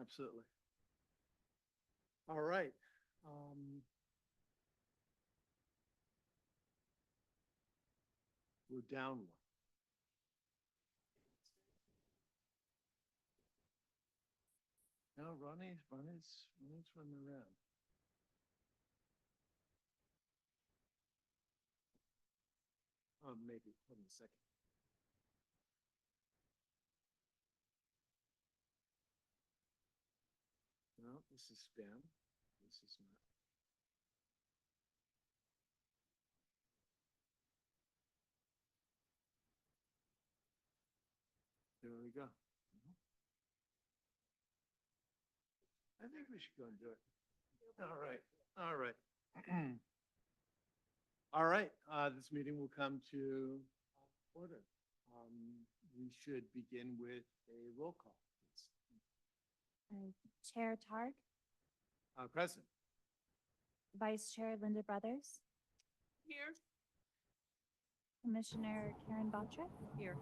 Absolutely. All right. We're down one. No, Ronnie's running around. Oh, maybe. Hold on a second. No, this is spam. This is not. There we go. I think we should go and do it. All right. All right. All right. This meeting will come to order. We should begin with a roll call. Chair Targ, Present. Vice Chair Linda Brothers, Here. Commissioner Karen Bottrick, Here.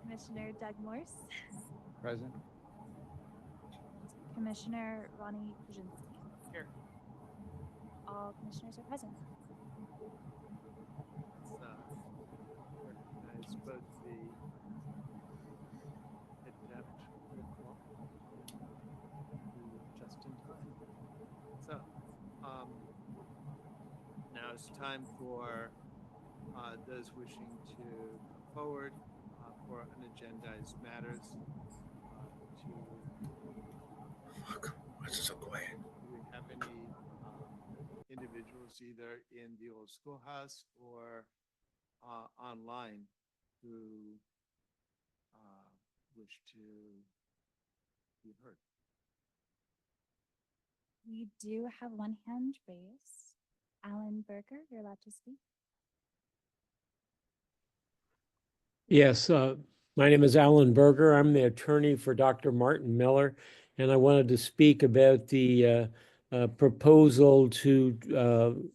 Commissioner Doug Morse, Present. Commissioner Ronnie Kuczynski. Here. All commissioners are present. Recognize both the adept clock just in time. So, now it's time for those wishing to come forward for unagendized matters What's so quiet? Do we have any individuals either in the old schoolhouse or online who wish to be heard? We do have one hand raised. Alan Berger, you're allowed to speak. Yes, my name is Alan Berger. I'm the attorney for Dr. Martin Miller, and I wanted to speak about the proposal to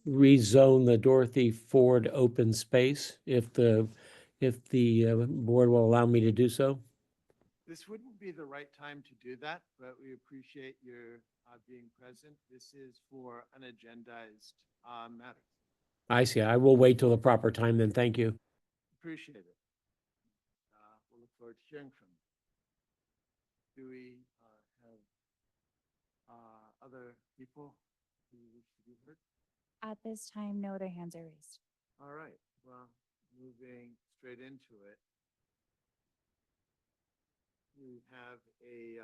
rezone the Dorothy Ford open space, if the board will allow me to do so. This wouldn't be the right time to do that, but we appreciate your being present. This is for unagendized matters. I see. I will wait till the proper time then. Thank you. Appreciate it. We'll look forward to hearing from you. Do we have other people who wish to be heard? At this time, no other hands are raised. All right, well, moving straight into it. We have a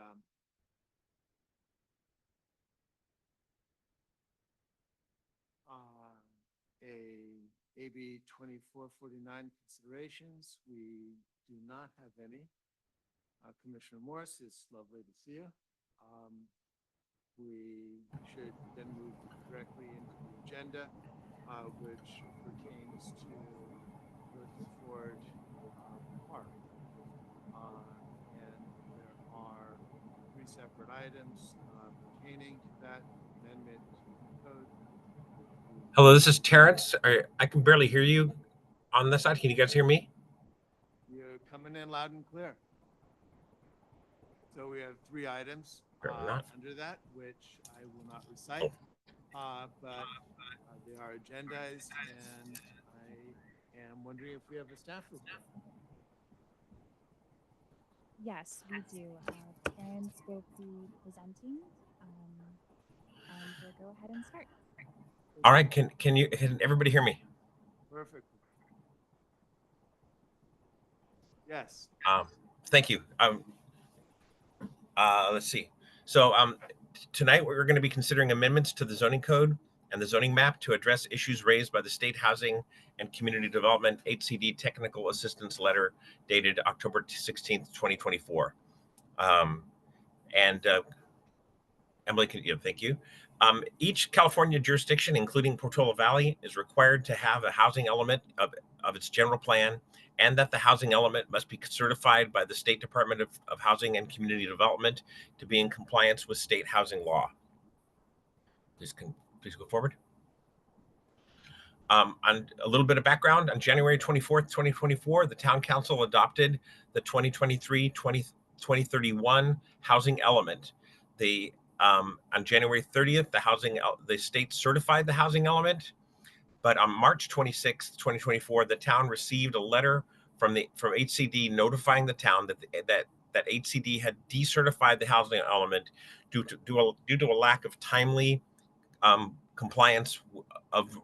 AB 2449 considerations. We do not have any. Commissioner Morse, it's lovely to see you. We should then move directly into the agenda, which pertains to Dorothy Ford Park. And there are three separate items pertaining to that amendment code. Hello, this is Terrence. I can barely hear you on this side. Can you guys hear me? You're coming in loud and clear. So we have three items under that, which I will not recite, but they are agendized, and I am wondering if we have a staff report. Yes, we do. Karen will be presenting, and we'll go ahead and start. All right. Can everybody hear me? Perfect. Yes. Thank you. Let's see. So tonight we're going to be considering amendments to the zoning code and the zoning map to address issues raised by the State Housing and Community Development HCD Technical Assistance Letter dated October 16th, 2024. Emily, thank you. Each California jurisdiction, including Portola Valley, is required to have a housing element of its general plan, and that the housing element must be certified by the State Department of Housing and Community Development to be in compliance with state housing law. Please go forward. On a little bit of background, on January 24th, 2024, the Town Council adopted the 2023-20 2031 housing element. The on January 30th, the state certified the housing element, but on March 26th, 2024, the town received a letter from HCD notifying the town that HCD had decertified the housing element due to a lack of timely compliance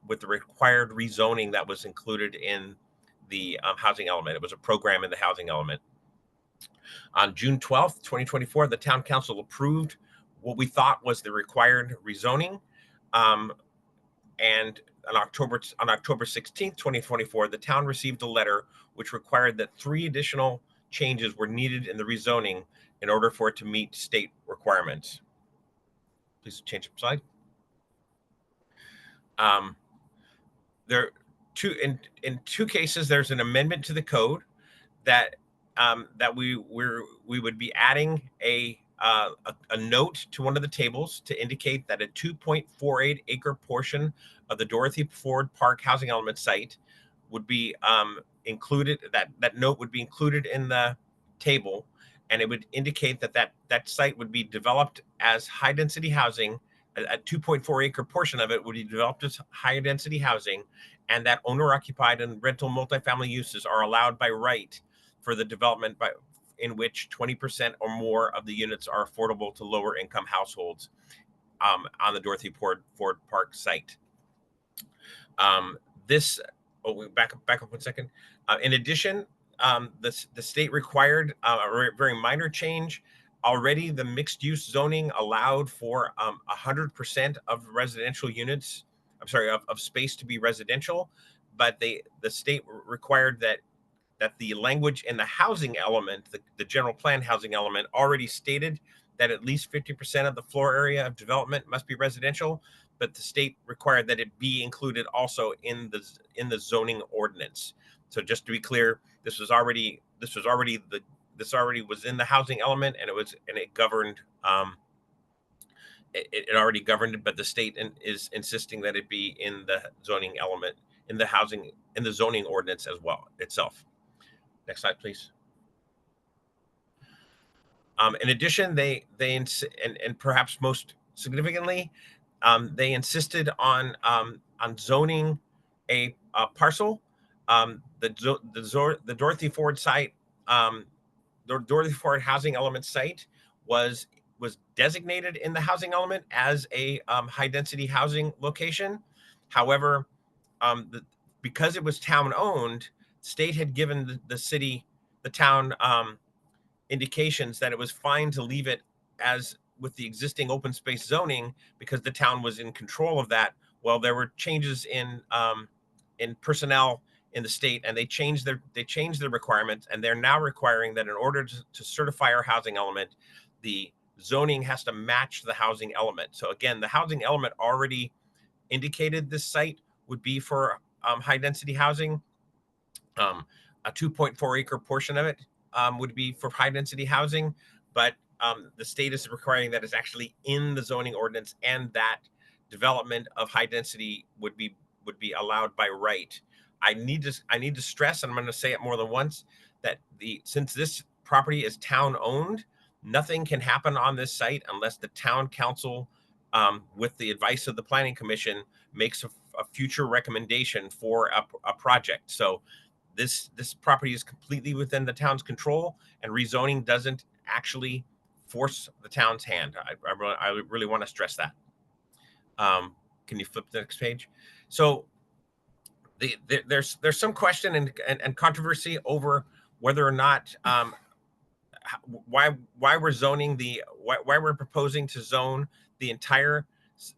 with the required rezoning that was included in the housing element. It was a program in the housing element. On June 12th, 2024, the town council approved what we thought was the required rezoning. And on October 16th, 2024, the town received a letter which required that 3 additional changes were needed in the rezoning in order for it to meet state requirements. Please change the slide. In two cases, there's an amendment to the code that we would be adding a note to one of the tables to indicate that a 2.48 acre portion of the Dorothy Ford Park housing element site would be included. That note would be included in the table, and it would indicate that site would be developed as high density housing. A 2.4 acre portion of it would be developed as high density housing, and that owner occupied and rental multifamily uses are allowed by right for the development in which 20% or more of the units are affordable to lower income households on the Dorothy Ford Park site. Back up 1 second. In addition, the state required a very minor change. Already, the mixed use zoning allowed for 100% of residential units. Of space to be residential, but the state required that the language in the housing element, the general plan housing element, already stated that at least 50% of the floor area of development must be residential, but the state required that it be included also in the zoning ordinance. So just to be clear, this already was in the housing element, and it governed. It already governed it, but the state is insisting that it be in the zoning element, in the zoning ordinance as well itself. Next slide, please. In addition, and perhaps most significantly, they insisted on zoning a parcel. The Dorothy Ford site, the Dorothy Ford housing element site was designated in the housing element as a high density housing location. However, because it was town owned, state had given the town indications that it was fine to leave it as with the existing open space zoning because the town was in control of that. Well, there were changes in personnel in the state, and they changed their requirements, and they're now requiring that in order to certify our housing element, the zoning has to match the housing element. So again, the housing element already indicated this site would be for high density housing. A 2.4 acre portion of it would be for high density housing, but the state is requiring that it's actually in the zoning ordinance, and that development of high density would be allowed by right. I need to stress, and I'm going to say it more than once, that since this property is town owned, nothing can happen on this site unless the town council, with the advice of the planning commission, makes a future recommendation for a project. So this property is completely within the town's control, and rezoning doesn't actually force the town's hand. I really want to stress that. Can you flip the next page? So there's some question and controversy over whether or not why we're proposing to zone the entire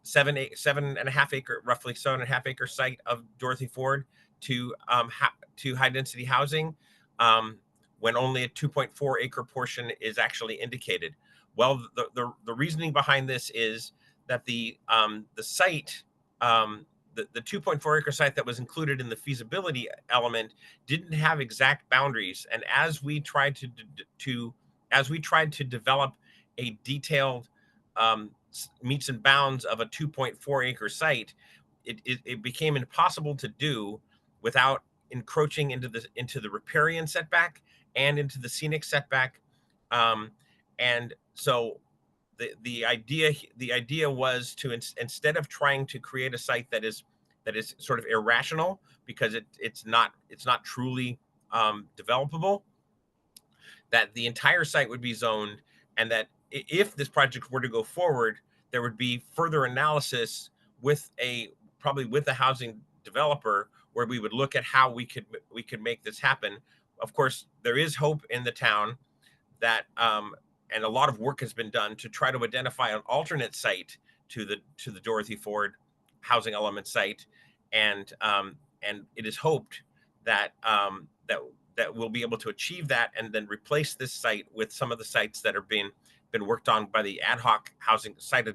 7.5 acre site of Dorothy Ford to high density housing when only a 2.4 acre portion is actually indicated. Well, the reasoning behind this is that the site, the 2.4 acre site that was included in the feasibility element didn't have exact boundaries, and as we tried to develop a detailed meets and bounds of a 2.4 acre site, it became impossible to do without encroaching into the riparian setback and into the scenic setback And so the idea was to instead of trying to create a site that is sort of irrational because it's not truly developable, that the entire site would be zoned, and that if this project were to go forward, there would be further analysis with probably with a housing developer where we would look at how we could make this happen. Of course, there is hope in the town that and a lot of work has been done to try to identify an alternate site to the Dorothy Ford housing element site, and it is hoped that that we'll be able to achieve that and then replace this site with some of the sites that are been worked on by the ad hoc housing site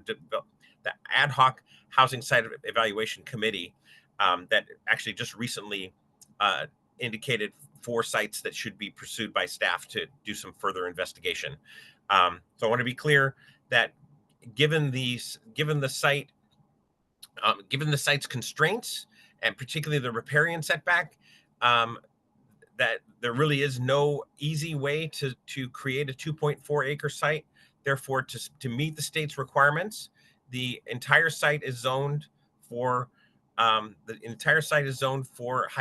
evaluation committee that actually just recently indicated 4 sites that should be pursued by staff to do some further investigation. So I want to be clear that given the site's constraints, and particularly the riparian setback, that there really is no easy way to create a 2.4 acre site. Therefore, to meet the state's requirements, the entire site is zoned for high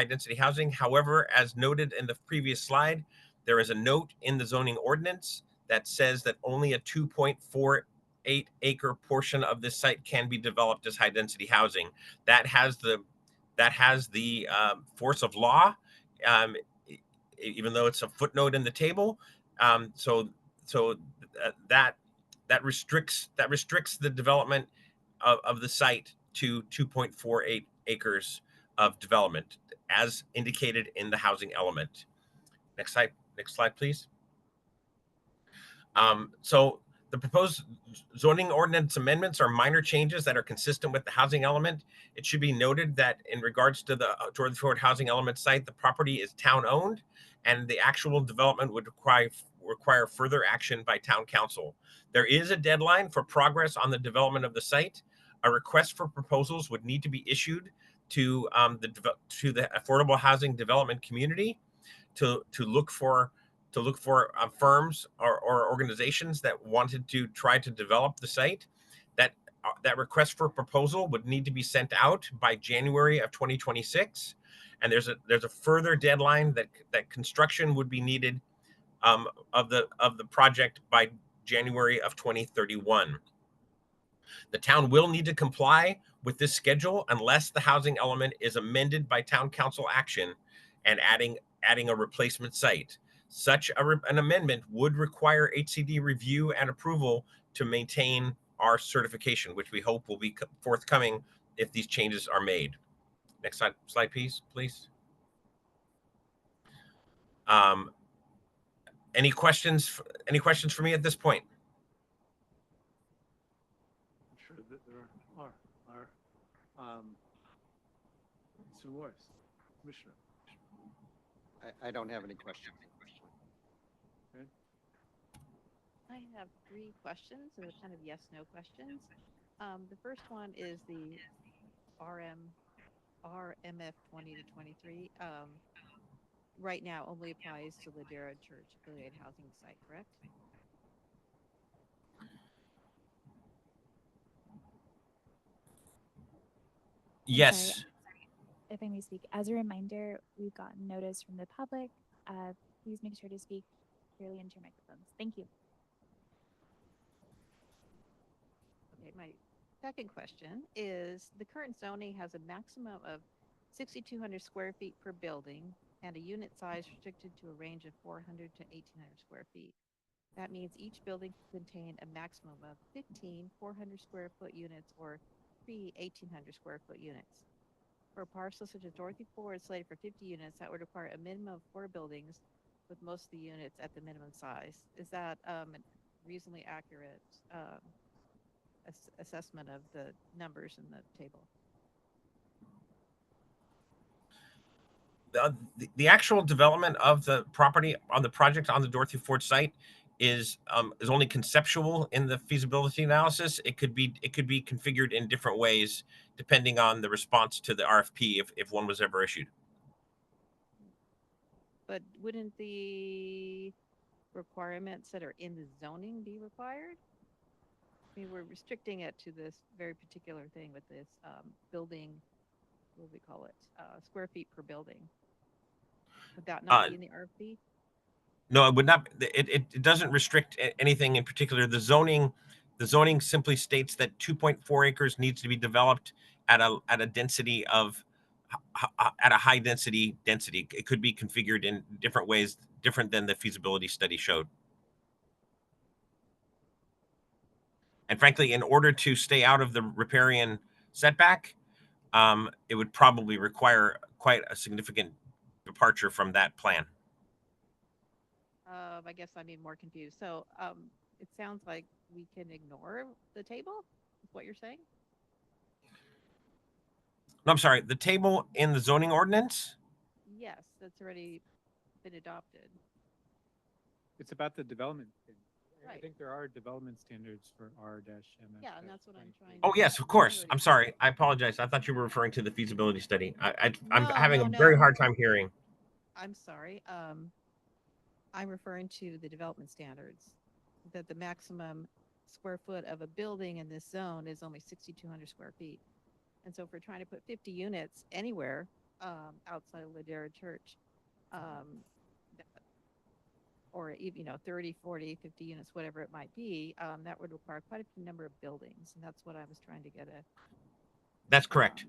density housing. However, as noted in the previous slide, there is a note in the zoning ordinance that says that only a 2.48 acre portion of this site can be developed as high density housing. That has the force of law, even though it's a footnote in the table. So that restricts the development of the site to 2.48 acres of development, as indicated in the housing element. Next slide, please. So the proposed zoning ordinance amendments are minor changes that are consistent with the housing element. It should be noted that in regards to the Dorothy Ford housing element site, the property is town owned, and the actual development would require further action by town council. There is a deadline for progress on the development of the site. A request for proposals would need to be issued to the affordable housing development community to look for firms or organizations that wanted to try to develop the site. That request for proposal would need to be sent out by January of 2026, and there's a further deadline that construction would be needed of the project by January of 2031. The town will need to comply with this schedule unless the housing element is amended by town council action and adding a replacement site. Such an amendment would require HCD review and approval to maintain our certification, which we hope will be forthcoming if these changes are made. Next slide, please. Any questions for me at this point? I'm sure that there are. Mr. Morris, Commissioner. I don't have any questions. Okay. I have 3 questions, and they're kind of yes/no questions. The first one is the RMF 20 to 23. Right now only applies to Ladera Church affiliated housing site, correct? Yes. If I may speak, as a reminder, we've gotten notice from the public. Please make sure to speak clearly into your microphones. Thank you. Okay, my second question is the current zoning has a maximum of 6,200 square feet per building and a unit size restricted to a range of 400 to 1,800 square feet. That means each building can contain a maximum of 15 400 square foot units or 3 1,800 square foot units. For a parcel such as Dorothy Ford slated for 50 units, that would require a minimum of 4 buildings with most of the units at the minimum size. Is that a reasonably accurate assessment of the numbers in the table? The actual development of the property on the project on the Dorothy Ford site is only conceptual in the feasibility analysis. It could be configured in different ways depending on the response to the RFP if one was ever issued. But wouldn't the requirements that are in the zoning be required? I mean, we're restricting it to this very particular thing with this building, what do we call it? Square feet per building. Would that not be in the RFP? No, it would not. It doesn't restrict anything in particular. The zoning simply states that 2.4 acres needs to be developed at a density of at a high density. It could be configured in different ways, different than the feasibility study showed. And frankly, in order to stay out of the riparian setback, it would probably require quite a significant departure from that plan. I guess I'm even more confused. So it sounds like we can ignore the table, is what you're saying? No, I'm sorry, the table in the zoning ordinance? Yes, that's already been adopted. It's about the development. I Right. think there are development standards for R-MS. Yeah, and that's what I'm trying Oh, to. yes, of course. already- I'm sorry. I apologize. I thought you were referring to the feasibility study. I'm No, having no, a very no. hard time hearing. I'm sorry. I'm referring to the development standards, that the maximum square foot of a building in this zone is only 6,200 square feet. And so if we're trying to put 50 units anywhere outside of Ladera Church, or even, 30, 40, 50 units, whatever it might be, that would require quite a few number of buildings. And that's what I was trying to get at. That's correct.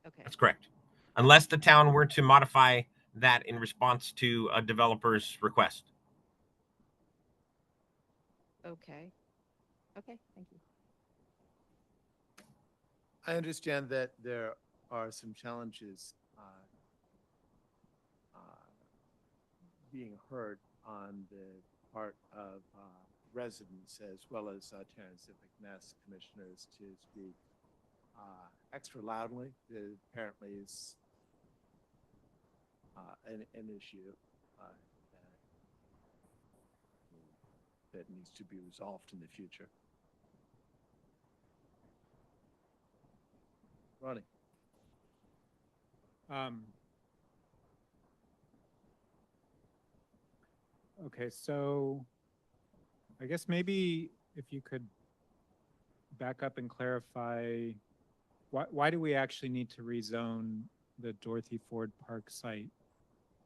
Okay. That's correct. Unless the town were to modify that in response to a developer's request. Okay. Okay. Thank you. I understand that there are some challenges being heard on the part of residents as well as Tarrant Civic Mass commissioners to speak extra loudly. There apparently is an issue that needs to be resolved in the future. Ronnie. Okay, so I guess maybe if you could back up and clarify, why do we actually need to rezone the Dorothy Ford Park site?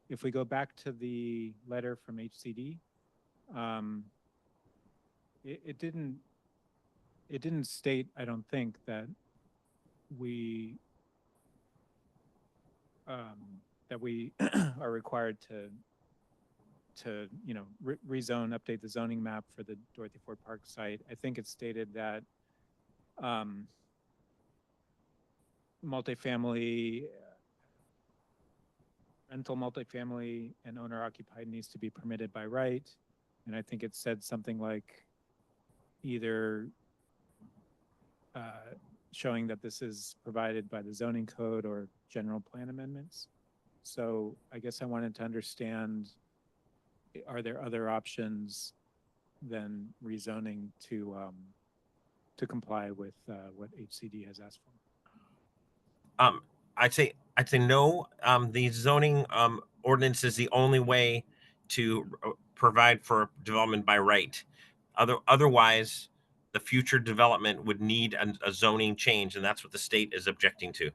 If we go back to the letter from HCD, it didn't state, I don't think, that we are required to rezone, update the zoning map for the Dorothy Ford Park site. I think it stated that multifamily, rental multifamily and owner occupied needs to be permitted by right. And I think it said something like either showing that this is provided by the zoning code or general plan amendments. So I guess I wanted to understand, are there other options than rezoning to comply with what HCD has asked for? I'd say no. The zoning ordinance is the only way to provide for development by right. Otherwise, the future development would need a zoning change, and that's what the state is objecting to.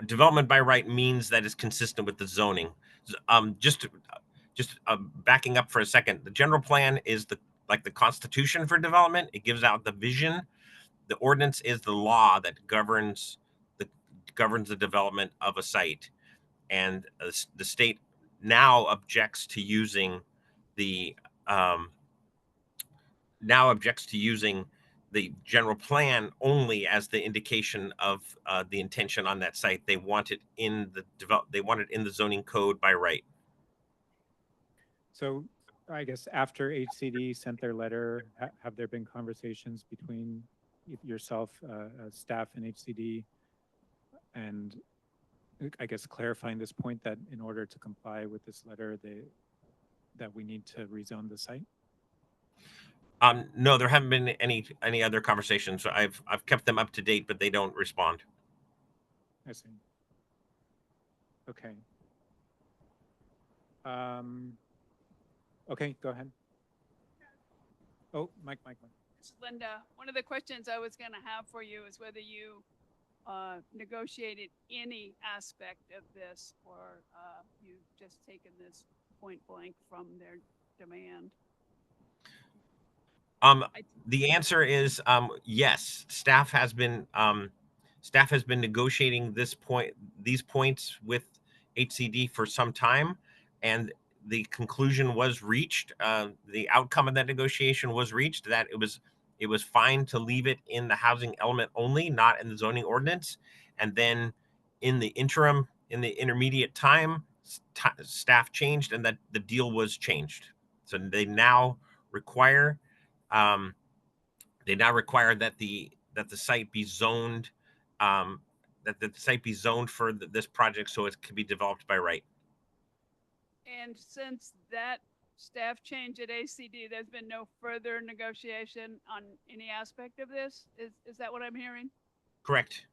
Development by right means that is consistent with the zoning. Just backing up for a second, the general plan is like the constitution for development. It gives out the vision. The ordinance is the law that governs the development of a site, and the state now objects to using the general plan only as the indication of the intention on that site. They want it in the zoning code by right. So I guess after HCD sent their letter, have there been conversations between yourself, staff, and HCD, and I guess clarifying this point that in order to comply with this letter, that we need to rezone the site? No, there haven't been any other conversations. I've kept them up to date, but they don't respond. I see. Okay. Okay, go ahead. Oh, Mike. It's Linda, one of the questions I was going to have for you is whether you negotiated any aspect of this, or you've just taken this point blank from their demand. The answer is yes. Staff has been negotiating these points with HCD for some time, and the conclusion was reached. The outcome of that negotiation was reached that it was fine to leave it in the housing element only, not in the zoning ordinance. And then in the interim, in the intermediate time, staff changed, and that the deal was changed. So they now require that the site be zoned, that the site be zoned for this project so it can be developed by right. And since that staff change at ACD, there's been no further negotiation on any aspect of this? Is that what I'm hearing? Correct.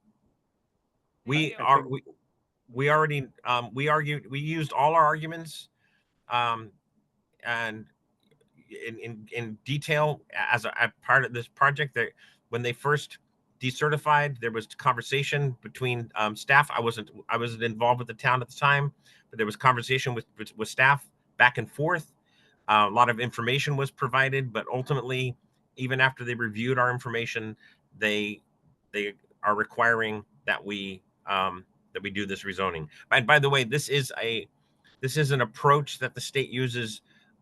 Thank you. We already we argued, we used all our arguments and in detail as a part of this project. That when they first decertified, there was conversation between staff. I wasn't involved with the town at the time, but there was conversation with staff back and forth. A lot of information was provided, but ultimately, even after they reviewed our information, they are requiring that we do this rezoning. And by the way, this is an approach that the state uses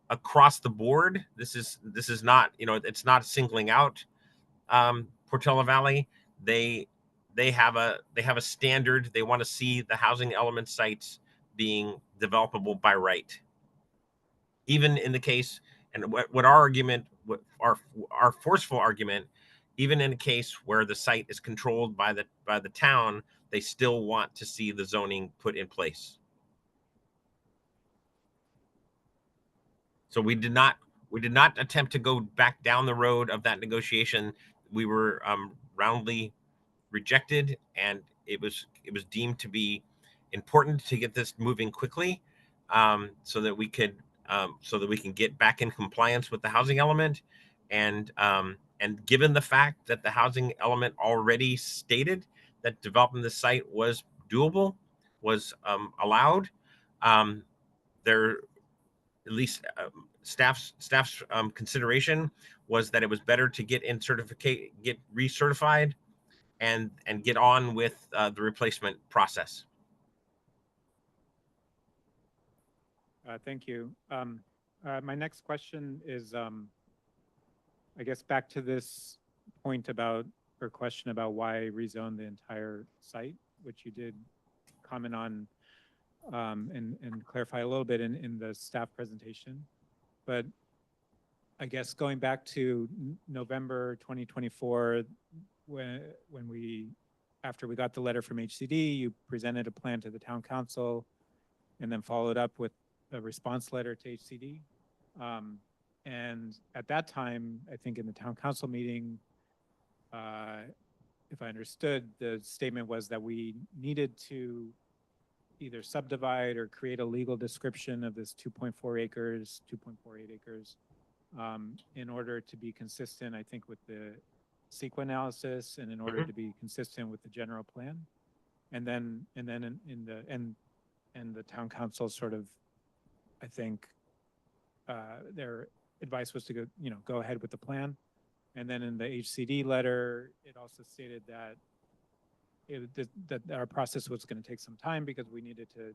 across the board. This is not, it's not singling out Portola Valley. They have a standard. They want to see the housing element sites being developable by right. Even in the case, and what our argument, our forceful argument, even in a case where the site is controlled by the town, they still want to see the zoning put in place. So we did not attempt to go back down the road of that negotiation. We were roundly rejected, and it was deemed to be important to get this moving quickly, so that we can get back in compliance with the housing element. And given the fact that the housing element already stated that developing the site was doable, was allowed, there, at least staff's consideration was that it was better to get recertified and get on with the replacement process. Thank you. My next question is, I guess back to this point about, or question about why rezone the entire site, which you did comment on and clarify a little bit in the staff presentation. But I guess going back to November 2024, after we got the letter from HCD, you presented a plan to the town council and then followed up with a response letter to HCD. And at that time, I think in the town council meeting, if I understood, the statement was that we needed to either subdivide or create a legal description of this 2.4 acres, 2.48 acres, in order to be consistent, I think, with the CEQA analysis, and in order to be consistent with the general plan. And then the town council sort of, I think, their advice was to go ahead with the plan. And then in the HCD letter, it also stated that that our process was going to take some time because we needed to,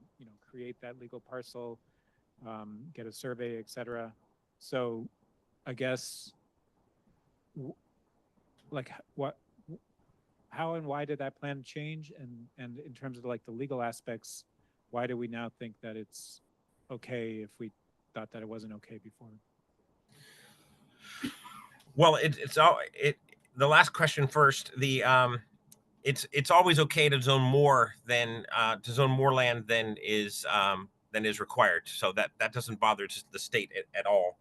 create that legal parcel, get a survey, etc. So, I guess, how and why did that plan change? And in terms of the legal aspects, why do we now think that it's okay if we thought that it wasn't okay before? Well, the last question first. It's always okay to zone more land than is required. So that doesn't bother the state at all.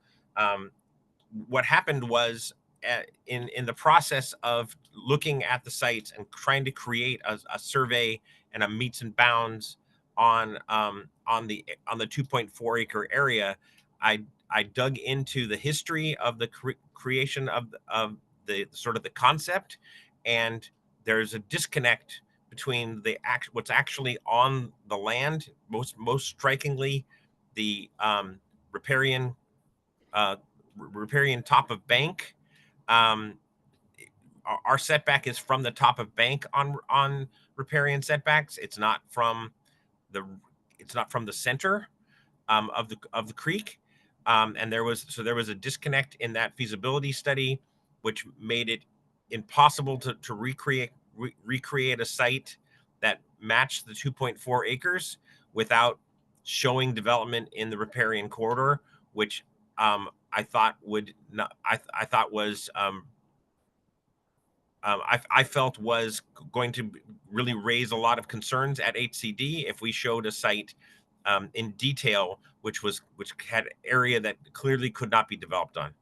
What happened was, in the process of looking at the sites and trying to create a survey and a meets and bounds on the 2.4 acre area, I dug into the history of the creation of the sort of the concept, and there's a disconnect between what's actually on the land. Most strikingly, the riparian top of bank. Our setback is from the top of bank on riparian setbacks. It's not from the center of the creek. And there was a disconnect in that feasibility study, which made it impossible to recreate a site that matched the 2.4 acres without showing development in the riparian corridor, which I thought I felt was going to really raise a lot of concerns at HCD if we showed a site in detail, which had area that clearly could not be developed on.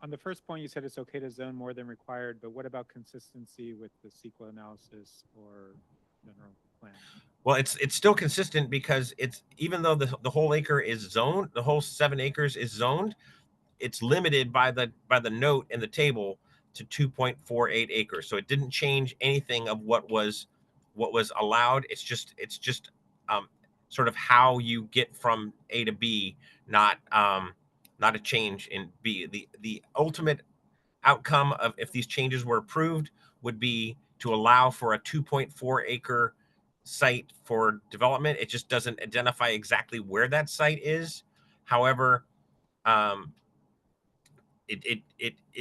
On the first point, you said it's okay to zone more than required, but what about consistency with the CEQA analysis or general plan? Well, it's still consistent because it's, even though the whole acre is zoned, the whole 7 acres is zoned, it's limited by the note in the table to 2.48 acres. So it didn't change anything of what was allowed. It's just sort of how you get from A to B, not a change in B. The ultimate outcome of, if these changes were approved, would be to allow for a 2.4 acre site for development. It just doesn't identify exactly where that site is. However, it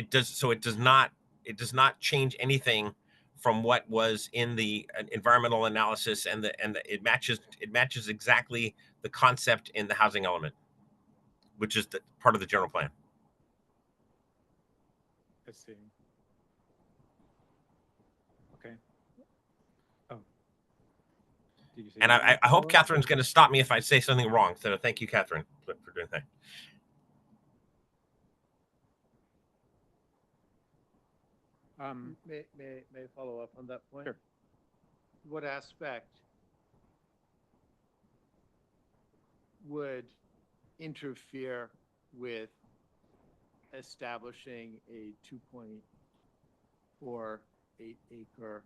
does not change anything from what was in the environmental analysis, and it matches exactly the concept in the housing element, which is the part of the general plan. I see. Okay. Oh. Did you say And you had I a hope follow-up? Catherine's going to stop me if I say something wrong. So thank you, Catherine, for doing that. May I follow up on that point? Sure. What aspect would interfere with establishing a 2.48 acre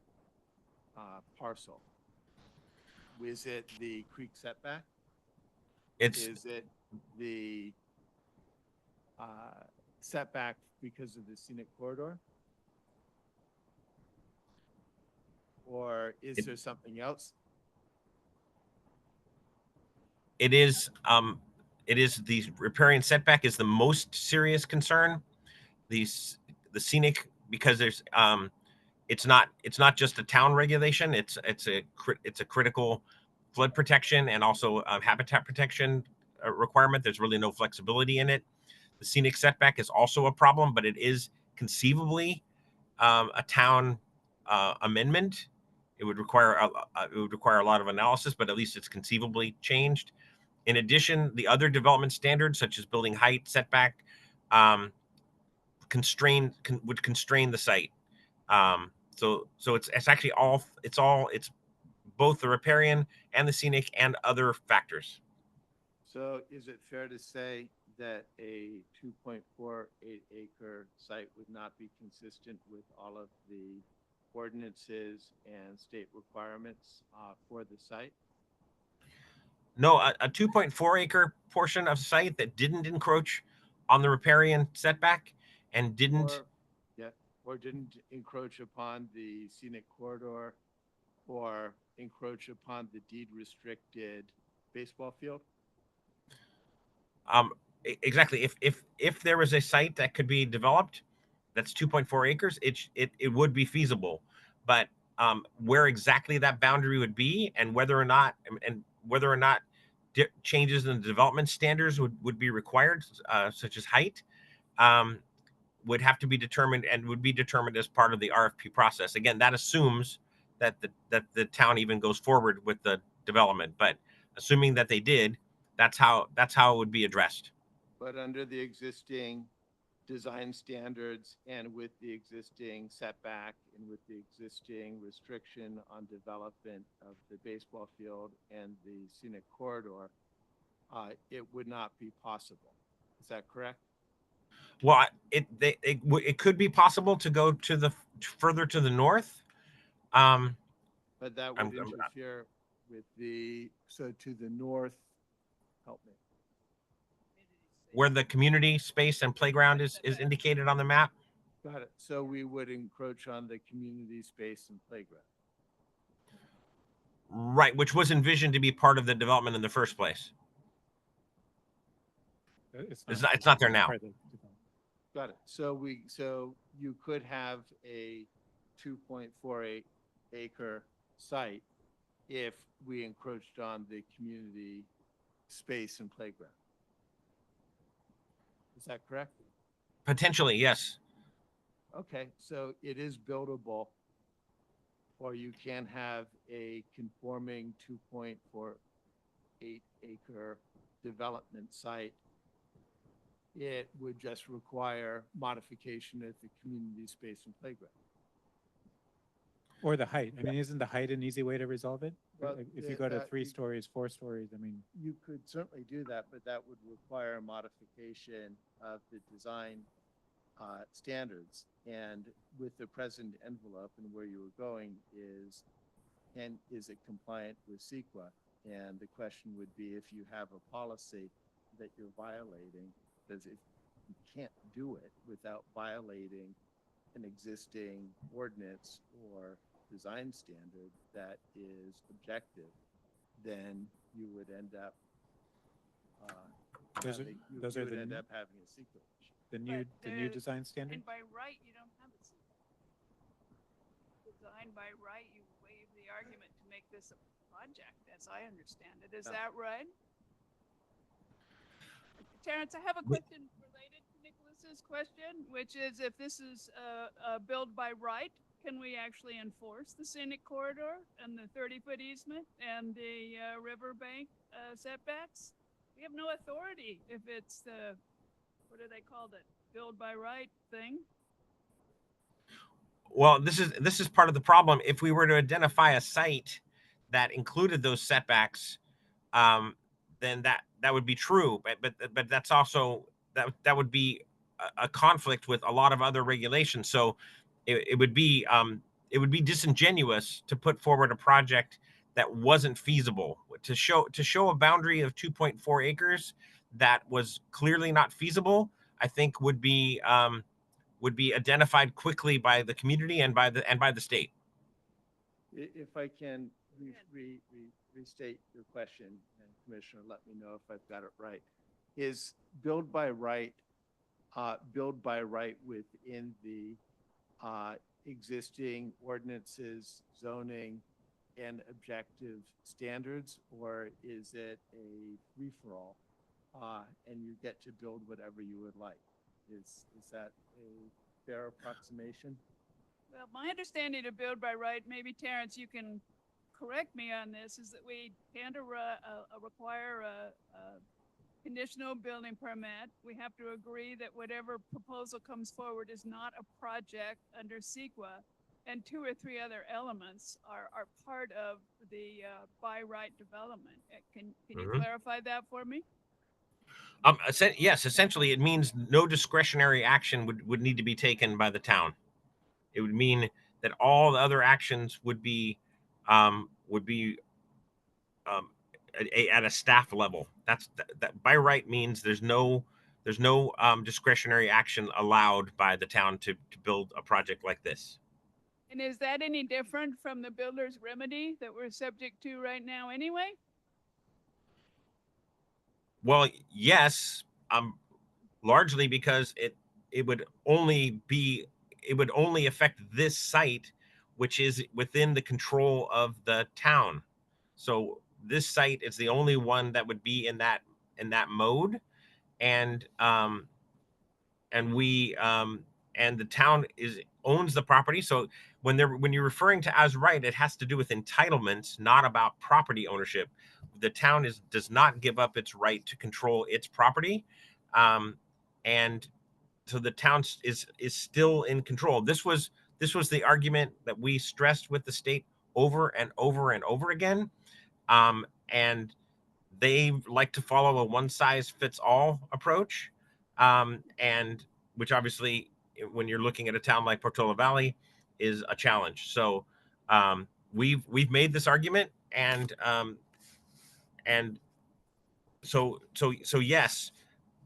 parcel? Is it the creek setback? Is it the setback because of the scenic corridor? Or is there something else? It is the riparian setback is the most serious concern. The scenic, because there's it's not just a town regulation. It's a critical flood protection and also habitat protection requirement. There's really no flexibility in it. The scenic setback is also a problem, but it is conceivably a town amendment. It would require a lot of analysis, but at least it's conceivably changed. In addition, the other development standards, such as building height, setback, would constrain the site. So it's actually it's both the riparian and the scenic and other factors. So is it fair to say that a 2.48 acre site would not be consistent with all of the ordinances and state requirements for the site? No, a 2.4 acre portion of site that didn't encroach on the riparian setback and didn't encroach upon the scenic corridor or encroach upon the deed restricted baseball field? Exactly. If there was a site that could be developed that's 2.4 acres, it would be feasible. But where exactly that boundary would be, and whether or not changes in the development standards would be required, such as height, would have to be determined, and would be determined as part of the RFP process. Again, that assumes that the town even goes forward with the development. But assuming that they did, that's how it would be addressed. But under the existing design standards and with the existing setback and with the existing restriction on development of the baseball field and the scenic corridor, it would not be possible. Is that correct? Well, it could be possible to go to the further to the north. But that I'm- would I'm- interfere with so to the north, help me. Where the community space and playground is indicated on the map. Got it. So we would encroach on the community space and playground. Right, which was envisioned to be part of the development in the first place. It's not there now. part of the development. Got it. So you could have a 2.48 acre site if we encroached on the community space and playground. Is that correct? Potentially, yes. Okay, so it is buildable, or you can have a conforming 2.48 acre development site. It would just require modification at the community space and playground. Or the height. I mean, isn't the height an easy way to resolve it? Well, Like, if you yeah, go to that 3 you- stories, 4 stories, I mean, You could certainly do that, but that would require a modification of the design standards. And with the present envelope and where you were going is it compliant with CEQA? And the question would be, if you have a policy that you're violating, because if you can't do it without violating an existing ordinance or design standard that is objective, then you would end up Those are- having, you those are would the end new- up having a secret issue. the new the- design standard? And by right, you don't have it. Design by right, you waive the argument to make this a project, as I understand it. Is Yeah. that right? Terrence, I have a question related to Nicholas's question, which is if this is a build by right, can we actually enforce the scenic corridor and the 30-foot easement and the riverbank setbacks? We have no authority if it's the, what do they call it, build by right thing. Well, this is part of the problem. If we were to identify a site that included those setbacks, then that would be true. But that's also that would be a conflict with a lot of other regulations. So it would be disingenuous to put forward a project that wasn't feasible. To show a boundary of 2.4 acres that was clearly not feasible, I think would be identified quickly by the community and by the state. If I can restate your question, and Commissioner, let me know if I've got it right. Is build by right within the existing ordinances, zoning, and objective standards, or is it a free-for-all, and you get to build whatever you would like? Is that a fair approximation? Well, my understanding of build by right, maybe Terrence, you can correct me on this, is that we can't require a conditional building permit. We have to agree that whatever proposal comes forward is not a project under CEQA, and 2 or 3 other elements are part of the by right development. Can you clarify that for me? Yes, essentially it means no discretionary action would need to be taken by the town. It would mean that all the other actions would be at a staff level. That by right means there's no discretionary action allowed by the town to build a project like this. And is that any different from the builder's remedy that we're subject to right now anyway? Well, yes, largely because it would only affect this site, which is within the control of the town. So this site is the only one that would be in that mode, and the town owns the property. So when you're referring to as right, it has to do with entitlements, not about property ownership. The town does not give up its right to control its property, and the town is still in control. This was the argument that we stressed with the state over and over and over again. And they like to follow a one size fits all approach. And which obviously, when you're looking at a town like Portola Valley, is a challenge. So we've made this argument, and so yes,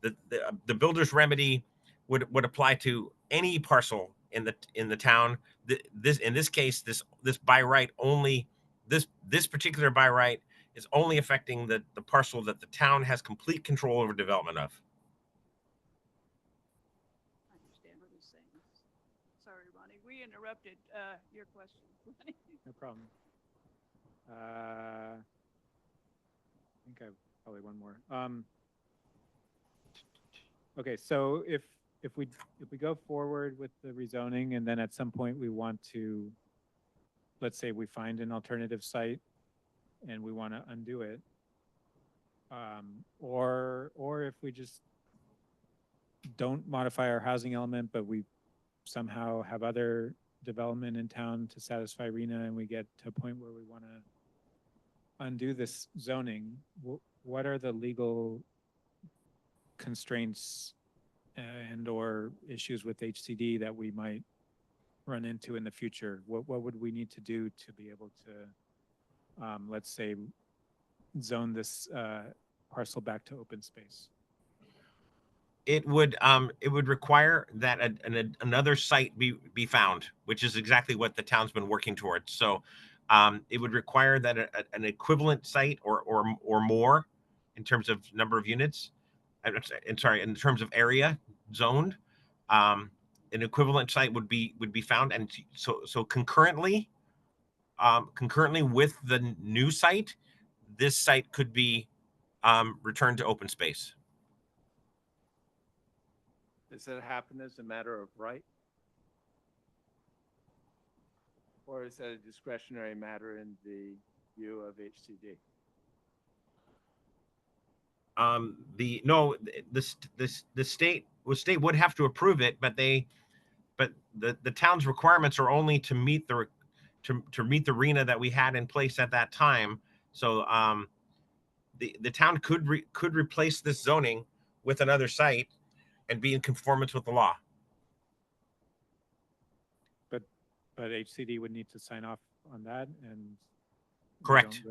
the builder's remedy would apply to any parcel in the town. This in this case, this by right only, this particular by right is only affecting the parcel that the town has complete control over development of. I understand what he's saying. Sorry, Ronnie, we interrupted your question. Ronnie? No problem. I think I have probably one more. Okay, so if we go forward with the rezoning and then at some point we want to, let's say we find an alternative site and we want to undo it, or if we just don't modify our housing element, but we somehow have other development in town to satisfy RENA and we get to a point where we want to undo this zoning, what are the legal constraints and or issues with HCD that we might run into in the future? What would we need to do to be able to, let's say, zone this parcel back to open space? It would require that another site be found, which is exactly what the town's been working towards. So it would require that an equivalent site or more in terms of number of units, and sorry, in terms of area zoned, an equivalent site would be found. And so concurrently with the new site, this site could be returned to open space. Does that happen as a matter of right? Or is that a discretionary matter in the view of HCD? The state would have to approve it, but the town's requirements are only to meet the RENA that we had in place at that time. So the town could replace this zoning with another site and be in conformance with the law. But HCD would need to sign off on that, and Correct.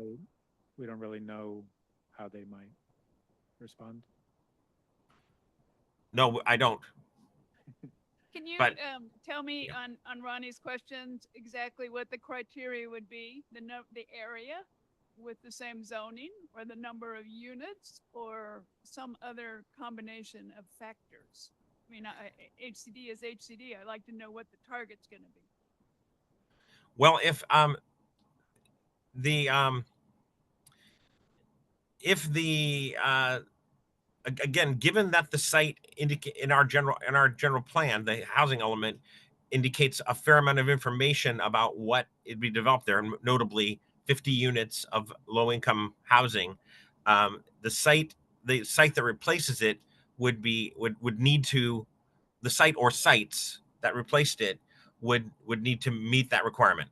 We don't really know how they might respond. No, I don't. Can you But- tell me yeah. on Ronnie's questions exactly what the criteria would be? The area with the same zoning, or the number of units, or some other combination of factors? I mean, HCD is HCD. I'd like to know what the target's going to be. Well, if again, given that the site in our general plan, the housing element indicates a fair amount of information about what it'd be developed there, and notably 50 units of low-income housing. The site that replaces it would need to, the site or sites that replaced it would need to meet that requirement.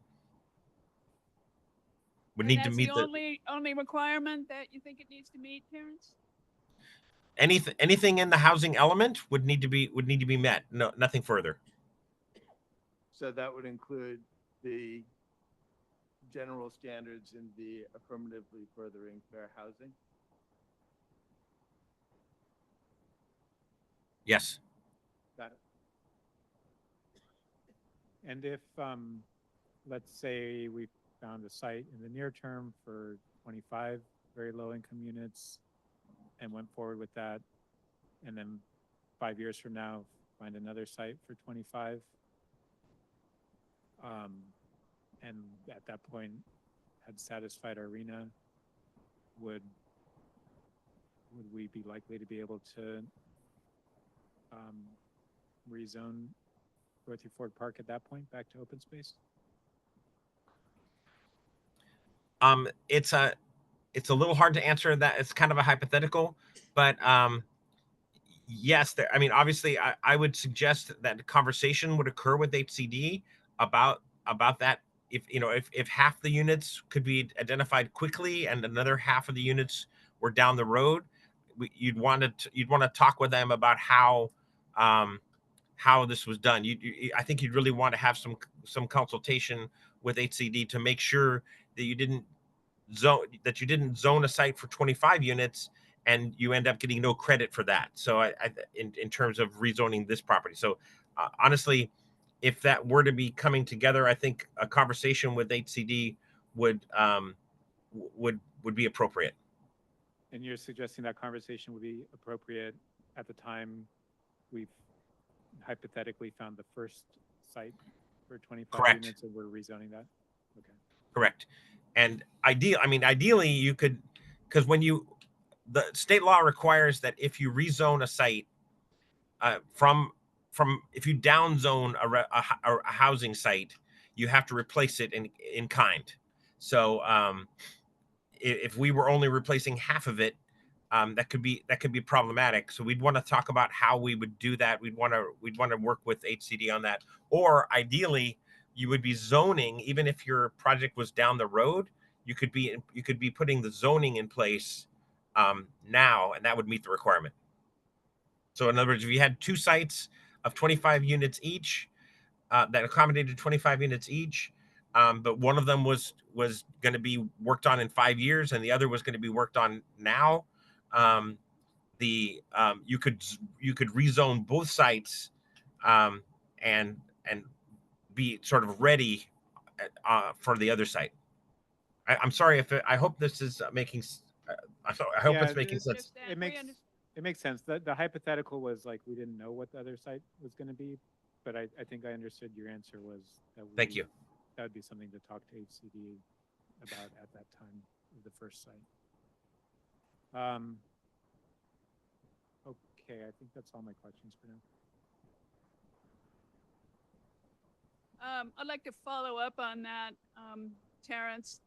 Would And need to that's meet the only requirement that you think it needs to meet, Terrence? anything in the housing element would need to be met. No, nothing further. So that would include the general standards in the affirmatively furthering fair housing? Yes. Got it. And if, let's say we found a site in the near term for 25 very low income units and went forward with that, and then 5 years from now, find another site for 25. And at that point had satisfied our RENA, would we be likely to be able to rezone Dorothy Ford Park at that point back to open space? It's a little hard to answer that. It's kind of a hypothetical, but yes, I mean, obviously, I would suggest that a conversation would occur with HCD about that. If if half the units could be identified quickly and another half of the units were down the road, you'd want to talk with them about how this was done. I think you'd really want to have some consultation with HCD to make sure that you didn't zone a site for 25 units and you end up getting no credit for that. So in terms of rezoning this property. So honestly, if that were to be coming together, I think a conversation with HCD would be appropriate. And you're suggesting that conversation would be appropriate at the time we've hypothetically found the first site for 25 Correct. units and we're rezoning that? Okay. Correct. And ideally you could, because the state law requires that if you rezone a site from if you downzone a housing site, you have to replace it in kind. So if we were only replacing half of it, that could be problematic. So we'd want to talk about how we would do that. We'd want to work with HCD on that. Or ideally, you would be zoning, even if your project was down the road, you could be putting the zoning in place now, and that would meet the requirement. So in other words, if you had two sites of 25 units each that accommodated 25 units each, but one of them was going to be worked on in 5 years and the other was going to be worked on now, you could rezone both sites and be sort of ready for the other site. I'm sorry I hope this is making. I hope it's making sense. It makes sense. The hypothetical was like we didn't know what the other site was going to be, but I think I understood your answer was that Thank you. That would be something to talk to HCD about at that time of the first site. Okay, I think that's all my questions for now. I'd like to follow up on that, Terrence.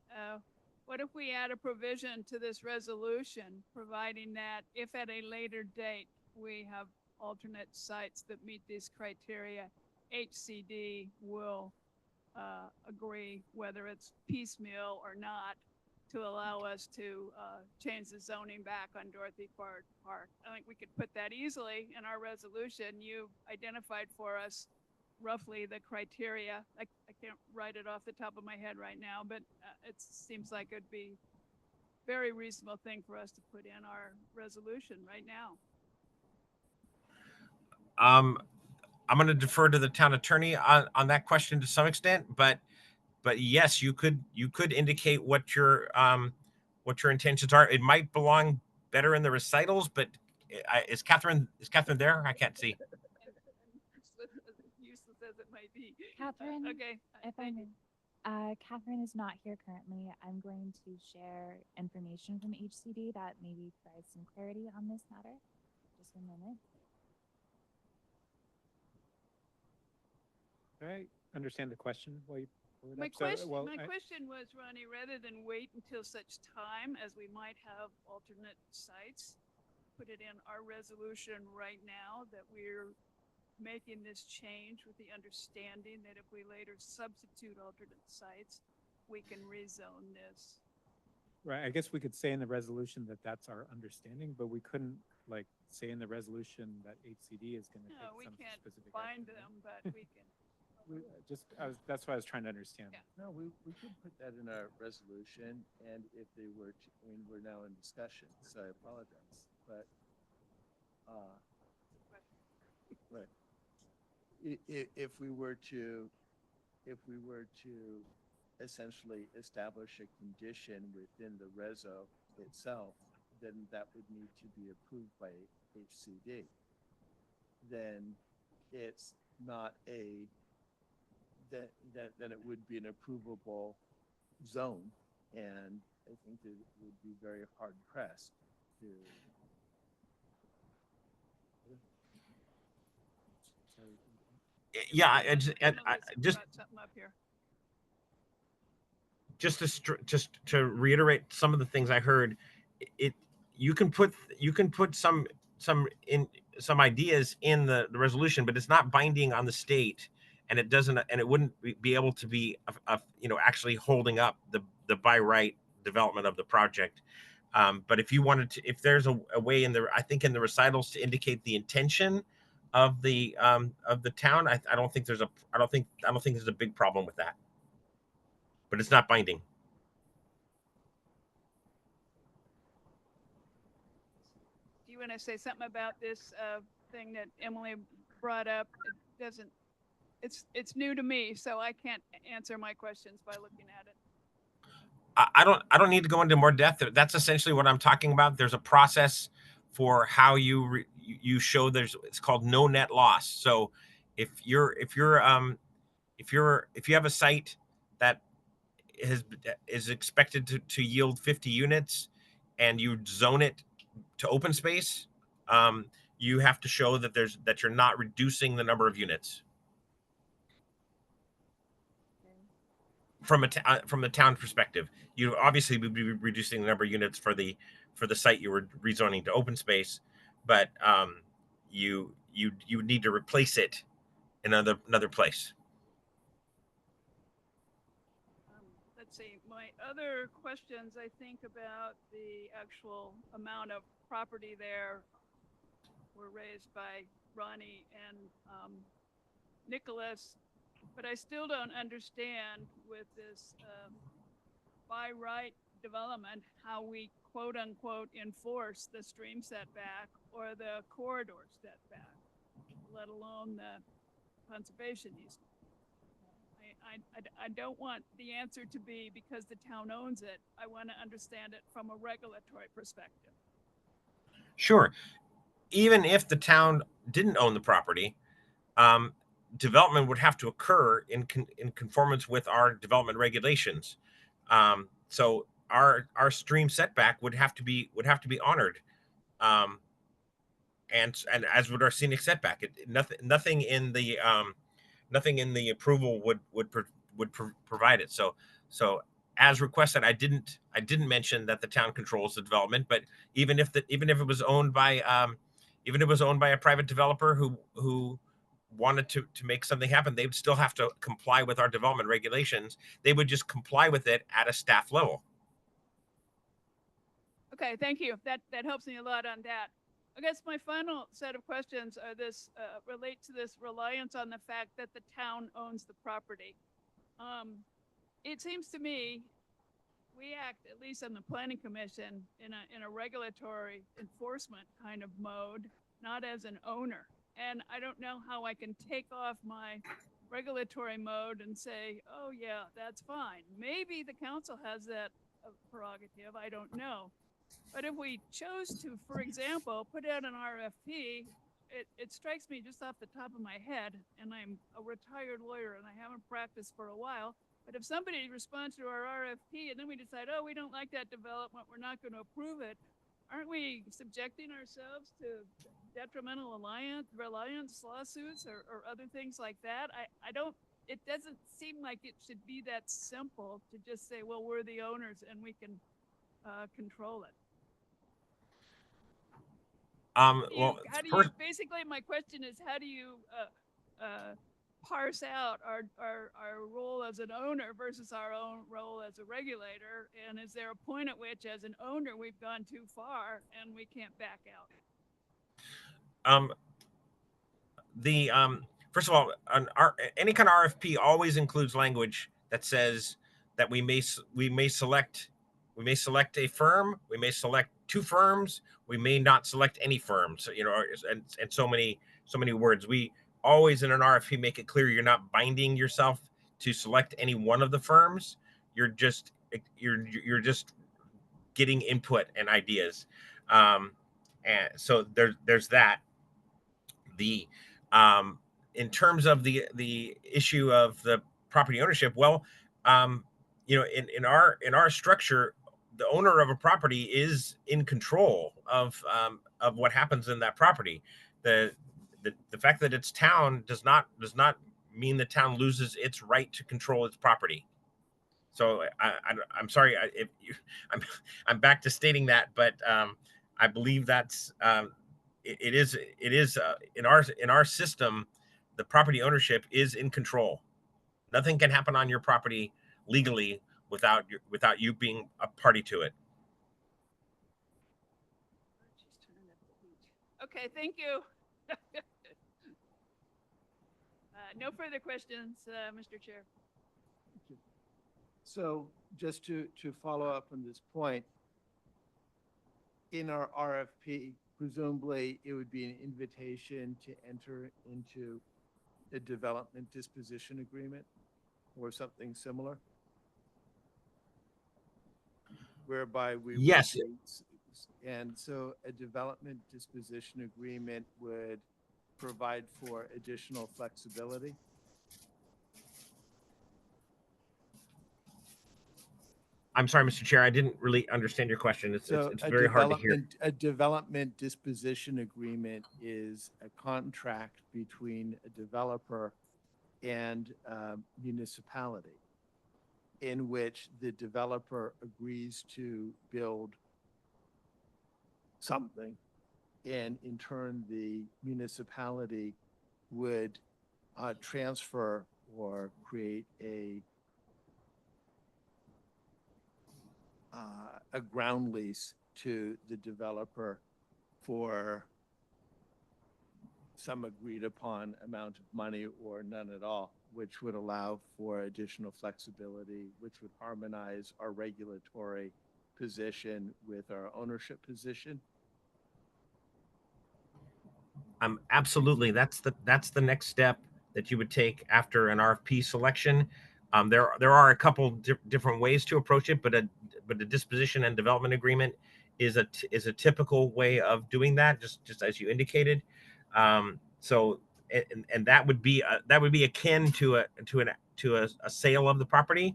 What if we add a provision to this resolution providing that if at a later date we have alternate sites that meet these criteria, HCD will agree, whether it's piecemeal or not, to allow us to change the zoning back on Dorothy Park. I think we could put that easily in our resolution. You identified for us roughly the criteria. I can't write it off the top of my head right now, but it seems like it'd be a very reasonable thing for us to put in our resolution right now. I'm going to defer to the town attorney on that question to some extent, but yes, you could indicate what your intentions are. It might belong better in the recitals, but is Catherine there? I can't see. Useless as it might be. Catherine, okay. if I may, Catherine is not here currently. I'm going to share information from HCD that maybe provides some clarity on this matter. Just a moment. I understand the question. My question was, Ronnie, rather than wait until such time as we might have alternate sites, put it in our resolution right now that we're making this change with the understanding that if we later substitute alternate sites, we can rezone this. Right. I guess we could say in the resolution that that's our understanding, but we couldn't like say in the resolution that HCD is going to take some specific find action, them, but we can. That's what I was trying to understand. Yeah. No, we could put that in our resolution, and if they were to, I mean, we're now in discussion, so I apologize, but, right. If we were to essentially establish a condition within the reso itself, then that would need to be approved by HCD. Then it's not then it would be an approvable zone, and I think that it would be very hard pressed to. Yeah, I just something up here. Just to reiterate some of the things I heard, you can put some some ideas in the resolution, but it's not binding on the state, and it doesn't, and it wouldn't be able to be, actually holding up the by right development of the project. But if you wanted to, if there's a way in the, I think in the recitals to indicate the intention of the town, I don't think there's a big problem with that. But it's not binding. Do you want to say something about this thing that Emily brought up? It doesn't. It's new to me, so I can't answer my questions by looking at it. I don't need to go into more depth. That's essentially what I'm talking about. There's a process for how you show it's called no net loss. So if you have a site that is expected to yield 50 units and you zone it to open space, you have to show that you're not reducing the number of units. From the town perspective, you obviously would be reducing the number of units for the site you were rezoning to open space, but you would need to replace it in another place. Let's see. My other questions, I think, about the actual amount of property there were raised by Ronnie and Nicholas. But I still don't understand with this by right development how we quote unquote enforce the stream setback or the corridor setback, let alone the conservation easement. I don't want the answer to be because the town owns it. I want to understand it from a regulatory perspective. Sure. Even if the town didn't own the property, development would have to occur in conformance with our development regulations. So our stream setback would have to be honored, and as would our scenic setback. Nothing in the approval would provide it. So as requested, I didn't mention that the town controls the development, but even if it was owned by a private developer who wanted to make something happen, they would still have to comply with our development regulations. They would just comply with it at a staff level. Okay, thank you. That helps me a lot on that. I guess my final set of questions are this relate to this reliance on the fact that the town owns the property. It seems to me we act, at least on the planning commission, in a regulatory enforcement kind of mode, not as an owner. And I don't know how I can take off my regulatory mode and say, oh yeah, that's fine. Maybe the council has that prerogative, I don't know. But if we chose to, for example, put out an RFP, it strikes me just off the top of my head, and I'm a retired lawyer and I haven't practiced for a while, but if somebody responds to our RFP and then we decide, oh, we don't like that development, we're not going to approve it, aren't we subjecting ourselves to detrimental reliance lawsuits or other things like that? It doesn't seem like it should be that simple to just say, well, we're the owners and we can control it. Basically my question is, how do you parse out our role as an owner versus our own role as a regulator? And is there a point at which, as an owner, we've gone too far and we can't back out? First of all, any kind of RFP always includes language that says that we may select a firm, we may select two firms, we may not select any firms, and so many words. We always in an RFP make it clear you're not binding yourself to select any one of the firms. You're just getting input and ideas. And so there's that. In terms of the issue of the property ownership, well, in our structure, the owner of a property is in control of what happens in that property. The fact that it's town does not mean the town loses its right to control its property. So I'm sorry, I'm back to stating that, but I believe that's it is in our system, the property ownership is in control. Nothing can happen on your property legally without you being a party to it. Okay, thank you. No further questions, Mr. Chair. So just to follow up on this point, in our RFP, presumably it would be an invitation to enter into a development disposition agreement or something similar? Whereby we. would Yes. be- And so a development disposition agreement would provide for additional flexibility? I'm sorry, Mr. Chair, I didn't really understand your question. It's So it's very hard to hear. A development disposition agreement is a contract between a developer and a municipality in which the developer agrees to build something, and in turn, the municipality would transfer or create a ground lease to the developer for some agreed upon amount of money or none at all, which would allow for additional flexibility, which would harmonize our regulatory position with our ownership position. Absolutely. That's the next step that you would take after an RFP selection. There are a couple different ways to approach it, but a disposition and development agreement is a typical way of doing that, just as you indicated. So that would be akin to a sale of the property,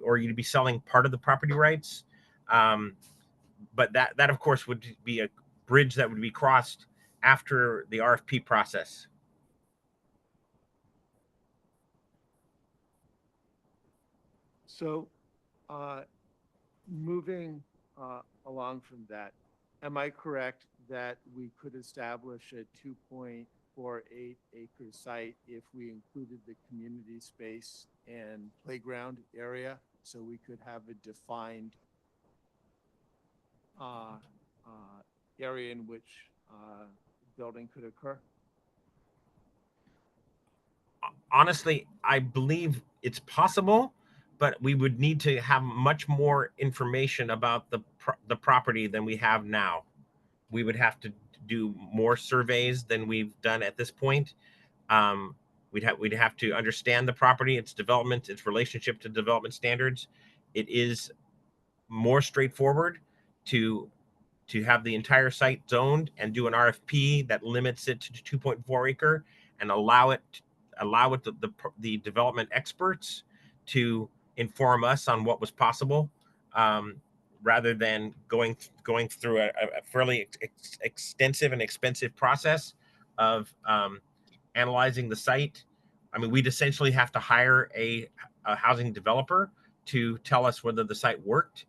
or you'd be selling part of the property rights. But that of course would be a bridge that would be crossed after the RFP process. So, moving along from that, am I correct that we could establish a 2.48 acre site if we included the community space and playground area? So we could have a defined area in which building could occur? Honestly, I believe it's possible, but we would need to have much more information about the property than we have now. We would have to do more surveys than we've done at this point. We'd have to understand the property, its development, its relationship to development standards. It is more straightforward to have the entire site zoned and do an RFP that limits it to 2.4 acre and allow the development experts to inform us on what was possible, rather than going through a fairly extensive and expensive process of analyzing the site. I mean, we'd essentially have to hire a housing developer to tell us whether the site worked.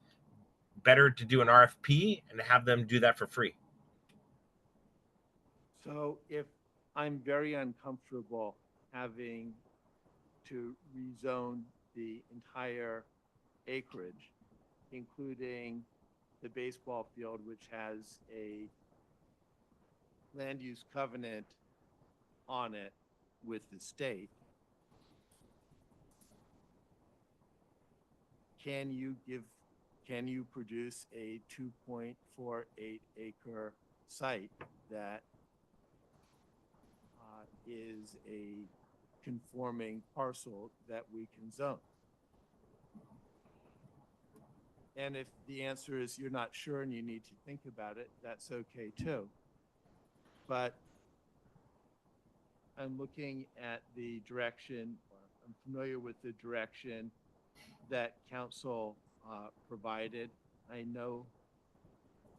Better to do an RFP and have them do that for free. So if I'm very uncomfortable having to rezone the entire acreage, including the baseball field, which has a land use covenant on it with the state, can you produce a 2.48 acre site that is a conforming parcel that we can zone? And if the answer is you're not sure and you need to think about it, that's okay too. But I'm looking at the direction, or I'm familiar with the direction that council provided. I know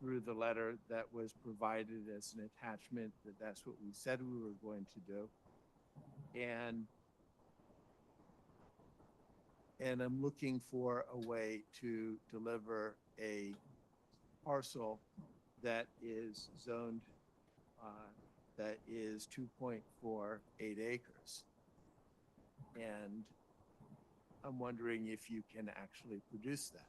through the letter that was provided as an attachment that that's what we said we were going to do. And I'm looking for a way to deliver a parcel that is zoned that is 2.48 acres. And I'm wondering if you can actually produce that.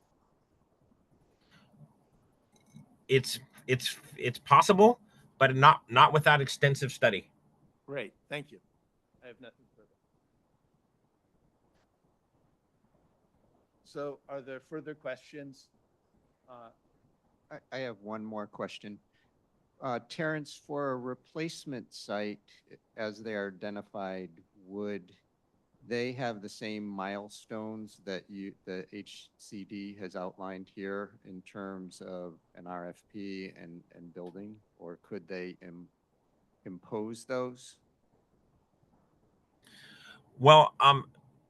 It's possible, but not without extensive study. Great, thank you. I have nothing further. So are there further questions? I have one more question. Terrence, for a replacement site, as they are identified, would they have the same milestones that the HCD has outlined here in terms of an RFP and building, or could they impose those? Well,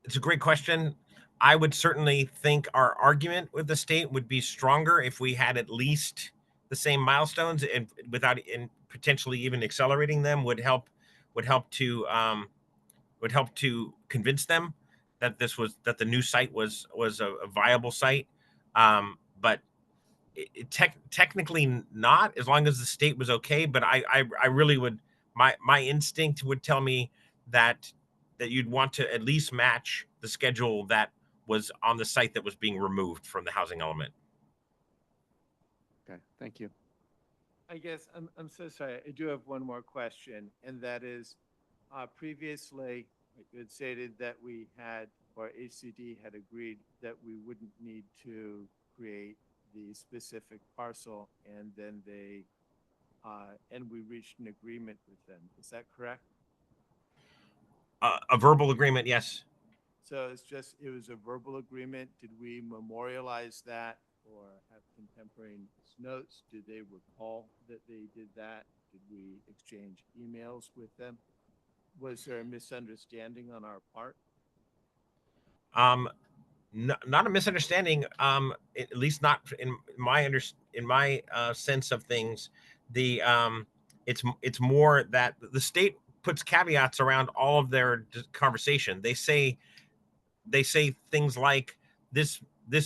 it's a great question. I would certainly think our argument with the state would be stronger if we had at least the same milestones, and without potentially even accelerating them would help to convince them that the new site was a viable site. But technically not, as long as the state was okay. But I really would, my instinct would tell me that you'd want to at least match the schedule that was on the site that was being removed from the housing element. Okay, thank you. I guess I'm so sorry. I do have one more question, and that is, previously you had stated that we had, or HCD had agreed that we wouldn't need to create the specific parcel, and then and we reached an agreement with them. Is that correct? A verbal agreement, yes. So it was a verbal agreement. Did we memorialize that or have contemporaneous notes? Did they recall that they did that? Did we exchange emails with them? Was there a misunderstanding on our part? Not a misunderstanding. At least not in my sense of things. It's more that the state puts caveats around all of their conversation. They say things like this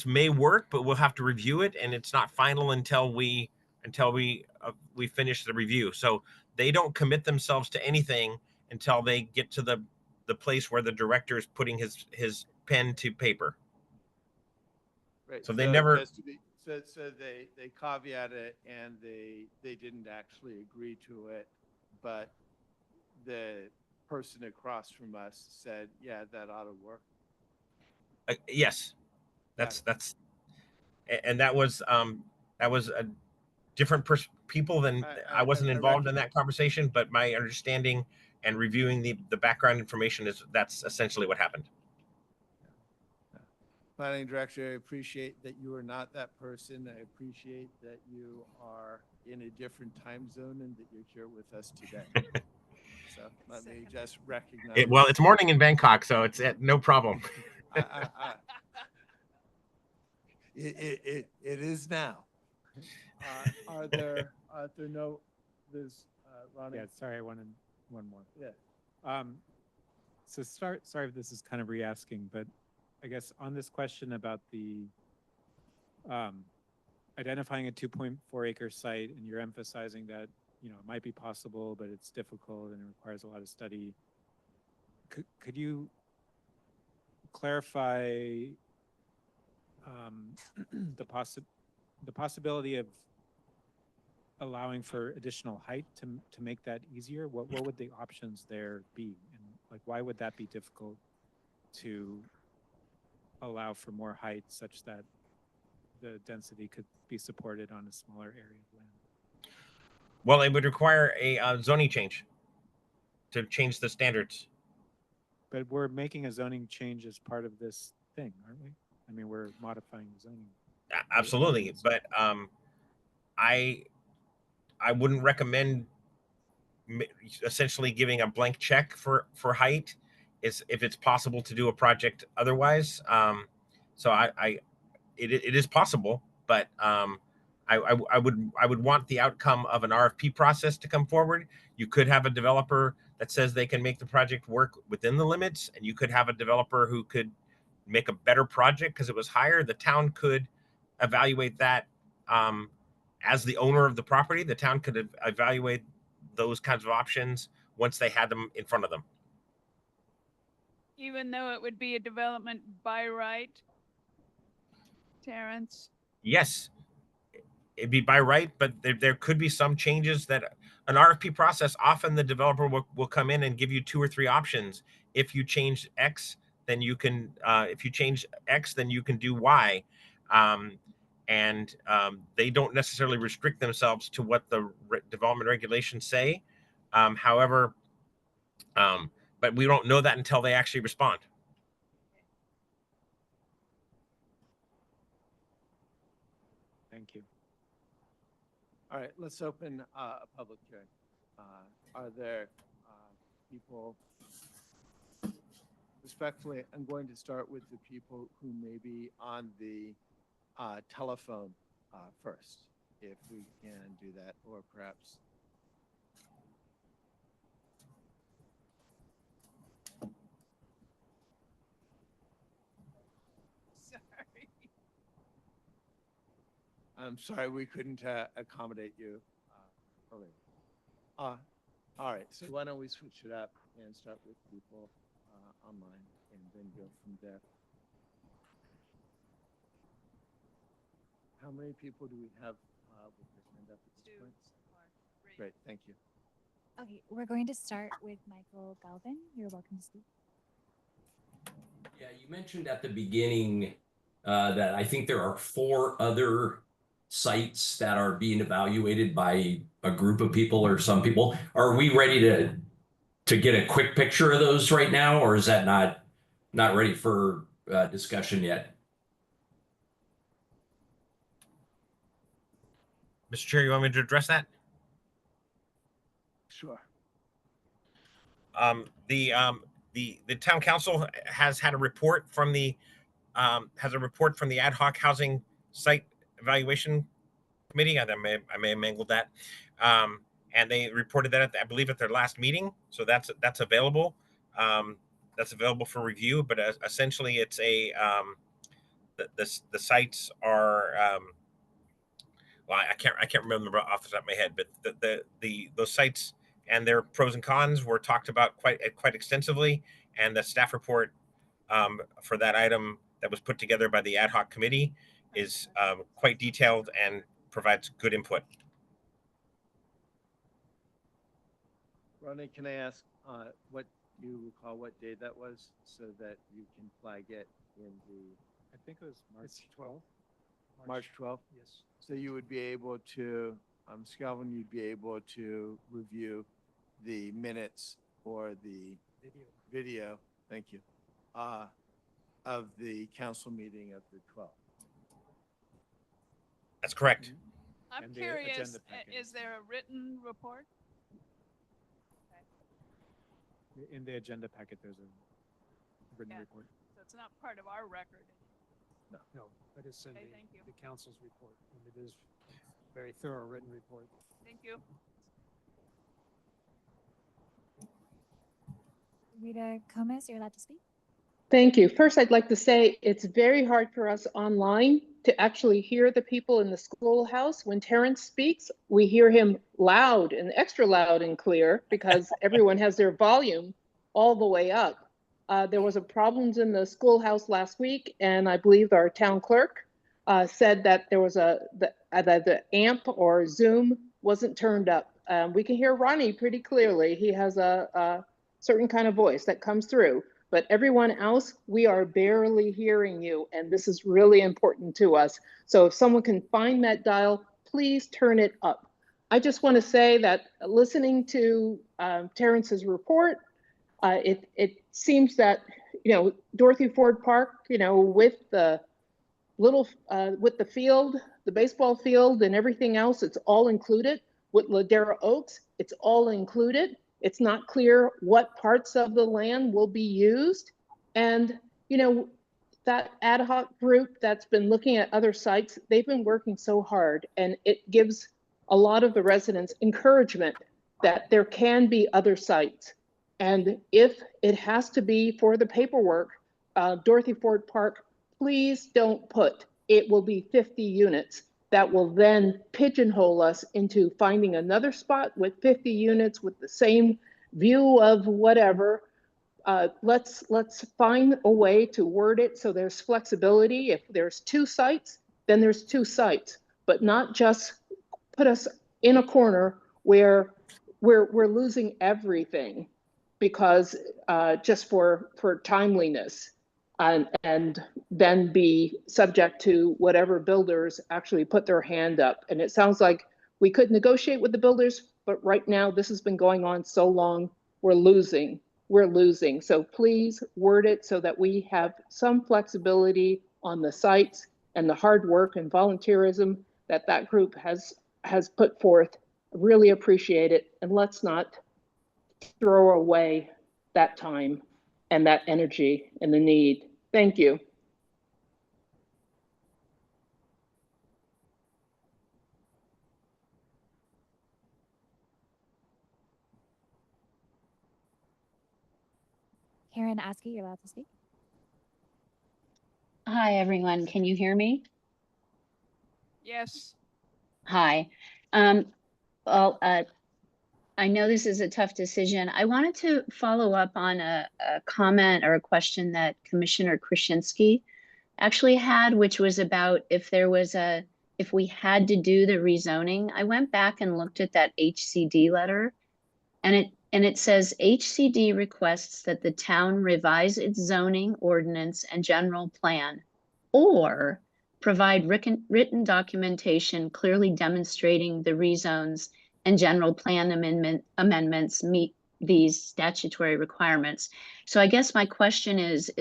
may work, but we'll have to review it, and it's not final until we finish the review. So they don't commit themselves to anything until they get to the place where the director is putting his pen to paper. Right. So they never. So they caveat it, and they didn't actually agree to it, but the person across from us said, "Yeah, that ought to work." Yes, and that was a different people than I wasn't involved in that conversation, but my understanding and reviewing the background information is that's essentially what happened. Planning Director, I appreciate that you are not that person. I appreciate that you are in a different time zone and that you're here with us today. So let me just recognize. Well, it's morning in Bangkok, so it's no problem. It is now. Are there no? There's Ronnie. Yeah, sorry, I wanted one more. Yeah. So sorry if this is kind of re-asking, but I guess on this question about the identifying a 2.4 acre site, and you're emphasizing that, it might be possible, but it's difficult and it requires a lot of study. Could you clarify the possibility of allowing for additional height to make that easier? What would the options there be? And like, why would that be difficult to allow for more height such that the density could be supported on a smaller area of land? Well, it would require a zoning change to change the standards. But we're making a zoning change as part of this thing, aren't we? I mean, we're modifying the zoning. Absolutely, but I wouldn't recommend essentially giving a blank check for height is if it's possible to do a project otherwise. So it is possible, but I would want the outcome of an RFP process to come forward. You could have a developer that says they can make the project work within the limits, and you could have a developer who could make a better project because it was higher. The town could evaluate that as the owner of the property. The town could evaluate those kinds of options once they had them in front of them. Even though it would be a development by right, Terrence? Yes, it'd be by right, but there could be some changes that an RFP process, often the developer will come in and give you 2 or 3 options. If you change X, then you can, if you change X, then you can do Y. They don't necessarily restrict themselves to what the development regulations say. However, but we don't know that until they actually respond. Thank you. All right, let's open a public hearing. Are there people? Respectfully, I'm going to start with the people who may be on the telephone first, if we can do that, or perhaps. Sorry. I'm sorry we couldn't accommodate you earlier. All right, so why don't we switch it up and start with people online and then go from there. How many people do we have with their hand up at this 2 point? or 3. Great, thank you. Okay, we're going to start with Michael Galvin. You're welcome to speak. Yeah, you mentioned at the beginning that I think there are 4 other sites that are being evaluated by a group of people or some people. Are we ready to get a quick picture of those right now, or is that not ready for discussion yet? Mr. Chair, you want me to address that? Sure. The town council has had a report from the ad hoc housing site evaluation committee. I may have mangled that. And they reported that I believe at their last meeting. So that's available. That's available for review. But essentially, it's the sites are. Well, I can't remember off the top of my head, but those sites and their pros and cons were talked about quite extensively, and the staff report for that item that was put together by the ad hoc committee is quite detailed and provides good input. Ronnie, can I ask what you recall what day that was so that you can flag it in the I think it was March 12th. March 12th? Yes. So you would be able to, Scalvin, you'd be able to review the minutes or the video, thank you, of the council meeting of the 12th. That's correct. I'm And the curious, agenda packet. is there a written report? In the agenda packet, there's a written Yeah. report. So it's not part of our record. No, but it's in Okay, thank you. the council's report, and it is a very thorough written report. Thank you. Rita Gomez, you're allowed to speak. Thank you. First, I'd like to say it's very hard for us online to actually hear the people in the schoolhouse. When Terrence speaks, we hear him loud and extra loud and clear because everyone has their volume all the way up. There was a problems in the schoolhouse last week, and I believe our town clerk said that there was the amp or Zoom wasn't turned up. We can hear Ronnie pretty clearly. He has a certain kind of voice that comes through. But everyone else, we are barely hearing you, and this is really important to us. So if someone can find that dial, please turn it up. I just want to say that listening to Terrence's report, it seems that, Dorothy Ford Park, with the with the field, the baseball field and everything else, it's all included. With Ladera Oaks, it's all included. It's not clear what parts of the land will be used. And, that ad hoc group that's been looking at other sites, they've been working so hard, and it gives a lot of the residents encouragement that there can be other sites. And if it has to be for the paperwork, Dorothy Ford Park, please don't put, it will be 50 units. that will then pigeonhole us into finding another spot with 50 units with the same view of whatever. Let's find a way to word it so there's flexibility. If there's 2 sites, then there's 2 sites, but not just put us in a corner where we're losing everything because just for timeliness, and then be subject to whatever builders actually put their hand up. And it sounds like we could negotiate with the builders, but right now this has been going on so long, we're losing. So please word it so that we have some flexibility on the sites and the hard work and volunteerism that group has put forth. Really appreciate it. And let's not throw away that time and that energy and the need. Thank you. Karen Askey, you're allowed to speak. Hi, everyone. Can you hear me? Yes. Hi. Well, I know this is a tough decision. I wanted to follow up on a comment or a question that Commissioner Krasinski actually had, which was about if we had to do the rezoning. I went back and looked at that HCD letter, and it says HCD requests that the town revise its zoning ordinance and general plan, or provide written documentation clearly demonstrating the rezones and general plan amendments meet these statutory requirements. So I guess my question is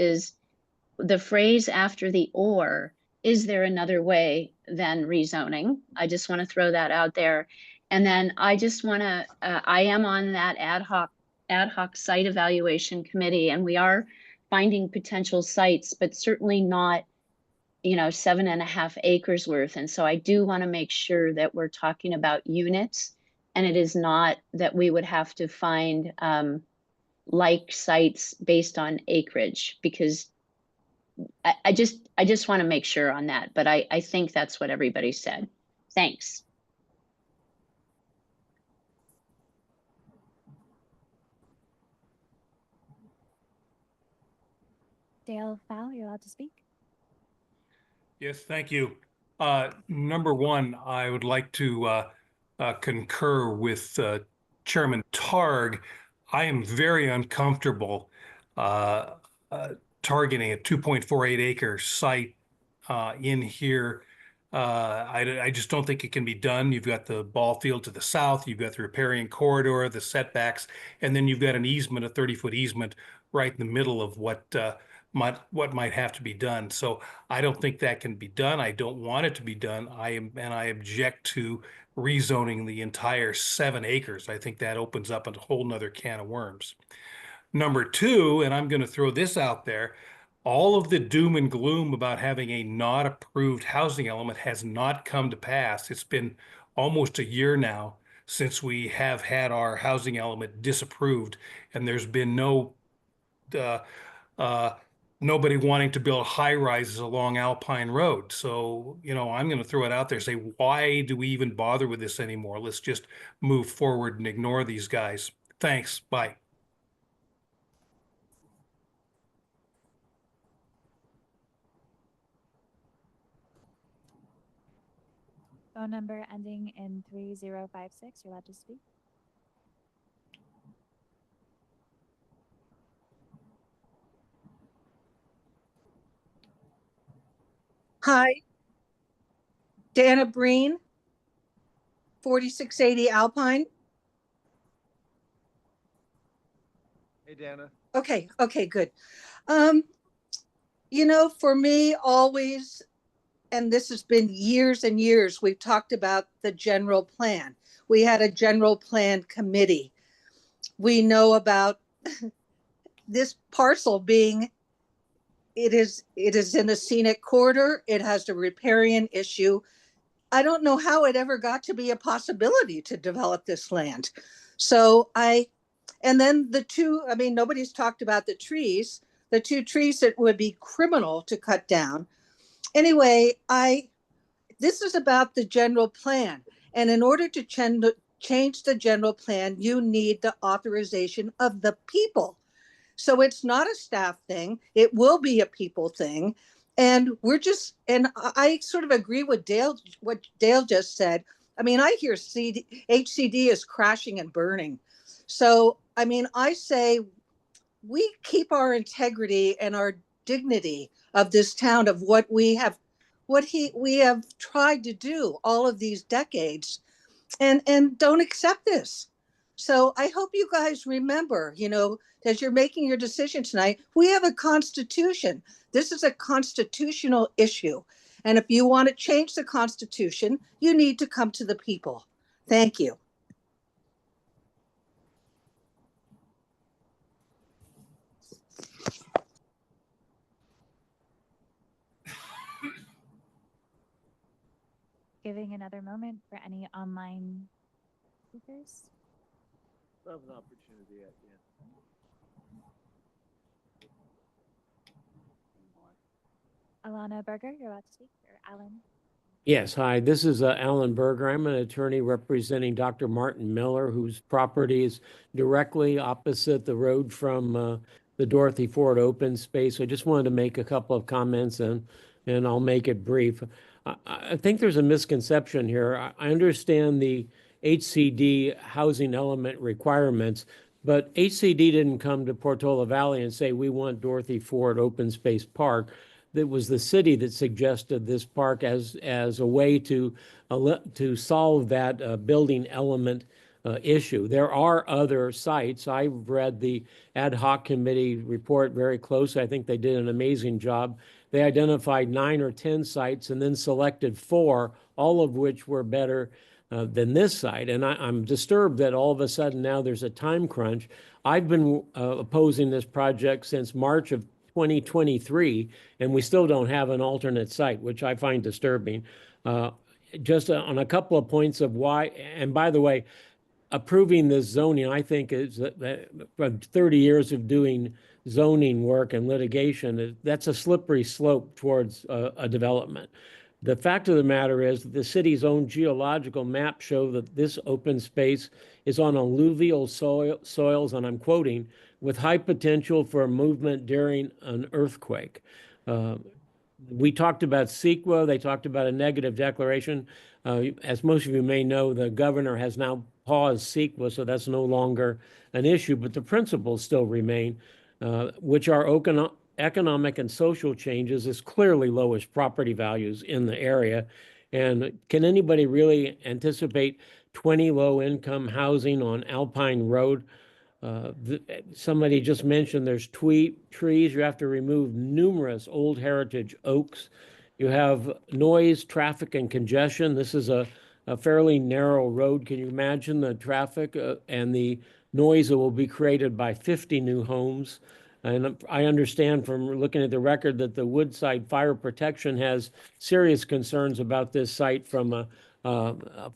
the phrase after the "or," is there another way than rezoning? I just want to throw that out there. And then I just want to, I am on that ad hoc site evaluation committee, and we are finding potential sites, but certainly not 7.5 acres worth. And so I do want to make sure that we're talking about units, and it is not that we would have to find like sites based on acreage, because I just want to make sure on that. But I think that's what everybody said. Thanks. Dale Fowl, you're allowed to speak. Yes, thank you. Number one, I would like to concur with Chairman Targ. I am very uncomfortable targeting a 2.48 acre site in here. I just don't think it can be done. You've got the ball field to the south, you've got the riparian corridor, the setbacks, and then you've got an easement, a 30-foot easement right in the middle of what might have to be done. So I don't think that can be done. I don't want it to be done. I object to rezoning the entire 7 acres. I think that opens up a whole nother can of worms. Number two, and I'm going to throw this out there, all of the doom and gloom about having a not approved housing element has not come to pass. It's been almost a year now since we have had our housing element disapproved, and there's been nobody wanting to build high rises along Alpine Road. So, I'm going to throw it out there, say, why do we even bother with this anymore? Let's just move forward and ignore these guys. Thanks. Bye. Phone number ending in 3056, you're allowed to speak. Hi, Dana Breen, 4680 Alpine. Hey, Dana. Okay, good. For me, always, and this has been years and years, we've talked about the general plan. We had a general plan committee. We know about this parcel being, it is in a scenic corridor. It has a riparian issue. I don't know how it ever got to be a possibility to develop this land. So and then nobody's talked about the 2 trees that would be criminal to cut down. Anyway, This is about the general plan. And in order to change the general plan, you need the authorization of the people. So it's not a staff thing. It will be a people thing. And and I sort of agree with what Dale just said. I mean, I hear HCD is crashing and burning. So, I mean, I say we keep our integrity and our dignity of this town, of what we have tried to do all of these decades, and don't accept this. So I hope you guys remember, as you're making your decision tonight, we have a constitution. This is a constitutional issue. And if you want to change the constitution, you need to come to the people. Thank you. Giving another moment for any online speakers. We'll have an opportunity at the end. Alana Berger, you're about to speak, or Alan? Yes, hi, this is Alan Berger. I'm an attorney representing Dr. Martin Miller, whose property is directly opposite the road from the Dorothy Ford open space. I just wanted to make a couple of comments, and I'll make it brief. I think there's a misconception here. I understand the HCD housing element requirements, but HCD didn't come to Portola Valley and say, we want Dorothy Ford Open Space Park. That was the city that suggested this park as a way to solve that building element issue. There are other sites. I've read the ad hoc committee report very closely. I think they did an amazing job. They identified 9 or 10 sites and then selected 4, all of which were better than this site. And I'm disturbed that all of a sudden now there's a time crunch. I've been opposing this project since March of 2023, and we still don't have an alternate site, which I find disturbing. Just on a couple of points of why, and by the way, approving this zoning, I think is from 30 years of doing zoning work and litigation, that's a slippery slope towards a development. The fact of the matter is that the city's own geological maps show that this open space is on alluvial soils, and I'm quoting, with high potential for movement during an earthquake. We talked about CEQA. They talked about a negative declaration. As most of you may know, the governor has now paused CEQA, so that's no longer an issue, but the principles still remain, which are economic and social changes is clearly lowest property values in the area. And can anybody really anticipate 20 low-income housing on Alpine Road? Somebody just mentioned there's trees. You have to remove numerous old heritage oaks. You have noise, traffic, and congestion. This is a fairly narrow road. Can you imagine the traffic and the noise that will be created by 50 new homes? And I understand from looking at the record that the Woodside Fire Protection has serious concerns about this site from a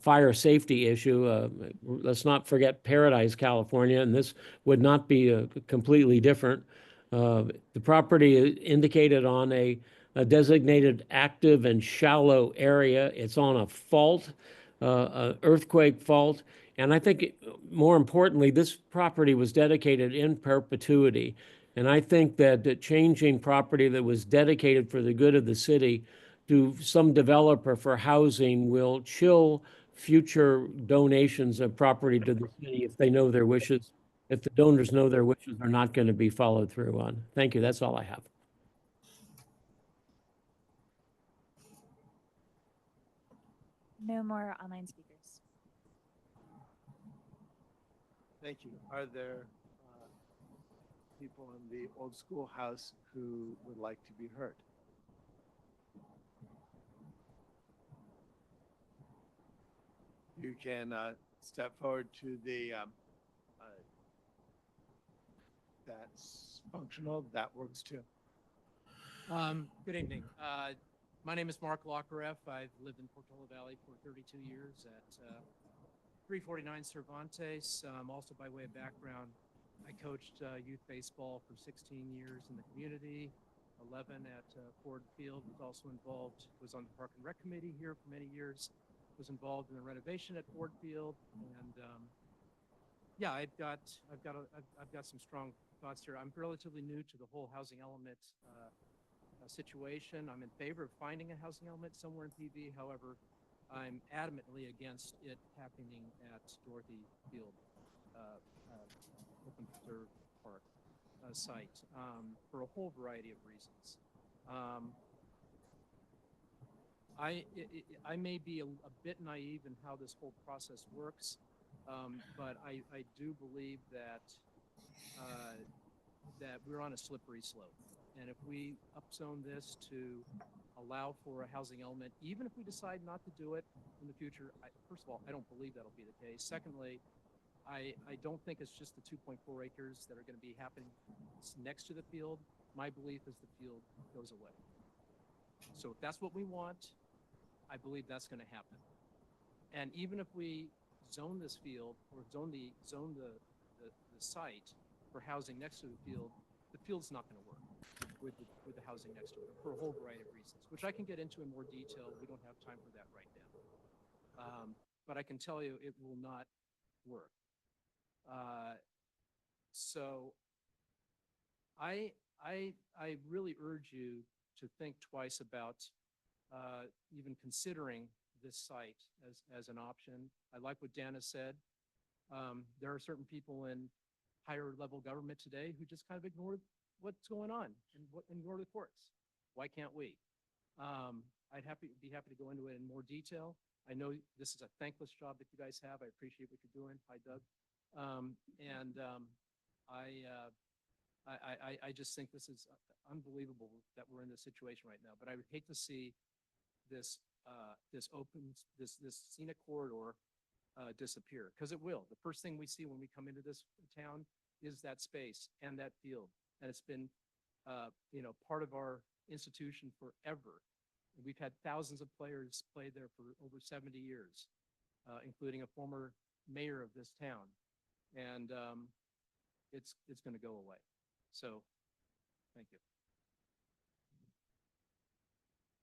fire safety issue. Let's not forget Paradise, California, and this would not be completely different. The property is indicated on a designated active and shallow area. It's on a fault, an earthquake fault. And I think more importantly, this property was dedicated in perpetuity. And I think that changing property that was dedicated for the good of the city to some developer for housing will chill future donations of property to the city if they know their wishes. If the donors know their wishes are not going to be followed through on. Thank you. That's all I have. No more online speakers. Thank you. Are there people in the old schoolhouse who would like to be heard? You can step forward to the, that's functional, that works too. Good evening. My name is Mark Lockereff. I've lived in Portola Valley for 32 years at 349 Cervantes. Also, by way of background, I coached youth baseball for 16 years in the community. 11 at Ford Field, was also involved, was on the Park and Rec Committee here for many years, was involved in the renovation at Ford Field, and yeah, I've got some strong thoughts here. I'm relatively new to the whole housing element situation. I'm in favor of finding a housing element somewhere in PV. However, I'm adamantly against it happening at Dorothy Field Open Preserve Park site for a whole variety of reasons. I may be a bit naive in how this whole process works, but I do believe that that we're on a slippery slope. And if we upzone this to allow for a housing element, even if we decide not to do it in the future, first of all, I don't believe that'll be the case. Secondly, I don't think it's just the 2.4 acres that are going to be happening next to the field. My belief is the field goes away. So if that's what we want, I believe that's going to happen. And even if we zone this field or zone the site for housing next to the field's not going to work with the housing next to it for a whole variety of reasons, which I can get into in more detail. We don't have time for that right now. But I can tell you it will not work. So I really urge you to think twice about even considering this site as an option. I like what Dana said. There are certain people in higher level government today who just kind of ignore what's going on and ignore the courts. Why can't we? I'd be happy to go into it in more detail. I know this is a thankless job that you guys have. I appreciate what you're doing. Hi, Doug. I just think this is unbelievable that we're in this situation right now. But I would hate to see this scenic corridor disappear, because it will. The first thing we see when we come into this town is that space and that field, and it's been part of our institution forever. We've had thousands of players play there for over 70 years, including a former mayor of this town, and it's going to go away. So, thank you.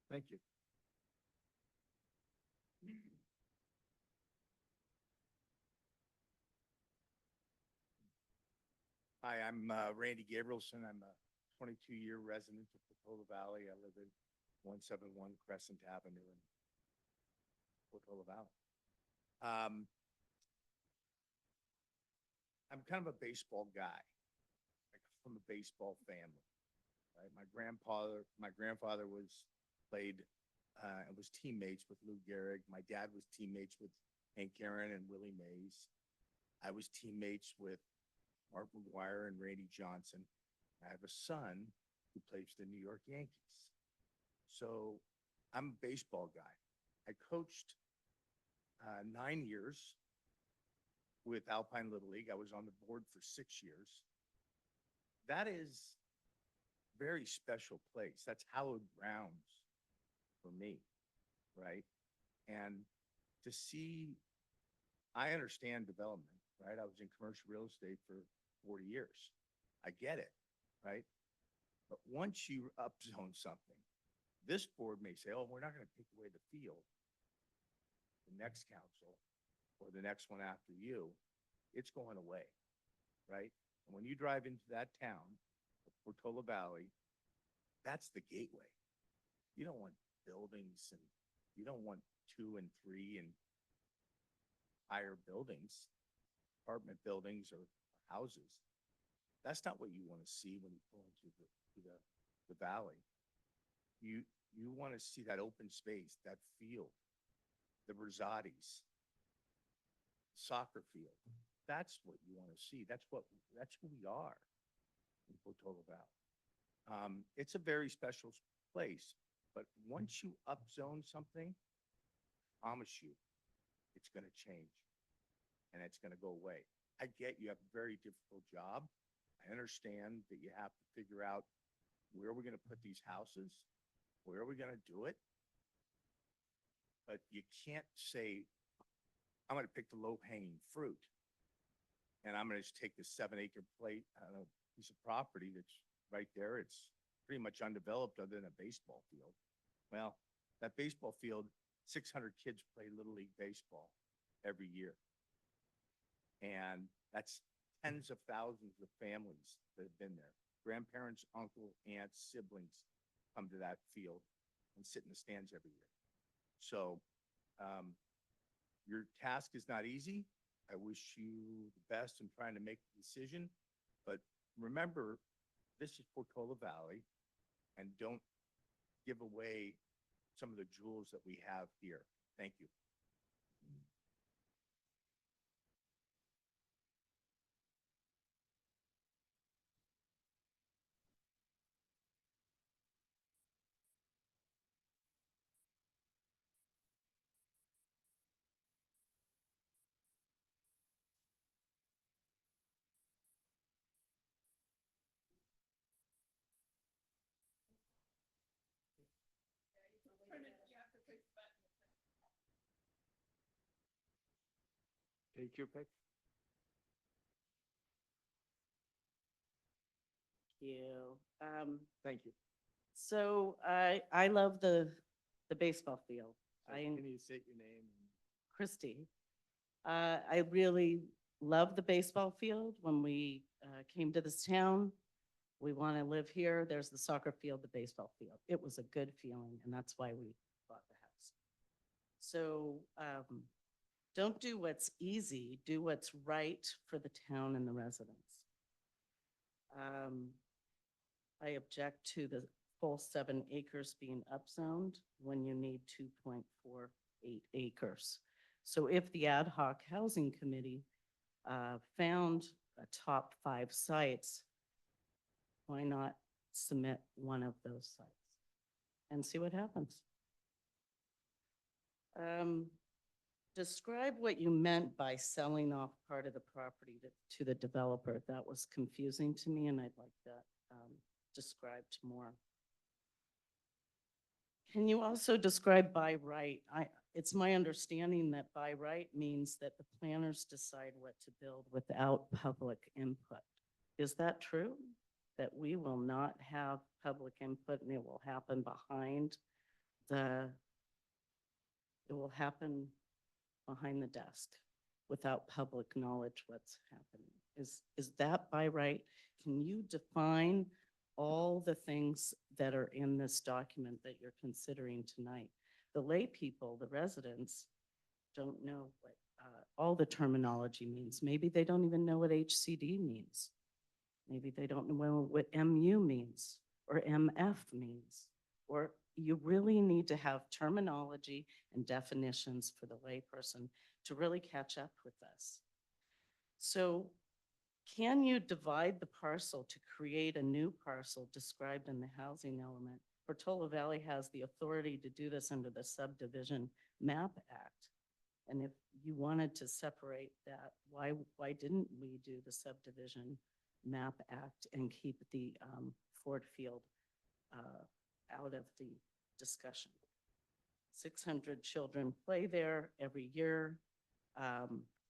Thank you. Hi, I'm Randy Gabrielson. I'm a 22-year resident of Portola Valley. I live at 171 Crescent Avenue in Portola Valley. I'm kind of a baseball guy, like from a baseball family. Right? My grandfather was teammates with Lou Gehrig. My dad was teammates with Hank Aaron and Willie Mays. I was teammates with Mark McGuire and Randy Johnson. I have a son who plays for the New York Yankees. So I'm a baseball guy. I coached 9 years with Alpine Little League. I was on the board for 6 years. That is a very special place. That's hallowed grounds for me, right? And to see, I understand development, right? I was in commercial real estate for 40 years. I get it, right? But once you upzone something, this board may say, oh, we're not going to take away the field. The next council or the next one after you, it's going away, right? And when you drive into that town, Portola Valley, that's the gateway. You don't want buildings, and you don't want 2 and 3 and higher buildings, apartment buildings or houses. That's not what you want to see when you pull into the valley. You want to see that open space, that field, the Rosati's, soccer field. That's what you want to see. That's who we are in Portola Valley. It's a very special place, but once you upzone something, I promise you, it's going to change and it's going to go away. I get you have a very difficult job. I understand that you have to figure out where we're going to put these houses, where are we going to do it? But you can't say, I'm going to pick the low-hanging fruit, and I'm going to just take this 7-acre piece of property that's right there. It's pretty much undeveloped other than a baseball field. Well, that baseball field, 600 kids play Little League Baseball every year. And that's tens of thousands of families that have been there. Grandparents, uncle, aunts, siblings come to that field and sit in the stands every year. So your task is not easy. I wish you the best in trying to make the decision. But remember, this is Portola Valley, and don't give away some of the jewels that we have here. Thank you. Take your pick. You. Thank you. So I love the baseball field. So can you state your name? Christy. I really love the baseball field. When we came to this town, we want to live here. There's the soccer field, the baseball field. It was a good feeling, and that's why we bought the house. So don't do what's easy, do what's right for the town and the residents. I object to the full 7 acres being upzoned when you need 2.48 acres. So if the ad hoc housing committee found a top 5 sites, why not submit one of those sites and see what happens? Describe what you meant by selling off part of the property to the developer. That was confusing to me, and I'd like that described more. Can you also describe by right? It's my understanding that by right means that the planners decide what to build without public input. Is that true? That we will not have public input and it will happen behind the desk without public knowledge what's happening? Is that by right? Can you define all the things that are in this document that you're considering tonight? The lay people, the residents, don't know what all the terminology means. Maybe they don't even know what HCD means. Maybe they don't know what MU means or MF means. Or you really need to have terminology and definitions for the layperson to really catch up with us. So can you divide the parcel to create a new parcel described in the housing element? Portola Valley has the authority to do this under the Subdivision Map Act. And if you wanted to separate that, why didn't we do the Subdivision Map Act and keep the Ford Field out of the discussion? 600 children play there every year.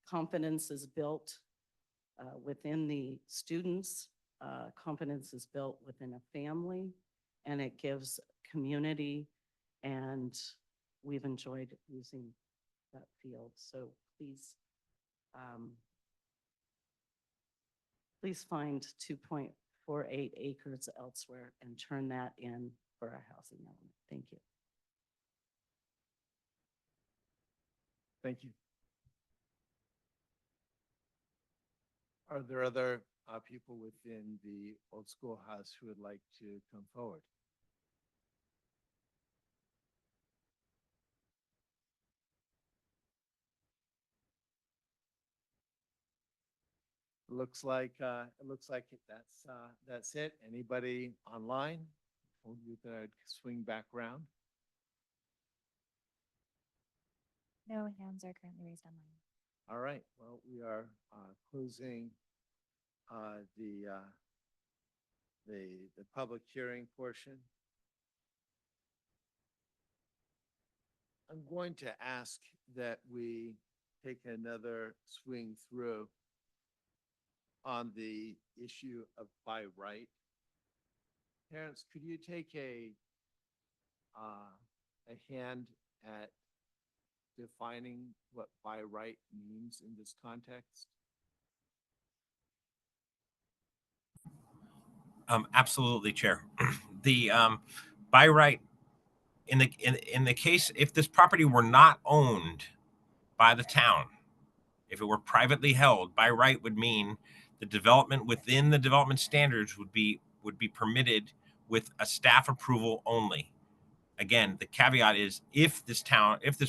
Confidence is built within the students. Confidence is built within a family, and it gives community, and we've enjoyed using that field. So please, please find 2.48 acres elsewhere and turn that in for a housing element. Thank you. Thank you. Are there other people within the old schoolhouse who would like to come forward? Looks like that's it. Anybody online? You could swing back round. No hands are currently raised online. All right. Well, we are closing the public hearing portion. I'm going to ask that we take another swing through on the issue of by right. Terrence, could you take a hand at defining what by right means in this context? Absolutely, Chair. The by right in the case, if this property were not owned by the town, if it were privately held, by right would mean the development within the development standards would be permitted with a staff approval only. Again, the caveat is if this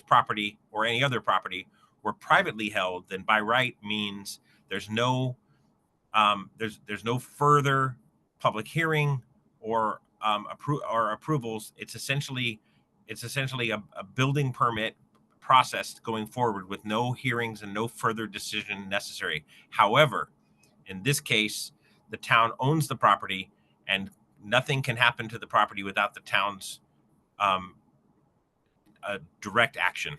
property or any other property were privately held, then by right means there's no further public hearing or approvals. It's essentially a building permit process going forward with no hearings and no further decision necessary. However, in this case, the town owns the property and nothing can happen to the property without the town's direct action.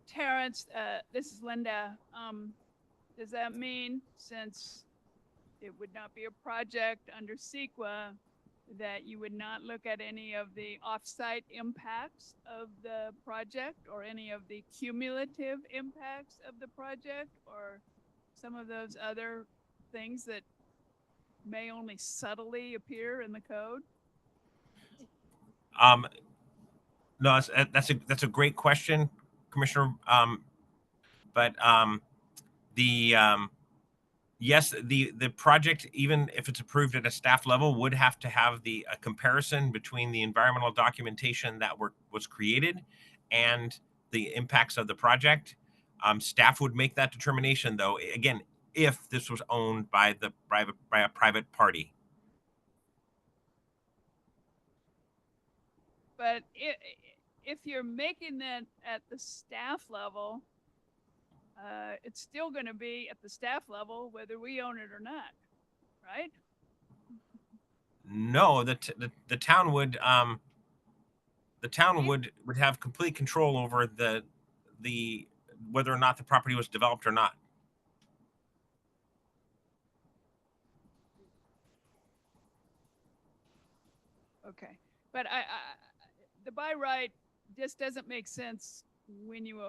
Terrence, this is Linda. Does that mean, since it would not be a project under CEQA, that you would not look at any of the off-site impacts of the project or any of the cumulative impacts of the project or some of those other things that may only subtly appear in the code? No, that's a great question, Commissioner. But yes, the project, even if it's approved at a staff level, would have to have a comparison between the environmental documentation that was created and the impacts of the project. Staff would make that determination, though, again, if this was owned by a private party. But if you're making that at the staff level, it's still going to be at the staff level, whether we own it or not, right? No, the town would have complete control over the whether or not the property was developed or not. Okay, but the by right just doesn't make sense when you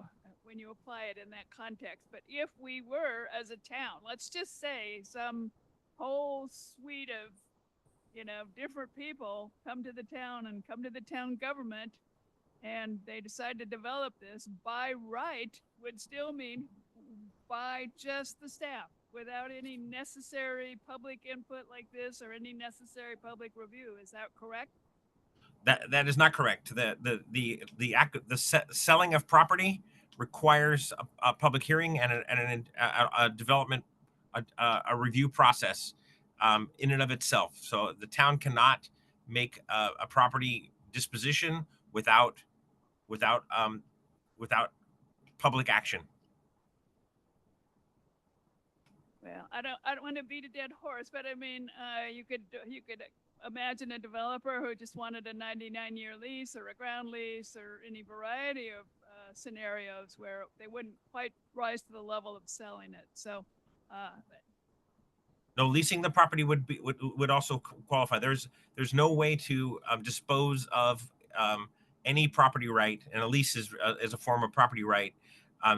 apply it in that context. But if we were, as a town, let's just say some whole suite of, different people come to the town and come to the town government, and they decide to develop this, by right would still mean by just the staff, without any necessary public input like this or any necessary public review. Is that correct? That is not correct. The selling of property requires a public hearing and a development, a review process in and of itself. So the town cannot make a property disposition without public action. Well, I don't want to beat a dead horse, but I mean, you could imagine a developer who just wanted a 99-year lease or a ground lease or any variety of scenarios where they wouldn't quite rise to the level of selling it. So, no, leasing the property would also qualify. There's no way to dispose of any property right, and a lease is a form of property right.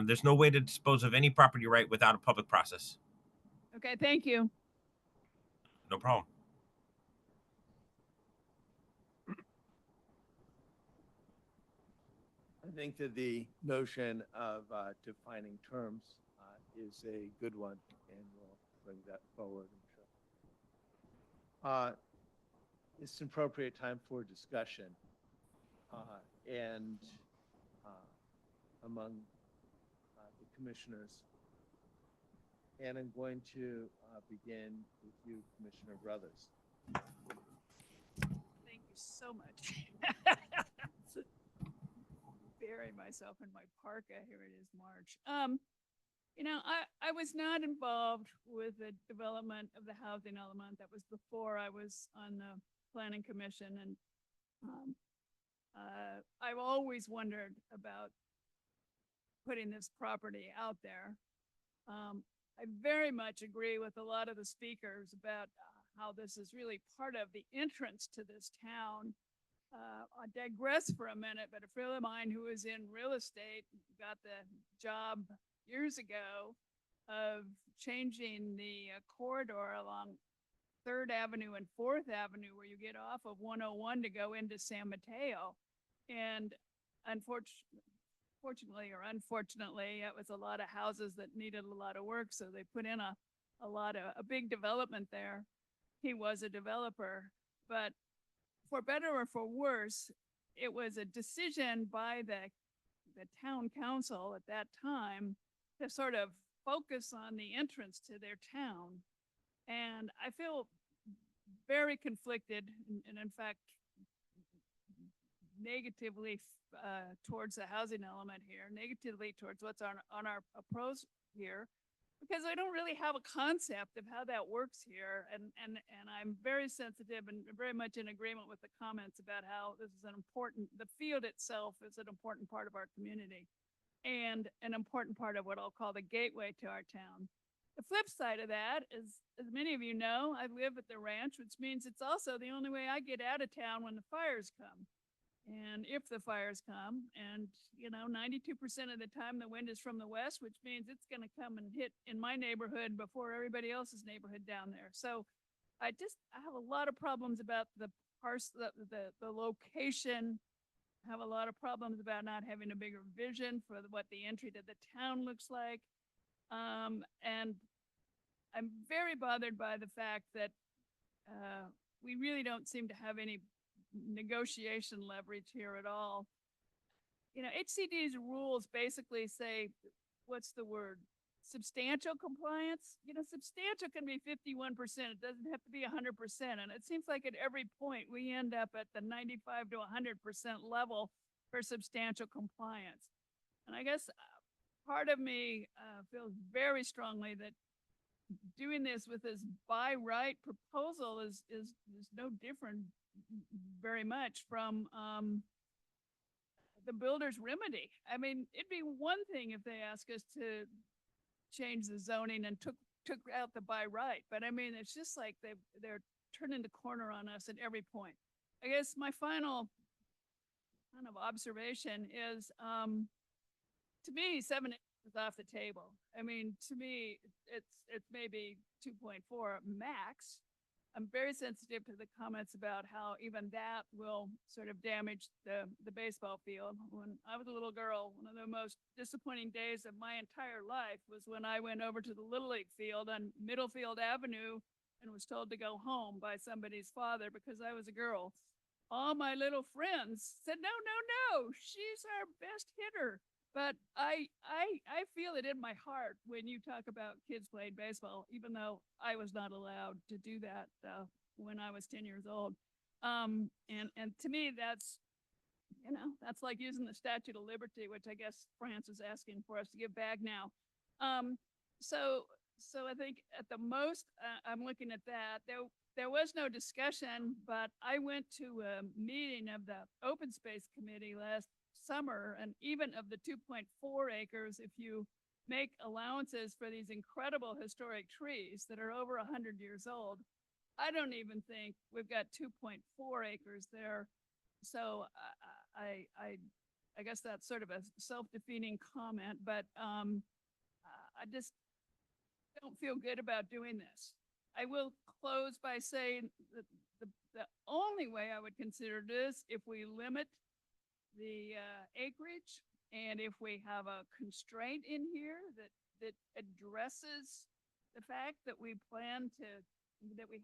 There's no way to dispose of any property right without a public process. okay, thank you. No problem. I think that the notion of defining terms is a good one, and we'll bring that forward. It's an appropriate time for discussion, and among the commissioners. And I'm going to begin with you, Commissioner Brothers. Thank you so much. Bury myself in my parka. Here it is, March. I was not involved with the development of the housing element. That was before I was on the planning commission, and I've always wondered about putting this property out there. I very much agree with a lot of the speakers about how this is really part of the entrance to this town. I digress for a minute, but a friend of mine who was in real estate got the job years ago of changing the corridor along Third Avenue and Fourth Avenue, where you get off of 101 to go into San Mateo. And fortunately or unfortunately, it was a lot of houses that needed a lot of work, so they put in a big development there. He was a developer, but for better or for worse, it was a decision by the town council at that time to sort of focus on the entrance to their town. And I feel very conflicted and in fact, negatively towards the housing element here, negatively towards what's on our pros here, because I don't really have a concept of how that works here. And I'm very sensitive and very much in agreement with the comments about how this is the field itself is an important part of our community and an important part of what I'll call the gateway to our town. The flip side of that is, as many of you know, I live at the ranch, which means it's also the only way I get out of town when the fires come. And if the fires come, and 92% of the time the wind is from the west, which means it's going to come and hit in my neighborhood before everybody else's neighborhood down there. So I have a lot of problems about the location. I have a lot of problems about not having a bigger vision for what the entry to the town looks like. And I'm very bothered by the fact that we really don't seem to have any negotiation leverage here at all. HCD's rules basically say, what's the word? Substantial compliance. Substantial can be 51%. It doesn't have to be 100%. And it seems like at every point we end up at the 95 to 100% level for substantial compliance. And I guess part of me feels very strongly that doing this with this by right proposal is no different very much from the builder's remedy. I mean, it'd be one thing if they ask us to change the zoning and took out the by right, but I mean, it's just like they're turning the corner on us at every point. I guess my final kind of observation is, to me, 7 is off the table. I mean, to me, it's maybe 2.4 max. I'm very sensitive to the comments about how even that will sort of damage the baseball field. When I was a little girl, one of the most disappointing days of my entire life was when I went over to the Little League field on Middlefield Avenue and was told to go home by somebody's father because I was a girl. All my little friends said, no, she's our best hitter. But I feel it in my heart when you talk about kids playing baseball, even though I was not allowed to do that when I was 10 years old. And to me, that's like using the Statue of Liberty, which I guess France is asking for us to give back now. So I think at the most, I'm looking at that. There was no discussion, but I went to a meeting of the Open Space Committee last summer, and even of the 2.4 acres, if you make allowances for these incredible historic trees that are over 100 years old, I don't even think we've got 2.4 acres there. So I guess that's sort of a self-defeating comment, but I just don't feel good about doing this. I will close by saying that the only way I would consider this if we limit the acreage, and if we have a constraint in here that addresses the fact that we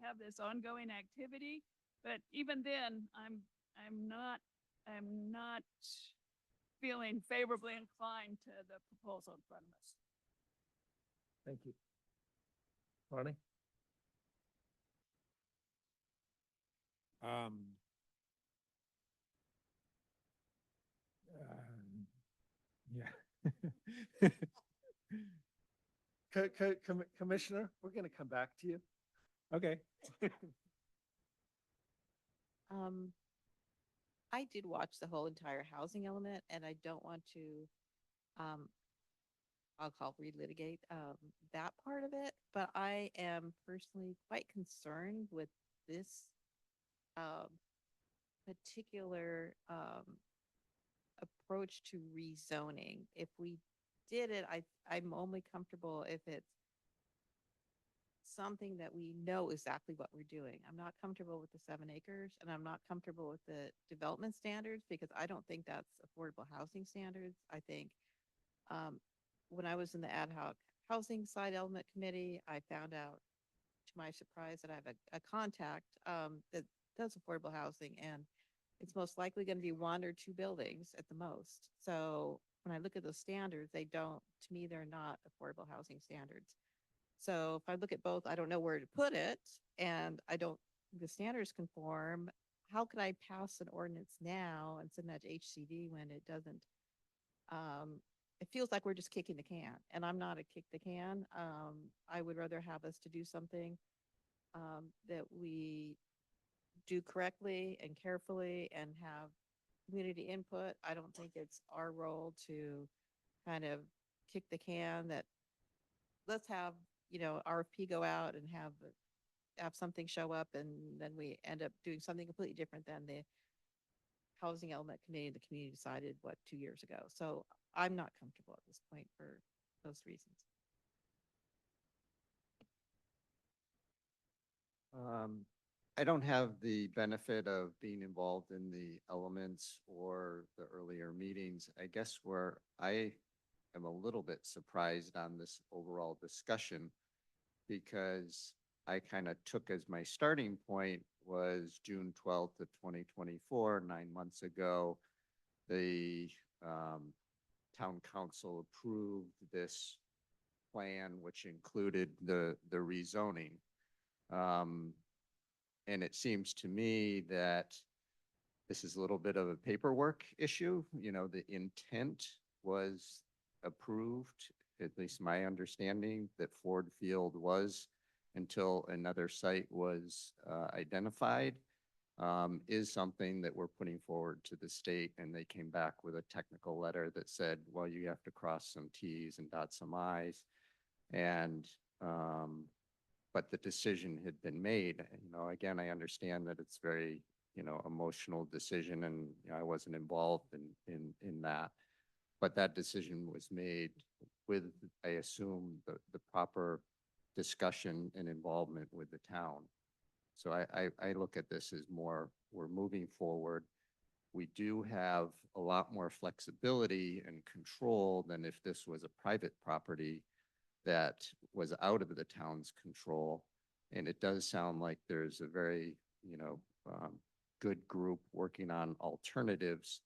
have this ongoing activity. But even then, I'm not feeling favorably inclined to the proposal in front of us. Thank you. Ronnie? Yeah. Commissioner, we're going to come back to you. Okay. I did watch the whole entire housing element, and I don't want to, I'll call relitigate that part of it, but but I am personally quite concerned with this um, particular approach to rezoning. If we did it, I'm only comfortable if it's something that we know exactly what we're doing. I'm not comfortable with the 7 acres, and I'm not comfortable with the development standards because I don't think that's affordable housing standards. I think when I was in the ad hoc housing side element committee, I found out to my surprise that I have a contact that does affordable housing, and it's most likely going to be 1 or 2 buildings at the most. So when I look at those standards, to me, they're not affordable housing standards. So if I look at both, I don't know where to put it, and the standards conform. How could I pass an ordinance now and send that to HCD when it doesn't? It feels like we're just kicking the can, and I'm not a kick the can. I would rather have us to do something that we do correctly and carefully and have community input. I don't think it's our role to kind of kick the can that let's have, RFP go out and have something show up, and then we end up doing something completely different than the housing element committee, the community decided 2 years ago. So I'm not comfortable at this point for those reasons. I don't have the benefit of being involved in the elements or the earlier meetings. I guess where I am a little bit surprised on this overall discussion because I kind of took as my starting point was June 12th of 2024, 9 months ago. The town council approved this plan, which included the rezoning. And it seems to me that this is a little bit of a paperwork issue. The intent was approved, at least my understanding, that Ford Field was until another site was identified, is something that we're putting forward to the state. And they came back with a technical letter that said, well, you have to cross some Ts and dot some Is. And but the decision had been made. Again, I understand that it's very, emotional decision, and I wasn't involved in that. But that decision was made with, I assume, the proper discussion and involvement with the town. So I look at this as more, we're moving forward. We do have a lot more flexibility and control than if this was a private property that was out of the town's control. And it does sound like there's a very, good group working on alternatives.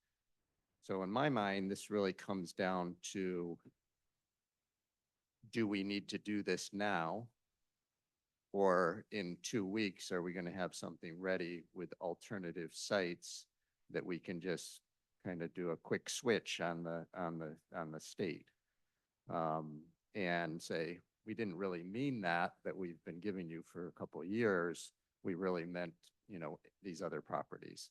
So in my mind, this really comes down to, do we need to do this now? Or in 2 weeks, are we going to have something ready with alternative sites that we can just kind of do a quick switch on the state? And say, we didn't really mean that we've been giving you for a couple of years. We really meant, these other properties.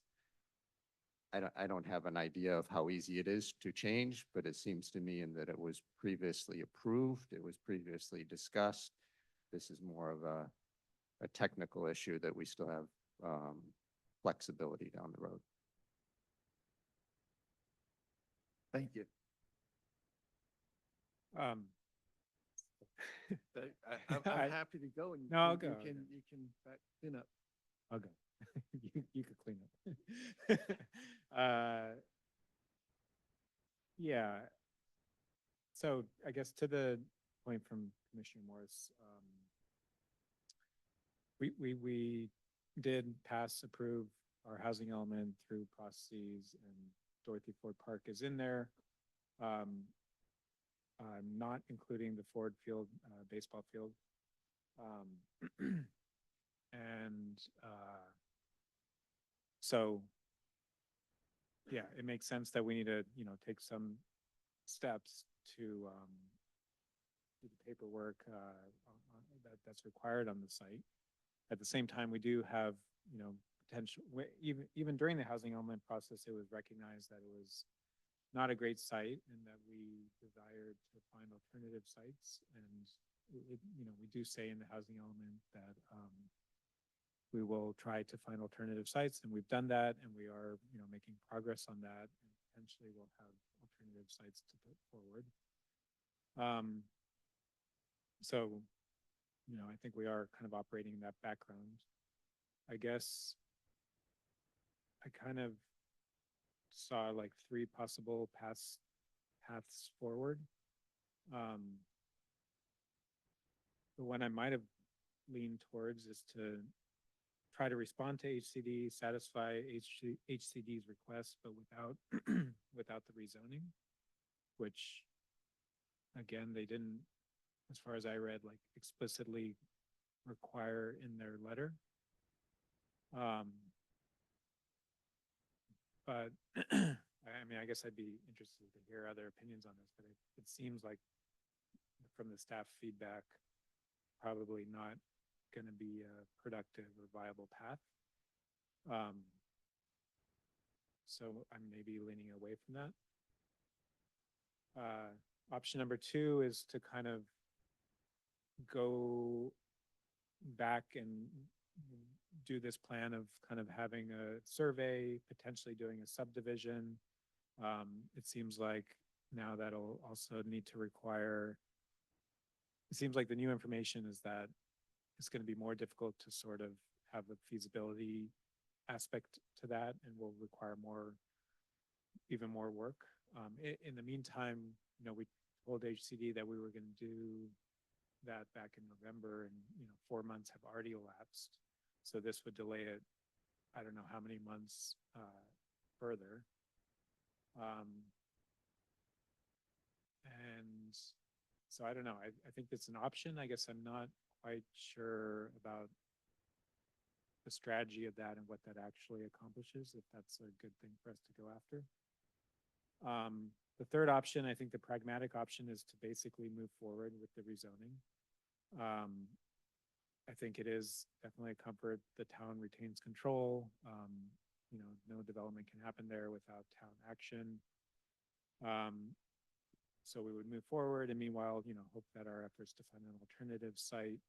I don't have an idea of how easy it is to change, but it seems to me in that it was previously approved, it was previously discussed. This is more of a technical issue that we still have flexibility down the road. Thank you. I'm happy to go, and No, I'll go. you can clean up. I'll go. You could clean up. Yeah. So I guess to the point from Commissioner Morris, we did approve our housing element through processes, and Dorothy Ford Park is in there. I'm not including the Ford Field baseball field. And so, yeah, it makes sense that we need to, take some steps to do the paperwork that's required on the site. At the same time, we do have, potential, even during the housing element process, it was recognized that it was not a great site and that we desired to find alternative sites. And we do say in the housing element that we will try to find alternative sites, and we've done that, and we are, making progress on that, and potentially we'll have alternative sites to put forward. So, I think we are kind of operating in that background. I guess I kind of saw like three possible paths forward. The one I might have leaned towards is to try to respond to HCD, satisfy HCD's request, but without without the rezoning, which again, they didn't, as far as I read, like explicitly require in their letter. But I mean, I guess I'd be interested to hear other opinions on this, but it seems like from the staff feedback, probably not going to be a productive or viable path. So I'm maybe leaning away from that. Option number two is to kind of go back and do this plan of kind of having a survey, potentially doing a subdivision. It seems like now that'll also need to require, it seems like the new information is that it's going to be more difficult to sort of have a feasibility aspect to that, and will require even more work. In the meantime, we told HCD that we were going to do that back in November, and 4 months have already elapsed. So this would delay it, I don't know how many months further. And so I don't know. I think it's an option. I guess I'm not quite sure about the strategy of that and what that actually accomplishes, if that's a good thing for us to go after. The third option, I think the pragmatic option, is to basically move forward with the rezoning. I think it is definitely a comfort. The town retains control. No development can happen there without town action. So we would move forward, and meanwhile, hope that our efforts to find an alternative site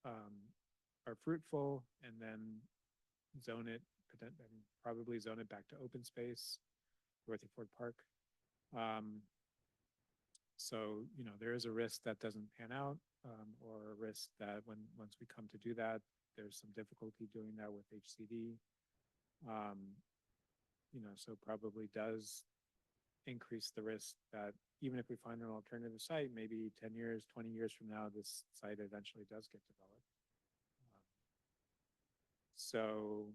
are fruitful, and then zone it, and probably zone it back to open space, Rutherford Park. So, there is a risk that doesn't pan out, or a risk that once we come to do that, there's some difficulty doing that with HCD. So probably does increase the risk that even if we find an alternative site, maybe 10 years, 20 years from now, this site eventually does get developed. So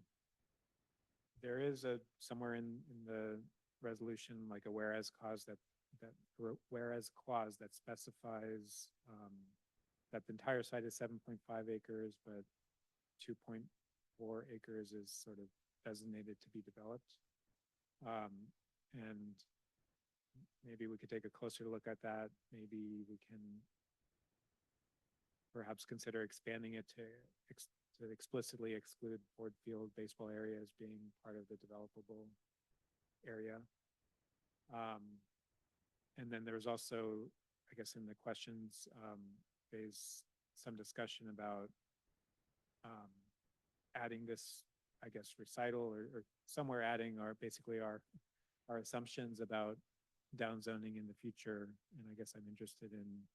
there is somewhere in the resolution, like a whereas clause that specifies that the entire site is 7.5 acres, but 2.4 acres is sort of designated to be developed. And maybe we could take a closer look at that. Maybe we can perhaps consider expanding it to explicitly exclude Ford Field baseball area as being part of the developable area. And then there's also, I guess, in the questions, there's some discussion about adding this, I guess, recital or somewhere adding basically our assumptions about downzoning in the future. And I guess I'm interested in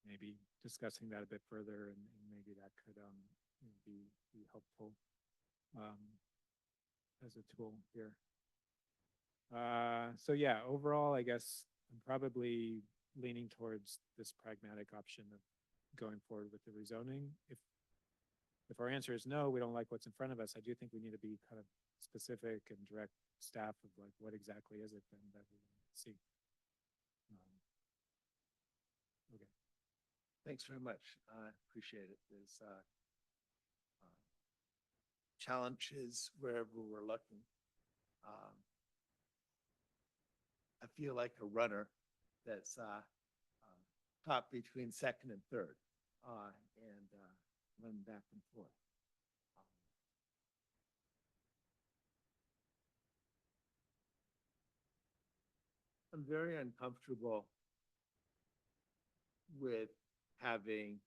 maybe discussing that a bit further, and maybe that could be helpful as a tool here. So yeah, overall, I guess I'm probably leaning towards this pragmatic option of going forward with the rezoning. If our answer is no, we don't like what's in front of us, I do think we need to be kind of specific and direct staff of like, what exactly is it then that we want to see. Okay. Thanks very much. I appreciate it. There's challenges wherever we're looking. I feel like a runner that's caught between second and third, and run back and forth. I'm very uncomfortable with having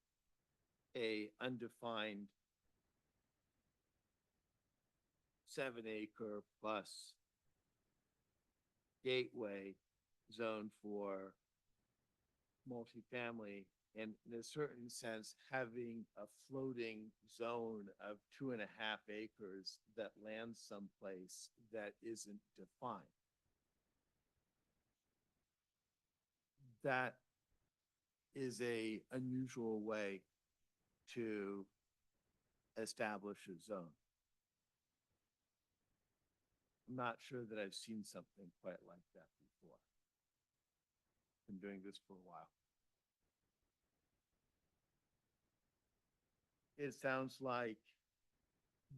a undefined 7 acre plus gateway zone for multifamily, and in a certain sense, having a floating zone of 2.5 acres that lands someplace that isn't defined. That is a unusual way to establish a zone. I'm not sure that I've seen something quite like that before. Been doing this for a while. It sounds like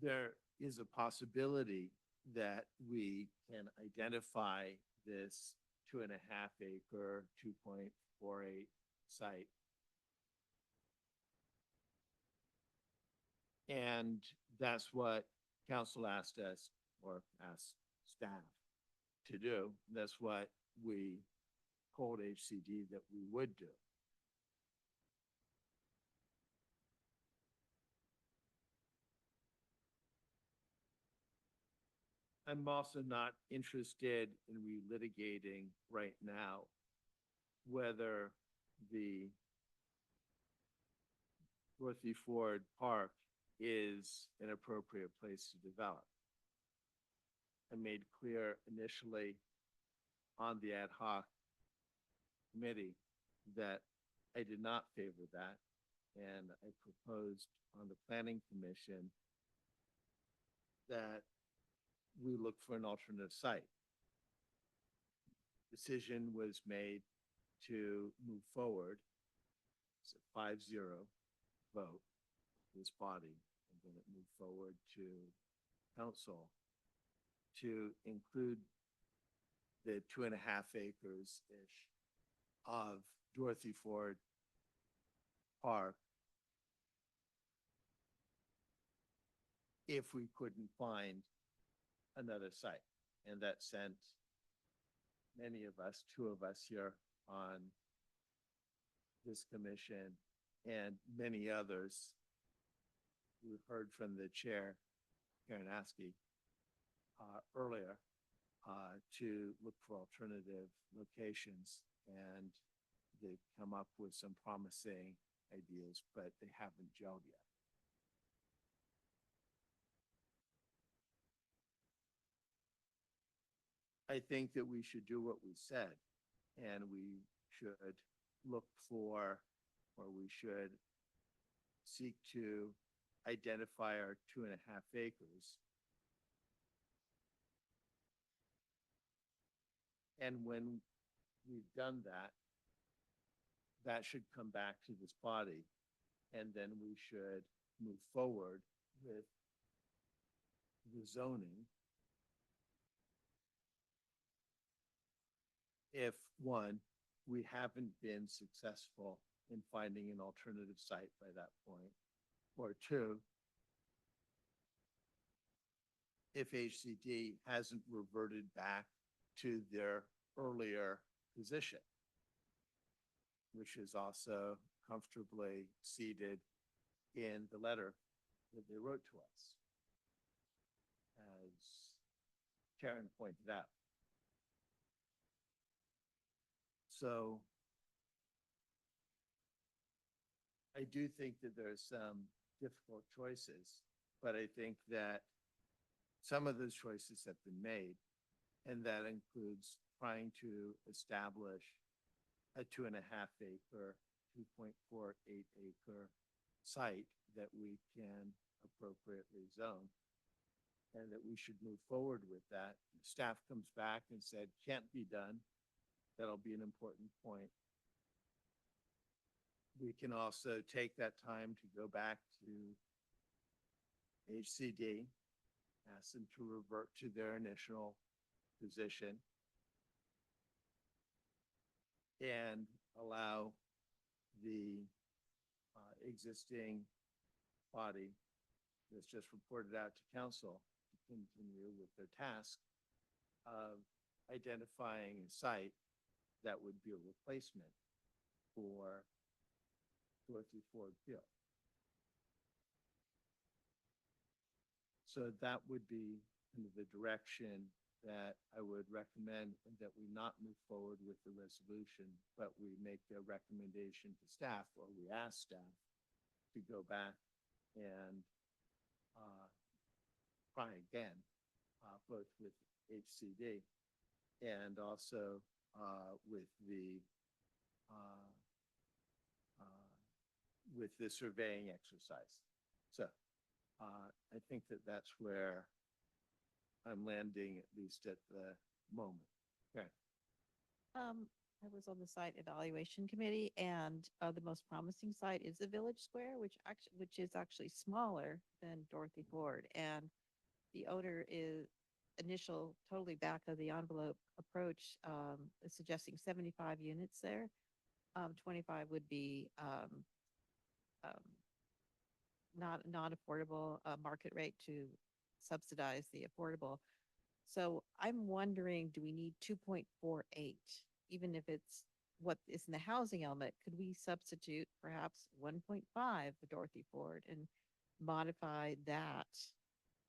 there is a possibility that we can identify this 2.5 acre, 2.48 site. And that's what council asked us, or asked staff to do. That's what we told HCD that we would do. I'm also not interested in relitigating right now whether the Dorothy Ford Park is an appropriate place to develop. I made clear initially on the ad hoc committee that I did not favor that, and I proposed on the planning commission that we look for an alternative site. Decision was made to move forward. It's a 5-0 vote, this body, and then it moved forward to council to include the 2.5 acres-ish of Dorothy Ford Park if we couldn't find another site. And that sent many of us, 2 of us here on this commission and many others, we heard from the chair, Karen Askey, earlier, to look for alternative locations, and they've come up with some promising ideas, but they haven't gelled yet. I think that we should do what we said, and we should look for, or we should seek to identify our 2.5 acres. And when we've done that, that should come back to this body, and then we should move forward with the zoning. If, one, we haven't been successful in finding an alternative site by that point, or 2, if HCD hasn't reverted back to their earlier position, which is also comfortably seated in the letter that they wrote to us, as Karen pointed out. So I do think that there's some difficult choices, but I think that some of those choices have been made, and that includes trying to establish a 2.5 acre, 2.48 acre site that we can appropriately zone, and that we should move forward with that. Staff comes back and said, can't be done. That'll be an important point. We can also take that time to go back to HCD, ask them to revert to their initial position, and allow the existing body that's just reported out to council to continue with their task of identifying a site that would be a replacement for Dorothy Ford Field. So that would be kind of the direction that I would recommend, and that we not move forward with the resolution, but we make a recommendation to staff, or we ask staff to go back and try again, both with HCD and also with the surveying exercise. So I think that that's where I'm landing, at least at the moment. Okay. I was on the site evaluation committee, and the most promising site is the Village Square, which is actually smaller than Dorothy Ford. And the owner is totally back of the envelope approach, is suggesting 75 units there. 25 would be not affordable, market rate to subsidize the affordable. So I'm wondering, do we need 2.48? Even if it's what is in the housing element, could we substitute perhaps 1.5 for Dorothy Ford and modify that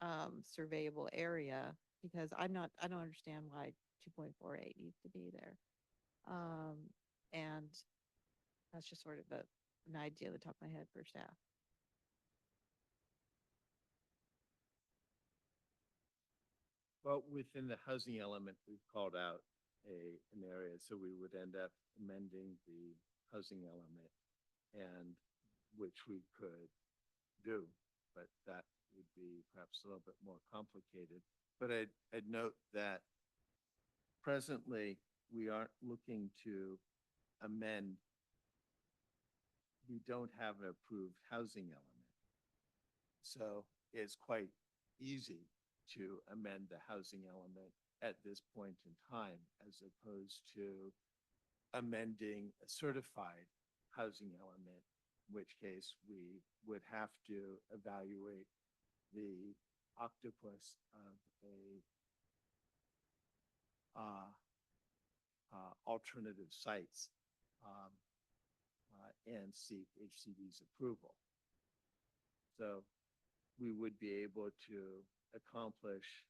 surveyable area? Because I don't understand why 2.48 needs to be there. And that's just sort of an idea at the top of my head for staff. Well, within the housing element, we've called out an area, so we would end up amending the housing element, and which we could do, but that would be perhaps a little bit more complicated. But I'd note that presently, we aren't looking to amend. We don't have an approved housing element. So it's quite easy to amend the housing element at this point in time, as opposed to amending a certified housing element, in which case we would have to evaluate the octopus of alternative sites and seek HCD's approval. So we would be able to accomplish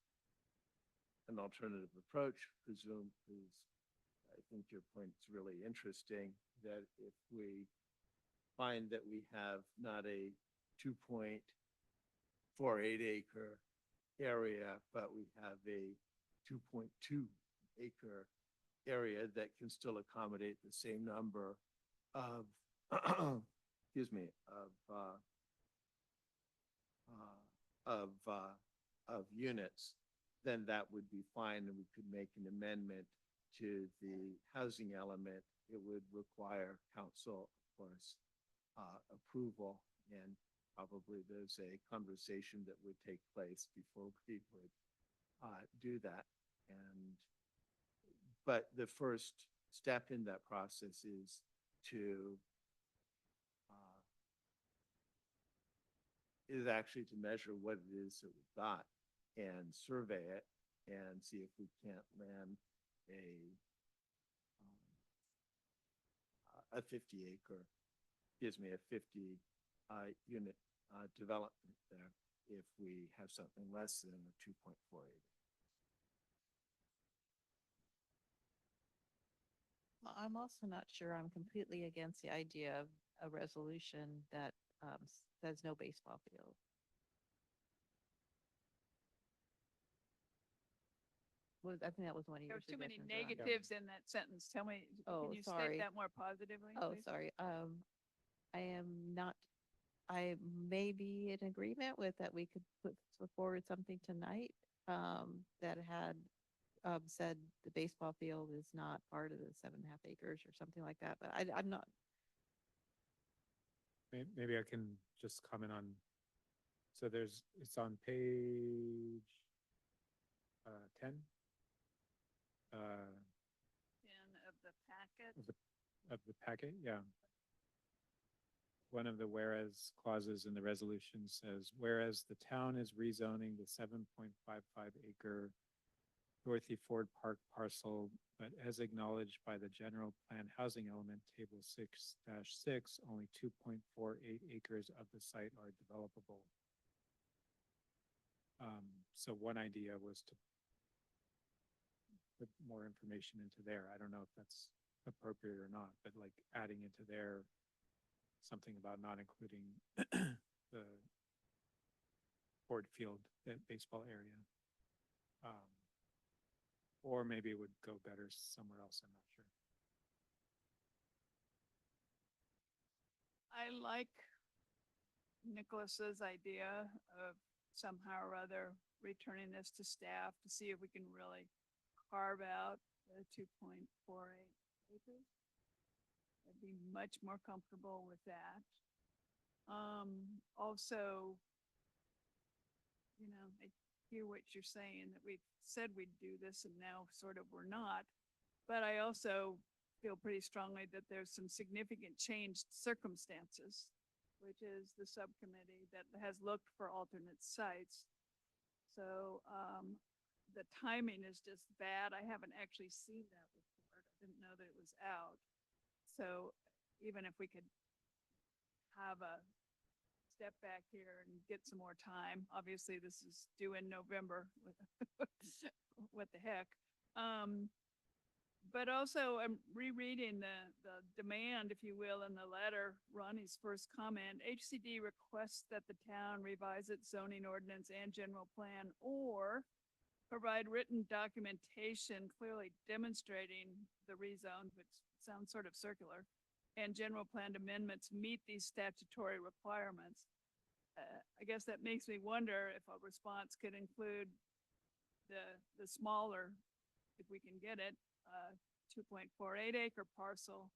an alternative approach, because I think your point's really interesting, that if we find that we have not a 2.48 acre area, but we have a 2.2 acre area that can still accommodate the same number of, excuse me, of units, then that would be fine, and we could make an amendment to the housing element. It would require council, of course, approval, and probably there's a conversation that would take place before we would do that. But the first step in that process is to actually to measure what it is that we've got and survey it and see if we can't land a 50 acre, gives me a 50 unit development there if we have something less than a 2.48. I'm also not sure I'm completely against the idea of a resolution that says no baseball field. I think that was one of There your were too many suggestions, Ron. negatives in that sentence. Tell me, Oh, can you sorry. state that more positively? Oh, please? sorry. I may be in agreement with that. We could put forward something tonight that had said the baseball field is not part of the 7.5 acres or something like that, but I'm not. Maybe I can just comment on, so it's on page 10. 10 of the packet. Of the packet, yeah. One of the whereas clauses in the resolution says, whereas the town is rezoning the 7.55 acre Dorothy Ford Park parcel, but as acknowledged by the general plan housing element, table 6-6, only 2.48 acres of the site are developable. So one idea was to put more information into there. I don't know if that's appropriate or not, but like adding into there something about not including the Ford Field baseball area. Or maybe it would go better somewhere else, I'm not sure. I like Nicholas's idea of somehow or other returning this to staff to see if we can really carve out the 2.48 acres. I'd be much more comfortable with that. Also, you know, I hear what you're saying, that we said we'd do this and now sort of we're not. But I also feel pretty strongly that there's some significant changed circumstances, which is the subcommittee that has looked for alternate sites. So the timing is just bad. I haven't actually seen that report. I didn't know that it was out. So even if we could have a step back here and get some more time, obviously this is due in November. What the heck? But also I'm rereading the demand, if you will, in the letter, Ronnie's first comment. HCD requests that the town revise its zoning ordinance and general plan, or provide written documentation clearly demonstrating the rezone, which sounds sort of circular, and general plan amendments meet these statutory requirements. I guess that makes me wonder if a response could include the smaller, if we can get it, 2.48 acre parcel,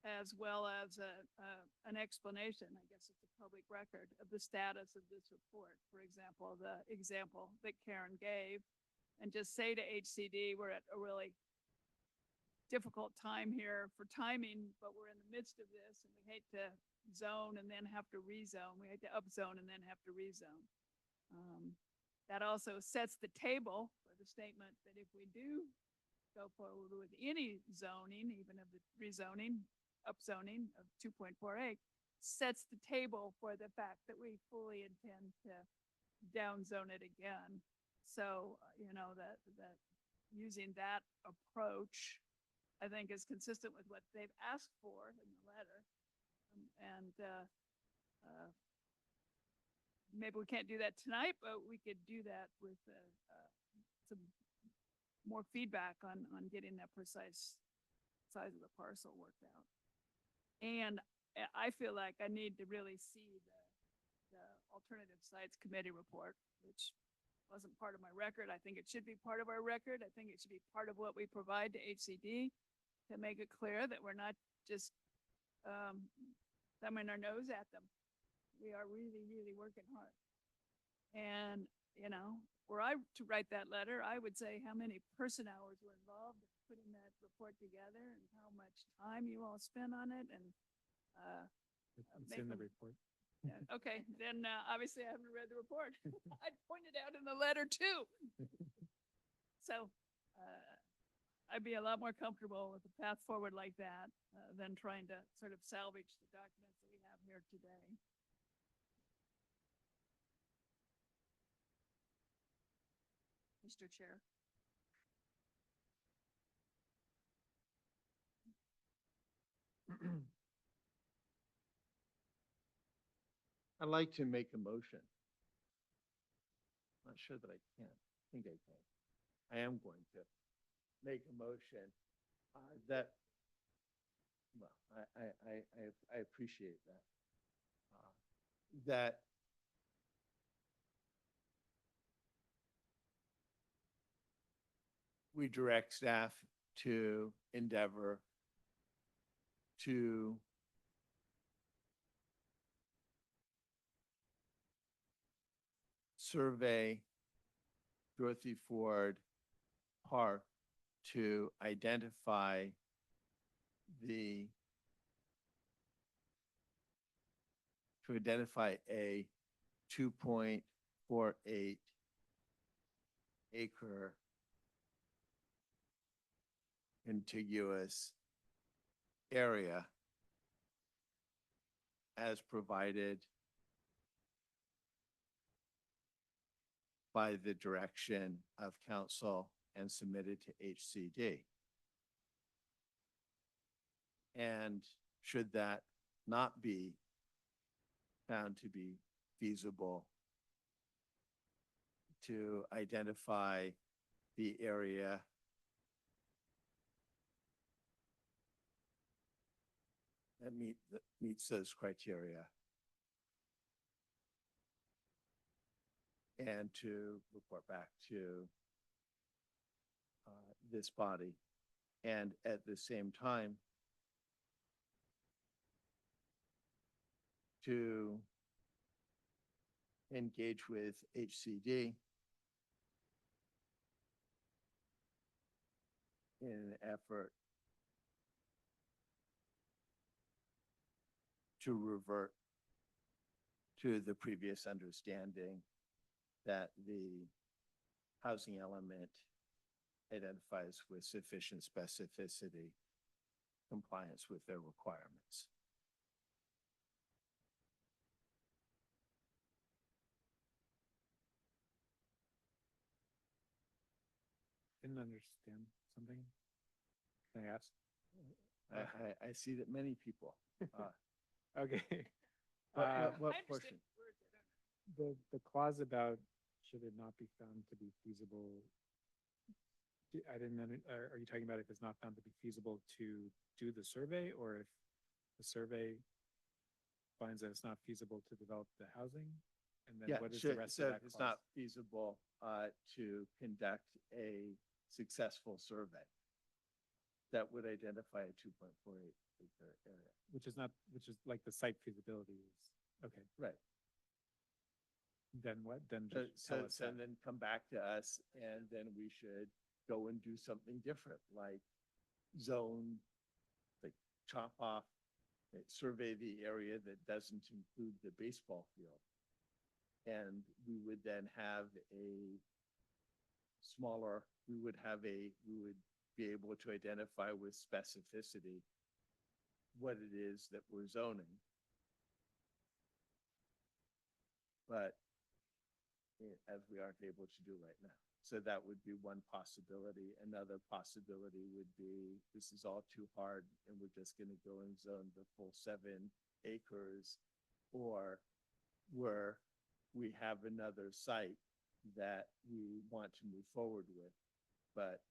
as well as an explanation, I guess it's a public record, of the status of this report. For example, the example that Karen gave, and just say to HCD, we're at a really difficult time here for timing, but we're in the midst of this and we hate to zone and then have to rezone. We hate to upzone and then have to rezone. That also sets the table for the statement that if we do go forward with any zoning, even of the rezoning, upzoning of 2.48, sets the table for the fact that we fully intend to downzone it again. So, you know, that using that approach, I think, is consistent with what they've asked for in the letter. Maybe we can't do that tonight, but we could do that with some more feedback on getting that precise size of the parcel worked out. And I feel like I need to really see the alternative sites committee report, which wasn't part of my record. I think it should be part of our record. I think it should be part of what we provide to HCD to make it clear that we're not just thumbing our nose at them. We are really, really working hard. And, you know, were I to write that letter, I would say how many person hours were involved in putting that report together and how much time you all spent on it. And it's in the report. yeah, okay, then obviously I haven't read the report. I pointed out in the letter too. So I'd be a lot more comfortable with a path forward like that than trying to sort of salvage the documents that we have here today. Mr. Chair. I'd like to make a motion. Not sure that I can. I think I can. I am going to make a motion that, well, I appreciate that. That we direct staff to endeavor to survey Dorothy Ford Park to identify a 2.48 acre contiguous area as provided by the direction of council and submitted to HCD. And should that not be found to be feasible, to identify the area that meets those criteria, and to report back to this body, and at the same time to engage with HCD in an effort to revert to the previous understanding that the housing element identifies with sufficient specificity compliance with their requirements. Didn't understand something. Can I ask? I see that many people. Okay. What I portion? understood words, I don't know. The clause about should it not be found to be feasible? I didn't, are you talking about if it's not found to be feasible to do the survey, or if the survey finds that it's not feasible to develop the housing? And then Yeah, what is the rest of so that if it's clause? not feasible to conduct a successful survey that would identify a 2.48 acre area. Which is like the site feasibility is, okay. Right. Then what? Then So, just tell us that. and then come back to us, and then we should go and do something different, like zone, like chop off, survey the area that doesn't include the baseball field. And we would then have a smaller, we would be able to identify with specificity what it is that we're zoning. But as we aren't able to do right now. So that would be one possibility. Another possibility would be, this is all too hard and we're just gonna go and zone the full 7 acres, or where we have another site that we want to move forward with. But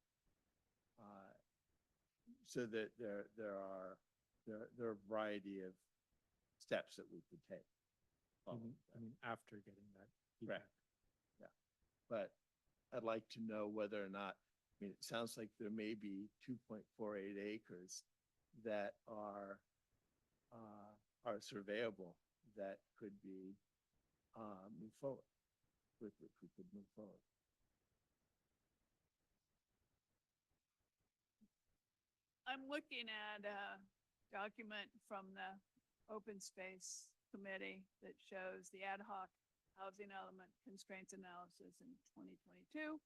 so that there are a variety of steps that we could take. I mean, after getting that feedback. Right. Yeah. But I'd like to know whether or not, I mean, it sounds like there may be 2.48 acres that are surveyable, that could be moved forward, with which we could move forward. I'm looking at a document from the Open Space Committee that shows the ad hoc housing element constraints analysis in 2022,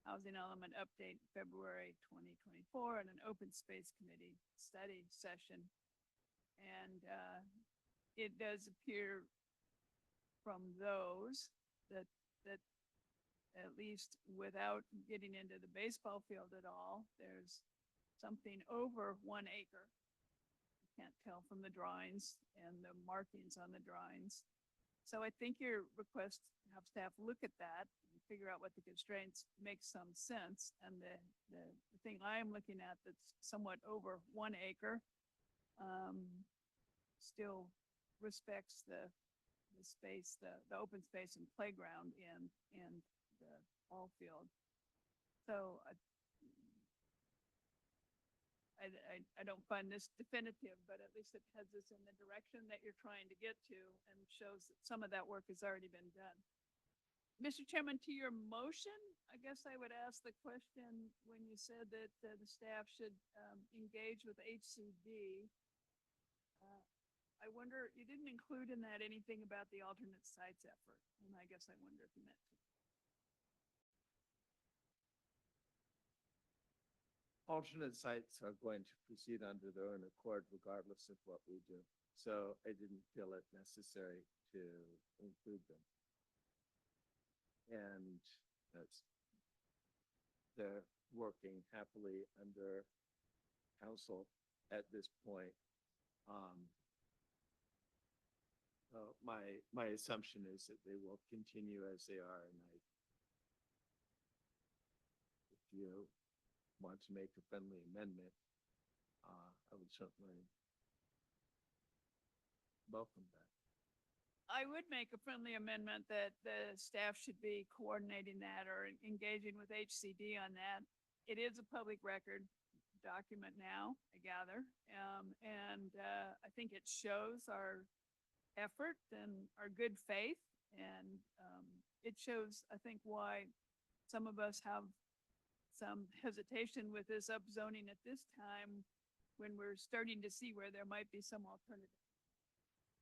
housing element update February 2024, and an Open Space Committee study session. And it does appear from those that at least without getting into the baseball field at all, there's something over 1 acre. You can't tell from the drawings and the markings on the drawings. So I think your request, have staff look at that and figure out what the constraints makes some sense. And the thing I'm looking at that's somewhat over 1 acre still respects the space, the open space and playground and the ball field. So I don't find this definitive, but at least it heads us in the direction that you're trying to get to and shows that some of that work has already been done. Mr. Chairman, to your motion, I guess I would ask the question when you said that the staff should engage with HCD. I wonder, you didn't include in that anything about the alternate sites effort, and I guess I wonder if you meant to. alternate sites are going to proceed under their own accord regardless of what we do. So I didn't feel it necessary to include them. And that's, they're working happily under council at this point. My assumption is that they will continue as they are, and if you want to make a friendly amendment, I would certainly welcome that. I would make a friendly amendment that the staff should be coordinating that or engaging with HCD on that. It is a public record document now, I gather. I think it shows our effort and our good faith. And it shows, I think, why some of us have some hesitation with this upzoning at this time when we're starting to see where there might be some alternative.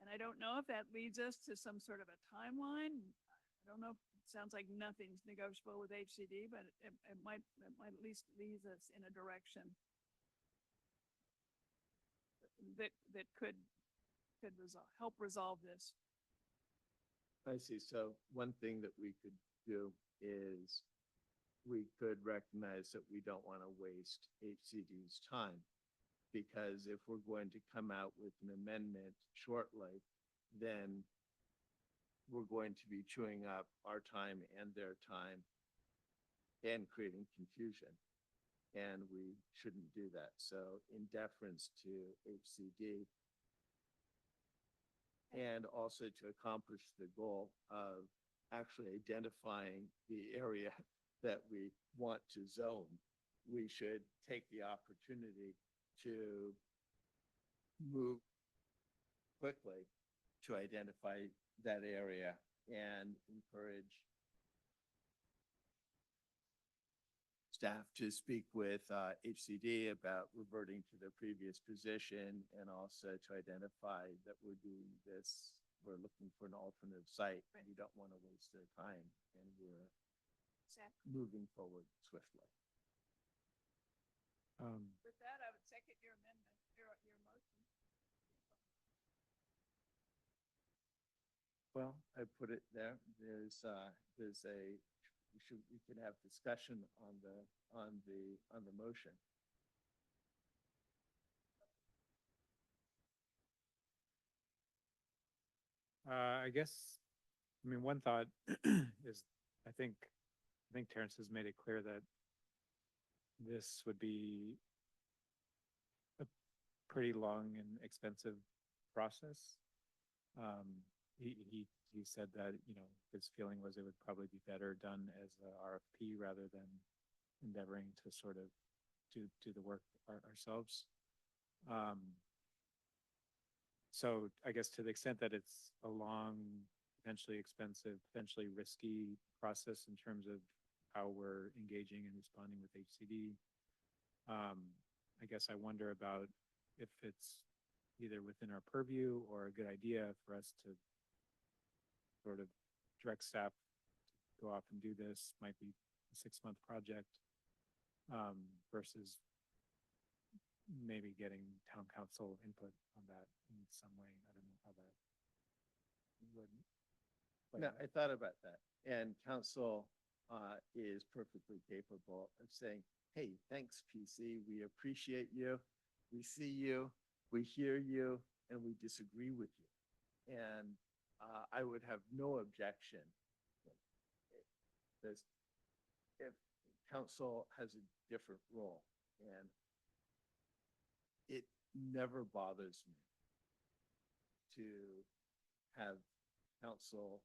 And I don't know if that leads us to some sort of a timeline. I don't know, it sounds like nothing's negotiable with HCD, but it might at least lead us in a direction that could help resolve this. I see. So one thing that we could do is we could recognize that we don't want to waste HCD's time. Because if we're going to come out with an amendment shortly, then we're going to be chewing up our time and their time and creating confusion. And we shouldn't do that. So in deference to HCD, and also to accomplish the goal of actually identifying the area that we want to zone, we should take the opportunity to move quickly to identify that area and encourage staff to speak with HCD about reverting to their previous position, and also to identify that we're doing this, we're looking for an alternative site. Right. We don't want to waste their time, and we're Exactly. moving forward swiftly. With that, I would second your amendment, your motion. Well, I put it there. There's we can have discussion on the motion. I guess, I mean, one thought is, I think Terrence has made it clear that this would be a pretty long and expensive process. He said that, you know, his feeling was it would probably be better done as a RFP rather than endeavoring to sort of do the work ourselves. So I guess to the extent that it's a long, potentially expensive, potentially risky process in terms of how we're engaging and responding with HCD, I guess I wonder about if it's either within our purview or a good idea for us to sort of direct staff to go off and do this. Might be a 6-month project, versus maybe getting town council input on that in some way. I don't know how that would play No, out. I thought about that, and council is perfectly capable of saying, hey, thanks, PC, we appreciate you, we see you, we hear you, and we disagree with you. And I would have no objection if council has a different role, and it never bothers me to have council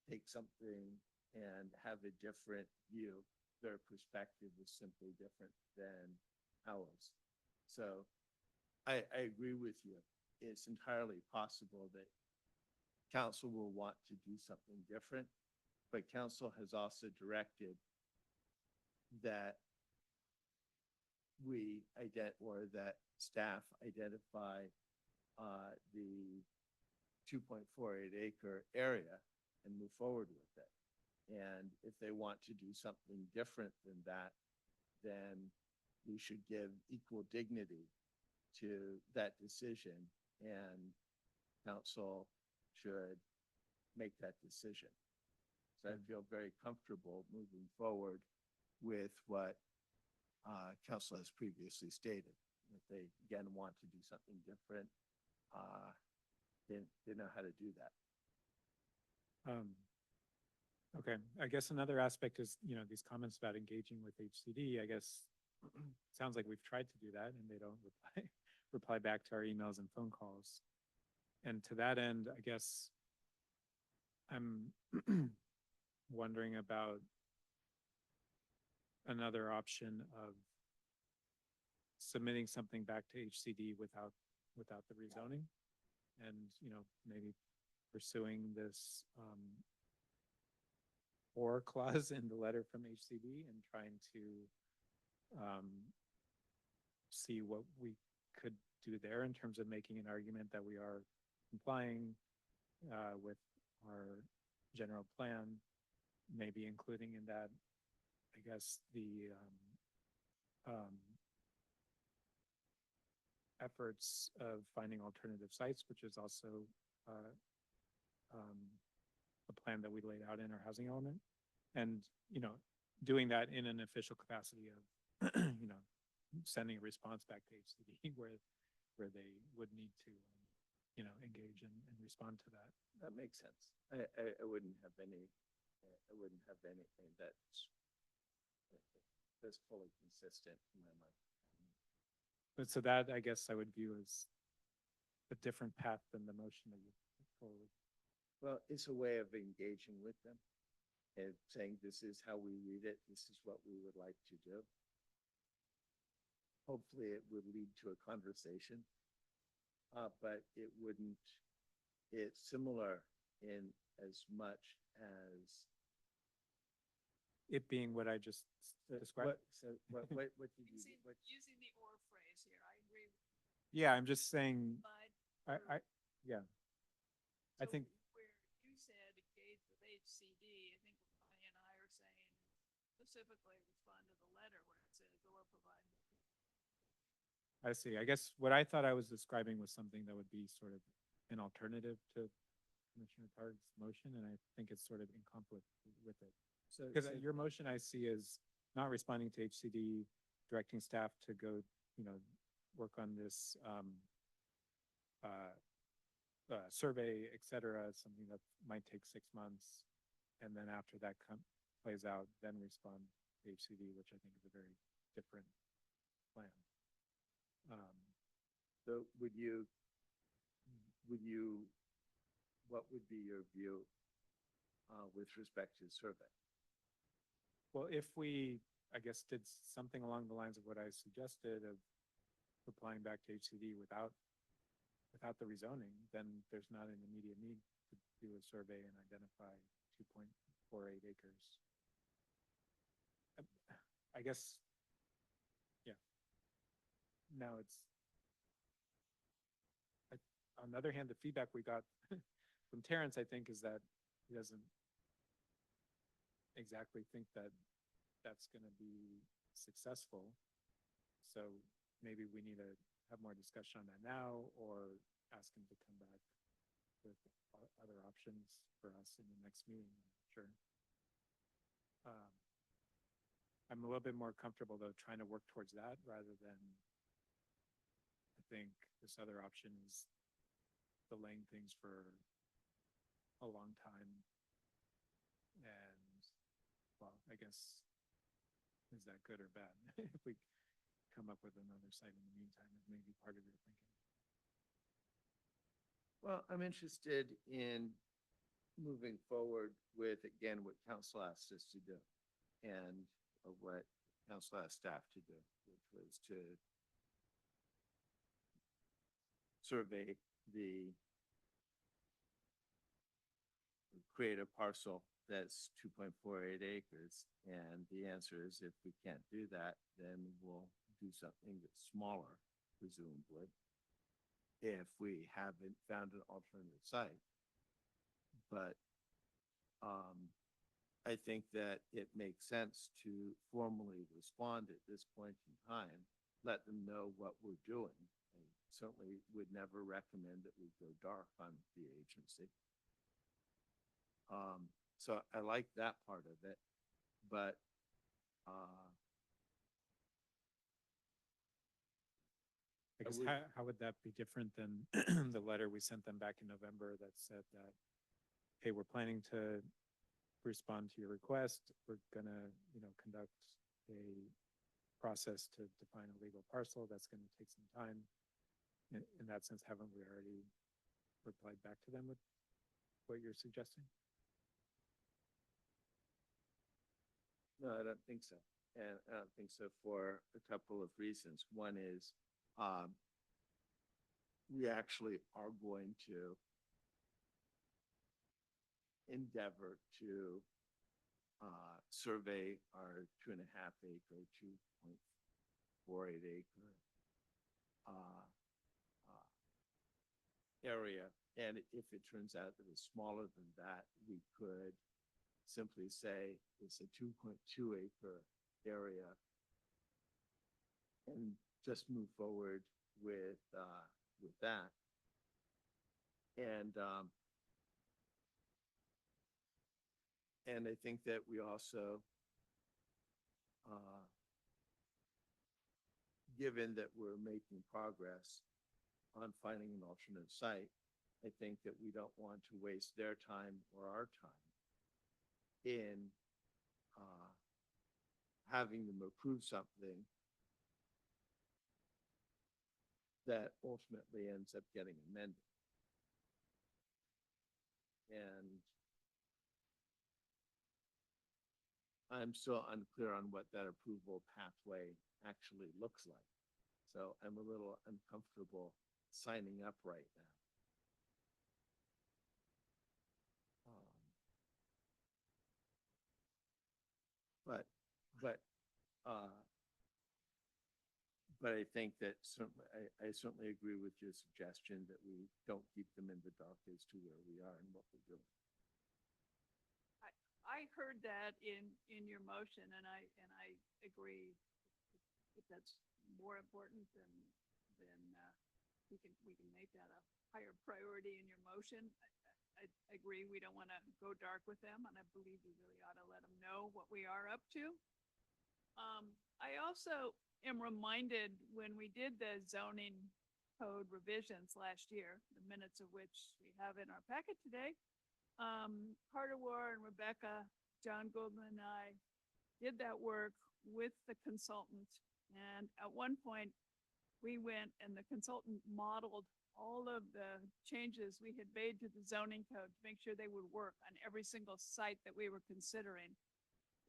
take something and have a different view. Their perspective is simply different than ours. So I agree with you. It's entirely possible that council will want to do something different, but council has also directed that that staff identify the 2.48 acre area and move forward with it. And if they want to do something different than that, then we should give equal dignity to that decision, and council should make that decision. So I feel very comfortable moving forward with what council has previously stated. If they again want to do something different, they know how to do that. Okay, I guess another aspect is, these comments about engaging with HCD, I guess, sounds like we've tried to do that and they don't reply back to our emails and phone calls. And to that end, I guess I'm wondering about another option of submitting something back to HCD without the rezoning, and maybe pursuing this or clause in the letter from HCD and trying to see what we could do there in terms of making an argument that we are complying with our general plan, maybe including in that, I guess, the efforts of finding alternative sites, which is also a plan that we laid out in our housing element, and doing that in an official capacity of sending a response back to HCD where they would need to engage and respond to that. That makes sense. I wouldn't have anything that's fully consistent in my mind. But so that, I guess, I would view as a different path than the motion that you put forward. Well, it's a way of engaging with them and saying, this is how we read it. This is what we would like to do. Hopefully it would lead to a conversation, but it wouldn't, it's similar in as much as it being what I just described. What did you, Using the or phrase here, I agree. Yeah, I'm just saying, But yeah. I so think, where you said engage with HCD, I think Connie and I are saying specifically respond to the letter where it says or provide. I see. I guess what I thought I was describing was something that would be sort of an alternative to Commissioner Targ's motion, and I think it's sort of in conflict with it. Because your motion I see is not responding to HCD, directing staff to go, work on this survey, et cetera, something that might take 6 months. And then after that plays out, then respond to HCD, which I think is a very different plan. So what would be your view with respect to the survey? Well, if we, I guess, did something along the lines of what I suggested of replying back to HCD without the rezoning, then there's not an immediate need to do a survey and identify 2.48 acres. I guess, yeah. Now on the other hand, the feedback we got from Terrence, I think, is that he doesn't exactly think that that's going to be successful. So maybe we need to have more discussion on that now, or ask him to come back with other options for us in the next meeting. Sure. I'm a little bit more comfortable though trying to work towards that rather than, I think this other option is delaying things for a long time. And well, I guess, is that good or bad? If we come up with another site in the meantime, it may be part of your thinking. Well, I'm interested in moving forward with, again, what council asked us to do and what council asked staff to do, which was to survey create a parcel that's 2.48 acres. And the answer is, if we can't do that, then we'll do something that's smaller, presumably, if we haven't found an alternative site. But I think that it makes sense to formally respond at this point in time, let them know what we're doing. I certainly would never recommend that we go dark on the agency. So I like that part of it, but, I guess would- how would that be different than the letter we sent them back in November that said that, hey, we're planning to respond to your request. We're gonna, conduct a process to define a legal parcel. That's gonna take some time. In that sense, haven't we already replied back to them with what you're suggesting? No, I don't think so. And I don't think so for a couple of reasons. One is, we actually are going to endeavor to survey our 2.5 acre, 2.48 acre area. And if it turns out that it's smaller than that, we could simply say it's a 2.2 acre area and just move forward with that. And I think that we also, given that we're making progress on finding an alternate site, I think that we don't want to waste their time or our time in having them approve something that ultimately ends up getting amended. And I'm still unclear on what that approval pathway actually looks like. So I'm a little uncomfortable signing up right now. But I think that certainly, I certainly agree with your suggestion that we don't keep them in the dark as to where we are and what we're doing. I heard that in your motion, and I agree. If that's more important, then we can make that a higher priority in your motion. I agree. We don't want to go dark with them, and I believe we really ought to let them know what we are up to. I also am reminded when we did the zoning code revisions last year, the minutes of which we have in our packet today. Carter War and Rebecca, John Goldman and I did that work with the consultant. And at one point, we went and the consultant modeled all of the changes we had made to the zoning code to make sure they would work on every single site that we were considering.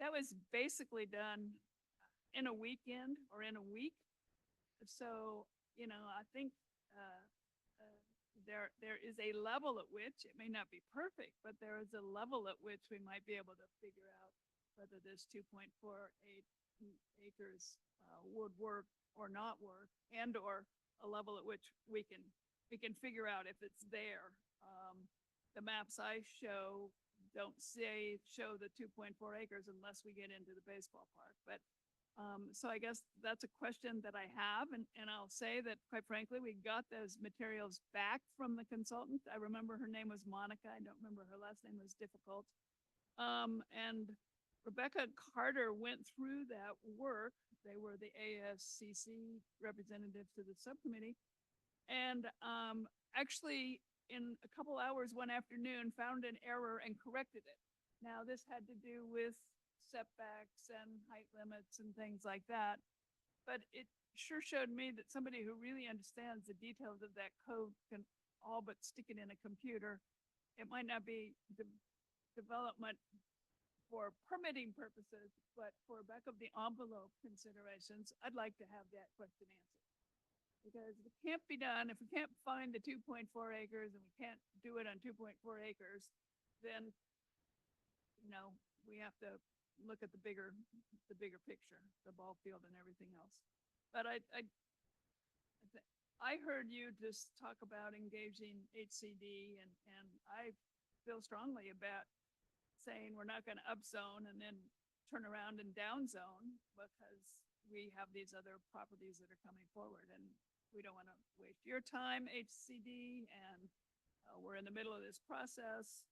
That was basically done in a weekend or in a week. So, I think there is a level at which, it may not be perfect, but there is a level at which we might be able to figure out whether this 2.48 acres would work or not work, and or a level at which we can figure out if it's there. The maps I show don't show the 2.4 acres unless we get into the baseball park. But so I guess that's a question that I have, and I'll say that quite frankly, we got those materials back from the consultant. I remember her name was Monica. I don't remember her last name was difficult. And Rebecca Carter went through that work. They were the ASCC representatives to the subcommittee, and actually in a couple hours one afternoon found an error and corrected it. Now this had to do with setbacks and height limits and things like that. But it sure showed me that somebody who really understands the details of that code can all but stick it in a computer. It might not be development for permitting purposes, but for back of the envelope considerations, I'd like to have that question answered. Because if it can't be done, if we can't find the 2.4 acres and we can't do it on 2.4 acres, then, we have to look at the bigger picture, the ball field and everything else. But I heard you just talk about engaging HCD, and I feel strongly about saying we're not gonna upzone and then turn around and downzone because we have these other properties that are coming forward and we don't wanna waste your time, HCD, and we're in the middle of this process.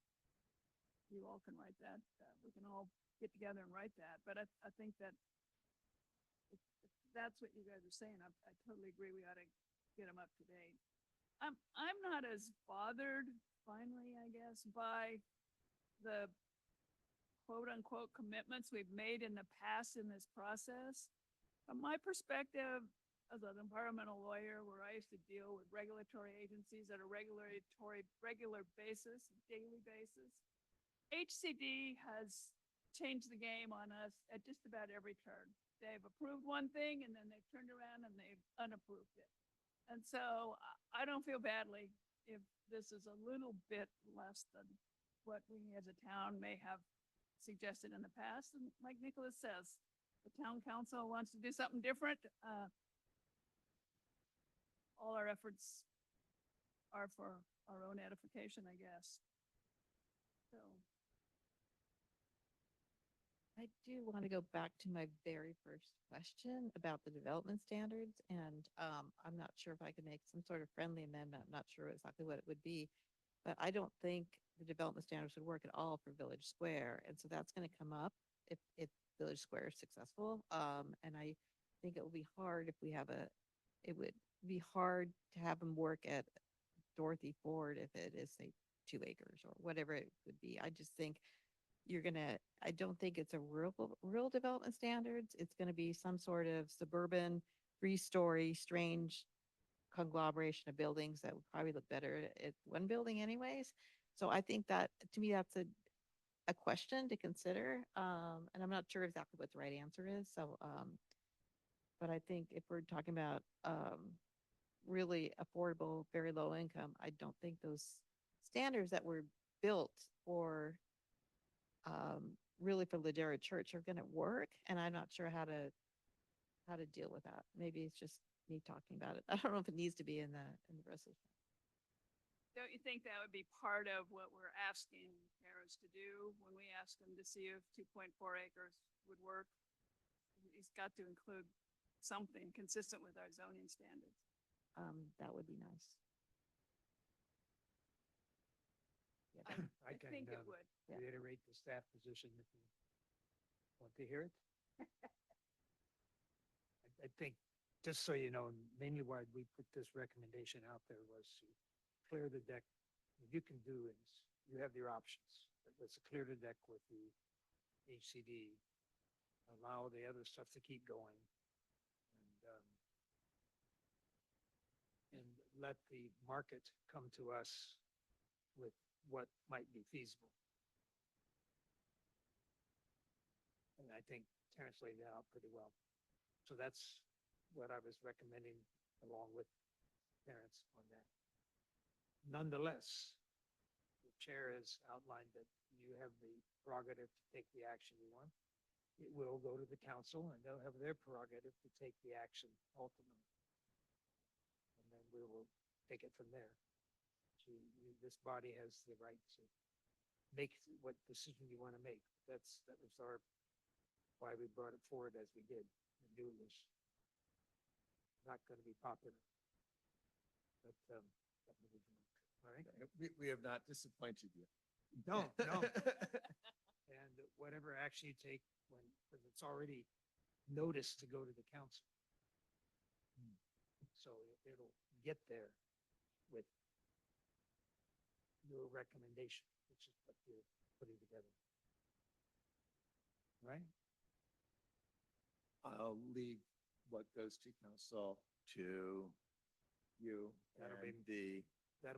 You all can write that, we can all get together and write that, but I think that if that's what you guys are saying, I totally agree, we ought to get them up to date. I'm not as bothered, finally, I guess, by the quote unquote commitments we've made in the past in this process. From my perspective, as an environmental lawyer, where I used to deal with regulatory agencies at a regular basis, daily basis, HCD has changed the game on us at just about every turn. They've approved one thing and then they've turned around and they've unapproved it. And so I don't feel badly if this is a little bit less than what we as a town may have suggested in the past. And like Nicholas says, the town council wants to do something different. All our efforts are for our own edification, I guess. So. I do want to go back to my very first question about the development standards, and I'm not sure if I can make some sort of friendly amendment. I'm not sure exactly what it would be, but I don't think the development standards would work at all for Village Square, and so that's going to come up if Village Square is successful. And I think it will be hard if we have it would be hard to have them work at Dorothy Ford if it is, say, 2 acres or whatever it would be. I just think I don't think it's a rural development standards. It's gonna be some sort of suburban, 3-story, strange conglomeration of buildings that would probably look better at one building anyways. So I think that, to me, that's a question to consider. And I'm not sure exactly what the right answer is. So, but I think if we're talking about, really affordable, very low income, I don't think those standards that were built for really for Ladera Church are going to work, and I'm not sure how to deal with that. Maybe it's just me talking about it. I don't know if it needs to be in the resolution. Don't you think that would be part of what we're asking parents to do when we ask them to see if 2.4 acres would work? It's got to include something consistent with our zoning standards. That would be nice. I I think it would. reiterate the staff position if you want to hear it. I think, just so you know, mainly why we put this recommendation out there was to clear the deck. What you can do is, you have your options. Let's clear the deck with the HCD, allow the other stuff to keep going. And let the market come to us with what might be feasible. And I think Terrence laid that out pretty well. So that's what I was recommending along with Terrence on that. Nonetheless, the chair has outlined that you have the prerogative to take the action you want. It will go to the council and they'll have their prerogative to take the action ultimately. And then we will take it from there. This body has the right to make what decision you want to make. That was why we brought it forward as we did. I knew it was not going to be popular. But, all right. We have not disappointed you. No. And whatever action you take because it's already noticed to go to the council. So it'll get there with your recommendation, which is what you're putting together. Right? I'll leave what goes to council to you That'll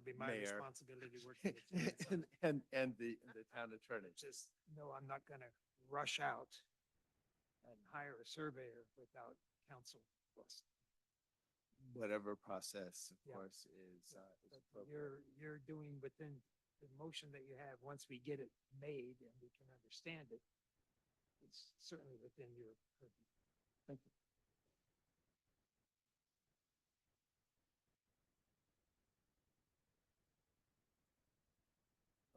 be my mayor. responsibility working with you. and the town attorney. Just no, I'm not gonna rush out and hire a surveyor without council blessing. Whatever process, of Yeah. course, is But appropriate. you're doing within the motion that you have, once we get it made and we can understand it, it's certainly within your purview. Thank you.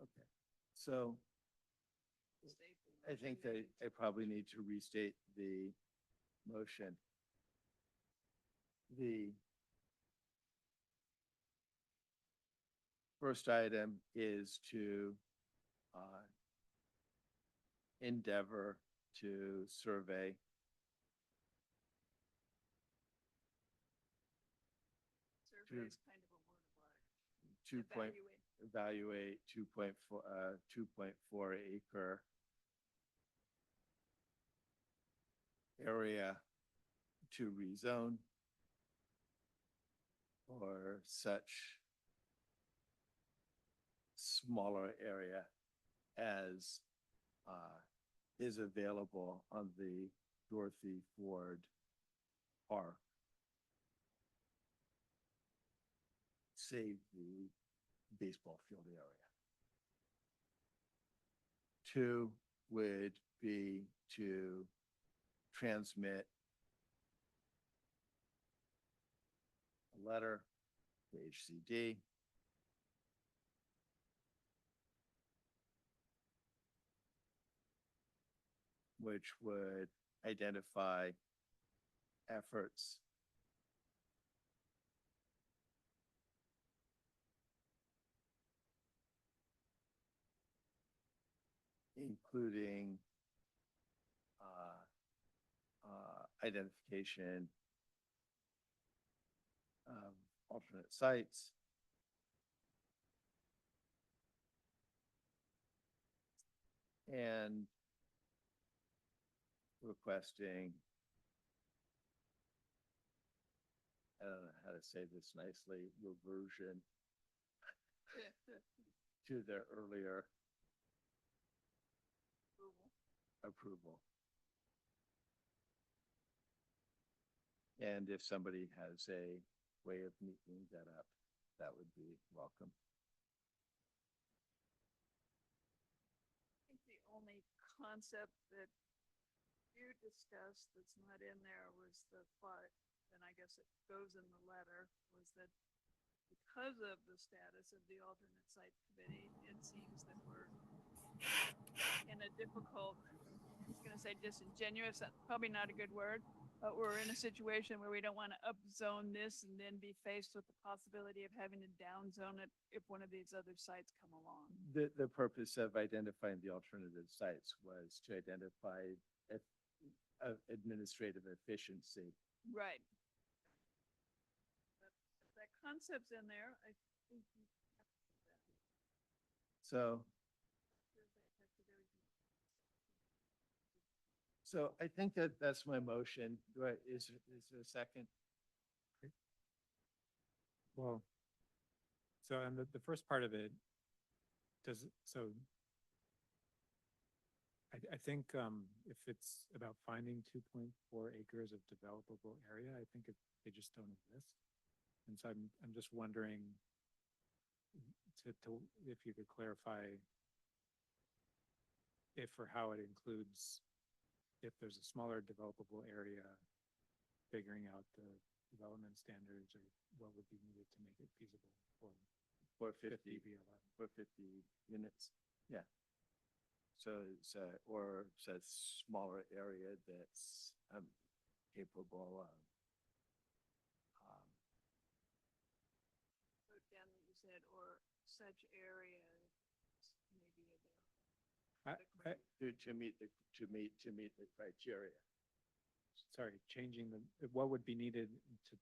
Okay, so I think that I probably need to restate the motion. The first item is to endeavor to survey Survey is kind of a word of art. 2 point, evaluate 2.4 acre area to rezone or such smaller area as is available on the Dorothy Ford Park. Save the baseball field area. 2 would be to transmit a letter to HCD which would identify efforts including identification of alternate sites, and requesting, I don't know how to say this nicely, reversion to their earlier approval. And if somebody has a way of neatening that up, that would be welcome. I think the only concept that you discussed that's not in there was the thought, and I guess it goes in the letter, was that because of the status of the alternate site committee, it seems that we're in a difficult, I was gonna say disingenuous, that's probably not a good word, but we're in a situation where we don't want to upzone this and then be faced with the possibility of having to downzone it if one of these other sites come along. The purpose of identifying the alternative sites was to identify administrative efficiency. Right. But if that concept's in there, I think you have to do that. So, so I think that that's my motion. Is there a second? Well, so and the first part of it does, so I think if it's about finding 2.4 acres of developable area, I think they just don't exist. And so I'm just wondering to if you could clarify if or how it includes, if there's a smaller developable area, figuring out the development standards or what would be needed to make it feasible for 50 BLM. For 50 units, yeah. So it's or it's a smaller area that's capable of. So Dan, you said, or such areas maybe To meet the criteria. Sorry, changing what would be needed to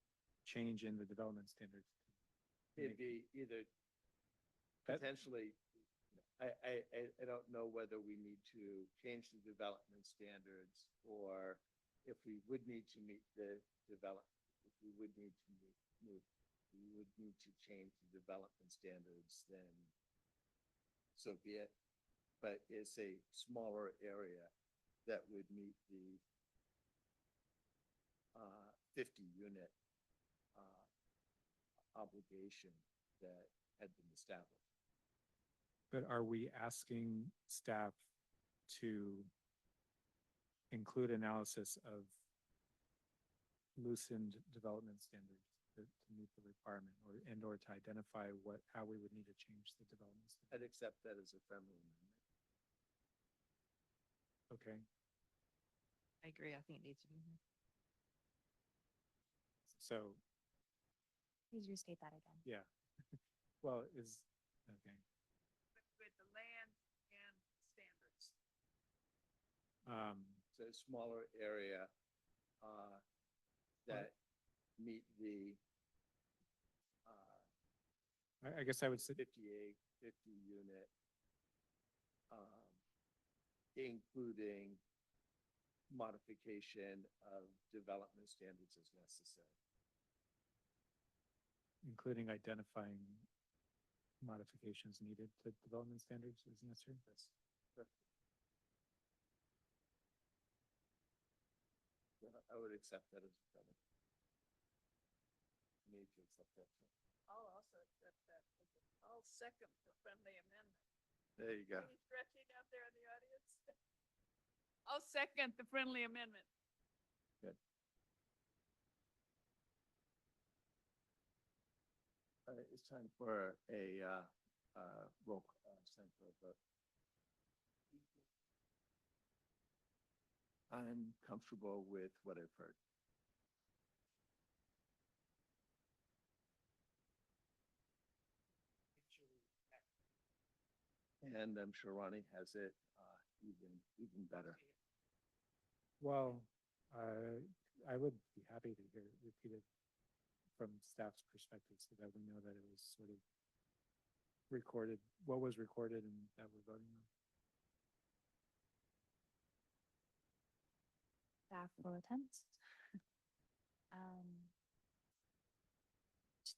change in the development standards? It'd be either potentially, I don't know whether we need to change the development standards or if we would need to meet the if we would need to we would need to change the development standards, then so be it. But it's a smaller area that would meet the 50 unit obligation that had been established. But are we asking staff to include analysis of loosened development standards to meet the requirement or to identify how we would need to change the development standards? I'd accept that as a friendly amendment. Okay, I agree. I think it needs to be in here. so, Please restate that again. yeah. Well, okay. With the land and standards. So a smaller area, that meet the, I guess I would say, 50 unit, including modification of development standards as necessary. including identifying modifications needed to development standards as necessary. Yeah, I would accept that as a comment. Need to accept that. I'll also accept that. I'll second the friendly amendment. There you go. Any stretching out there in the audience? I'll second the friendly amendment. Good. It's time for a, roll, time for a vote. I'm comfortable with what I've heard. And I'm sure Ronnie has it, even better. Well, I would be happy to hear it repeated from staff's perspective so that we know that it was sort of recorded, what was recorded and that we're voting on. Staff will attempt.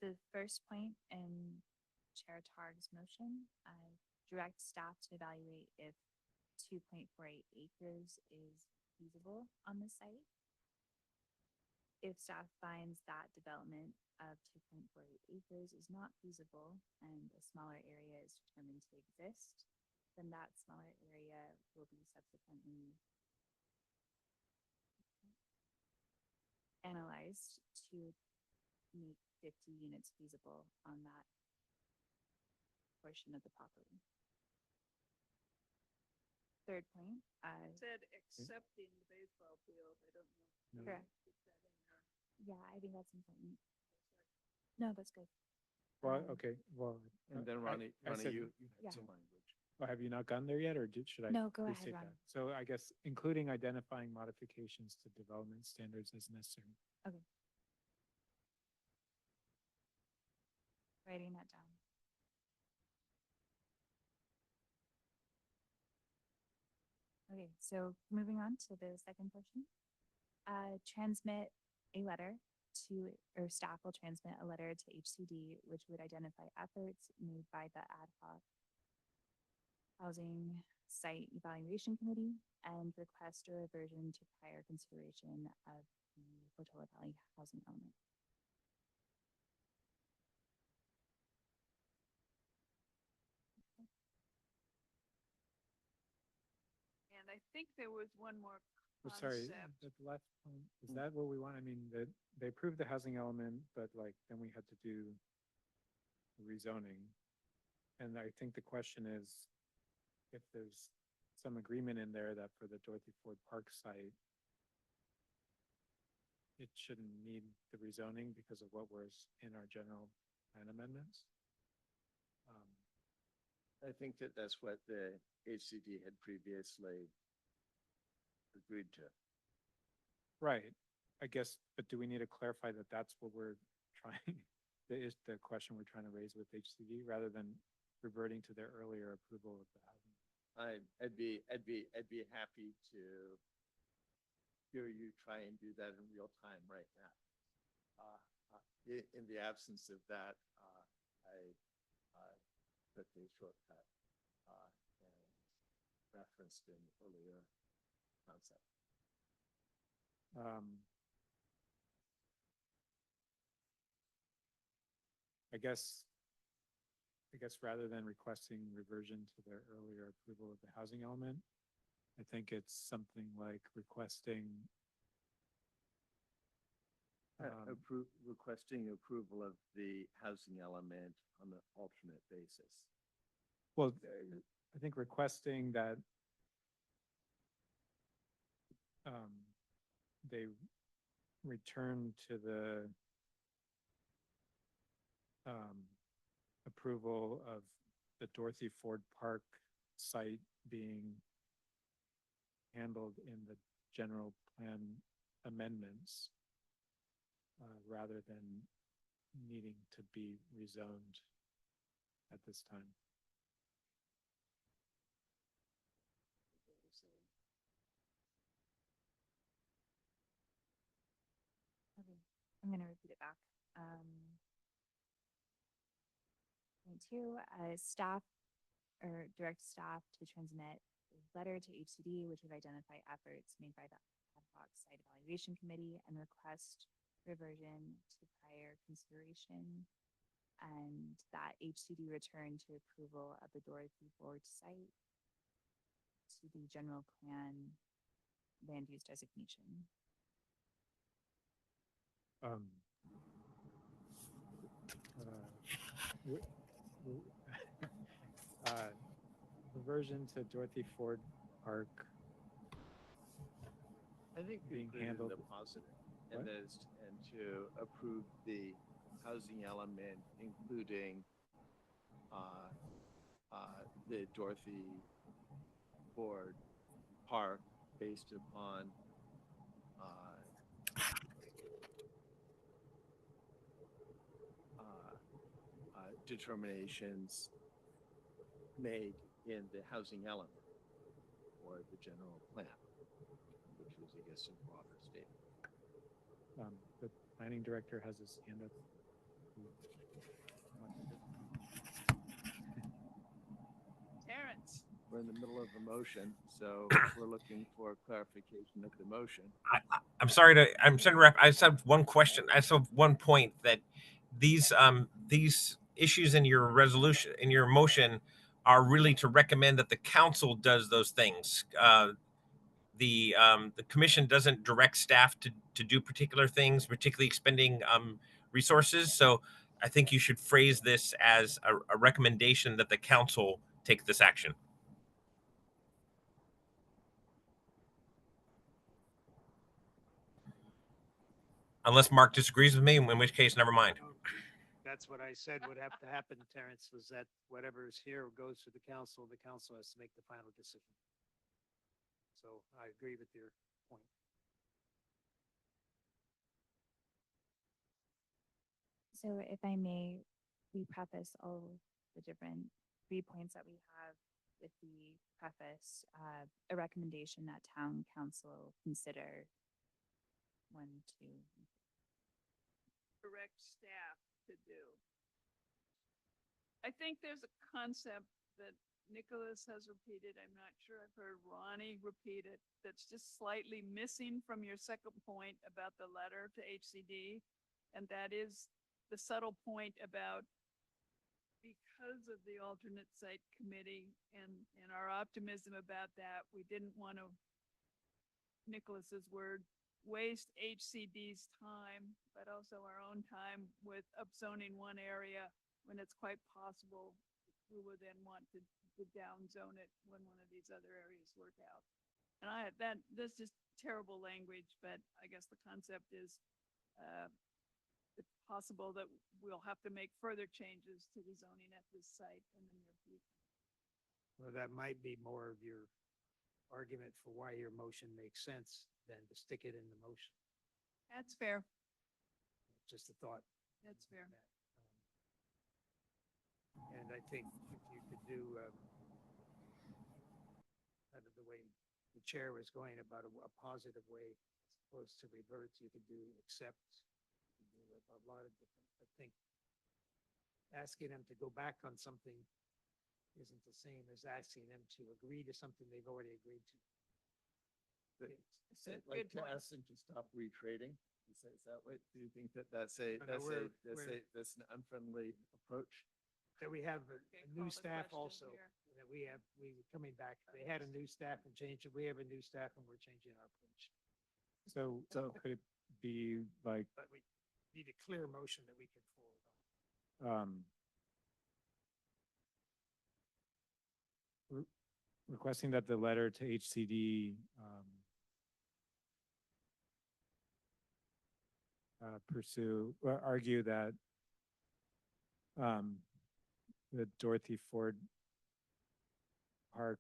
To the first point in Chair Targ's motion, I direct staff to evaluate if 2.48 acres is feasible on the site. If staff finds that development of 2.48 acres is not feasible and a smaller area is determined to exist, then that smaller area will be subsequently analyzed to make 50 units feasible on that portion of the property. Third point, Said accepting the baseball field. I don't know. No. Correct. Keep that in there. Yeah, I think that's important. No, that's good. Well, okay, well. And then Ronnie, I said- you Yeah. have some language. Oh, have you not gotten there yet, or should I? No, go ahead, restate Ron. that? So I guess including identifying modifications to development standards as necessary. Okay. Writing that down. Okay, so moving on to the second portion. Transmit a letter to, or staff will transmit a letter to HCD, which would identify efforts made by the ad hoc housing site evaluation committee and request a reversion to prior consideration of the Portola Valley housing element. And I think there was one more I'm sorry, concept. at the last point, is that what we want? I mean, that they approved the housing element, but like, then we had to do rezoning. And I think the question is, if there's some agreement in there that for the Dorothy Ford Park site, it shouldn't need the rezoning because of what was in our general plan amendments. I think that that's what the HCD had previously agreed to. Right, I guess, but do we need to clarify that that's what we're trying, that is the question we're trying to raise with HCD rather than reverting to their earlier approval of the housing? I'd be happy to hear you try and do that in real time right now. In the absence of that, I took a shortcut and referenced an earlier concept. I guess rather than requesting reversion to their earlier approval of the housing element, I think it's something like requesting Requesting approval of the housing element on an alternate basis. well, I think requesting that they return to the approval of the Dorothy Ford Park site being handled in the general plan amendments rather than needing to be rezoned at this time. Okay, I'm gonna repeat it back. Point two, staff or direct staff to transmit a letter to HCD, which would identify efforts made by the ad hoc site evaluation committee and request reversion to prior consideration. And that HCD return to approval of the Dorothy Ford site to the general plan land use designation. Reversion to Dorothy Ford Park I think we being included handled. the positive, What? and and to approve the housing element, including the Dorothy Ford Park, based upon determinations made in the housing element or the general plan, which was, I guess, a broader statement. The planning director has his hand up. Terrence, We're in the middle of a motion, so we're looking for clarification of the motion. I'm sorry to wrap. I just have one question. I just have one point that these issues in your resolution, in your motion, are really to recommend that the council does those things. The commission doesn't direct staff to do particular things, particularly expending resources. So I think you should phrase this as a recommendation that the council take this action. Unless Mark disagrees with me, in which case, never mind. That's what I said would have to happen, Terrence, was that whatever is here goes to the council has to make the final decision. So I agree with your point. So if I may, we preface all the different 3 points that we have with the preface, a recommendation that town council consider 1, 2. direct staff to do. I think there's a concept that Nicholas has repeated. I'm not sure I've heard Ronnie repeat it. That's just slightly missing from your second point about the letter to HCD. And that is the subtle point about because of the alternate site committee and our optimism about that, we didn't want to, Nicholas's word, waste HCD's time, but also our own time with upzoning one area when it's quite possible we would then want to downzone it when one of these other areas work out. And that's just terrible language, but I guess the concept is it's possible that we'll have to make further changes to the zoning at this site in the near future. Well, that might be more of your argument for why your motion makes sense than to stick it in the motion. That's fair. Just a thought. That's fair. And I think if you could do, out of the way the chair was going about a positive way, as opposed to revert, you could do accept, you could do a lot of different, I think asking them to go back on something isn't the same as asking them to agree to something they've already agreed to. Like to ask them to stop retrading? Is that what, do you think that's an unfriendly approach? That we have a new staff also, that we were coming back, they had a new staff and changed it, we have a new staff and we're changing our approach. So could it be like, But we need a clear motion that we can forward on. Requesting that the letter to HCD pursue or argue that the Dorothy Ford Park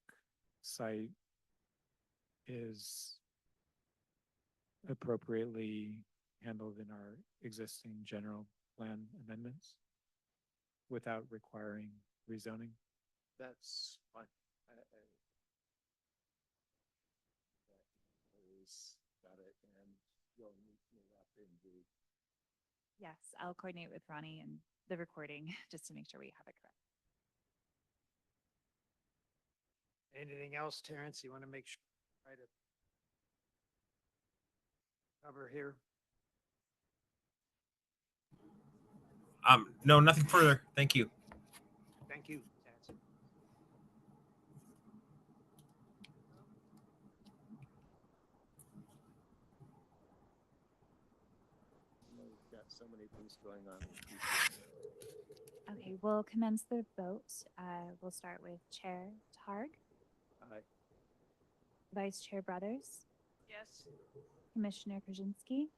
site is appropriately handled in our existing general plan amendments without requiring rezoning. That's fine. Always got it, and you'll meet me up in the. Yes, I'll coordinate with Ronnie and the recording just to make sure we have it correct. Anything else, Terrence, you want to make sure, try to cover here? No, nothing further. Thank you. Thank you, Terrence. We've got so many things going on. Okay, we'll commence the vote. We'll start with Chair Targ, Aye. Vice Chair Brothers, Yes. Commissioner Krasinski,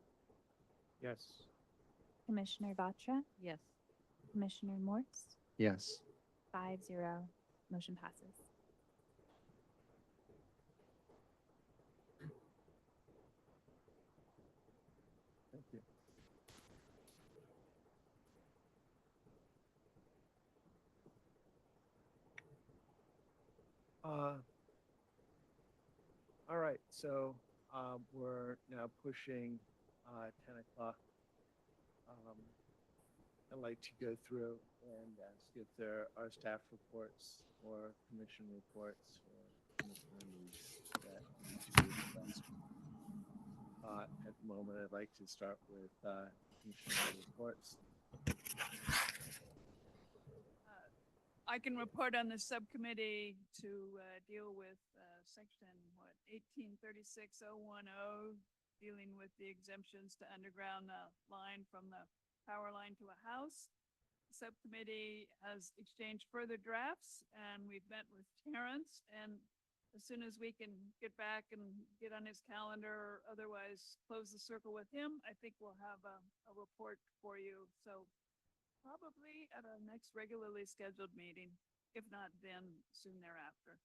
Yes. Commissioner Vatra, Yes. Commissioner Morse, Yes. 5-0, motion passes. Thank you. All right, so we're now pushing 10 o'clock. I'd like to go through and ask if there are staff reports or commission reports or commissioner needs that need to be addressed. At the moment, I'd like to start with commissioner reports. I can report on the subcommittee to deal with section 1836.010, dealing with the exemptions to underground line from the power line to a house. The subcommittee has exchanged further drafts, and we've met with Terrence, and as soon as we can get back and get on his calendar, or otherwise close the circle with him, I think we'll have a report for you. So probably at our next regularly scheduled meeting, if not then soon thereafter.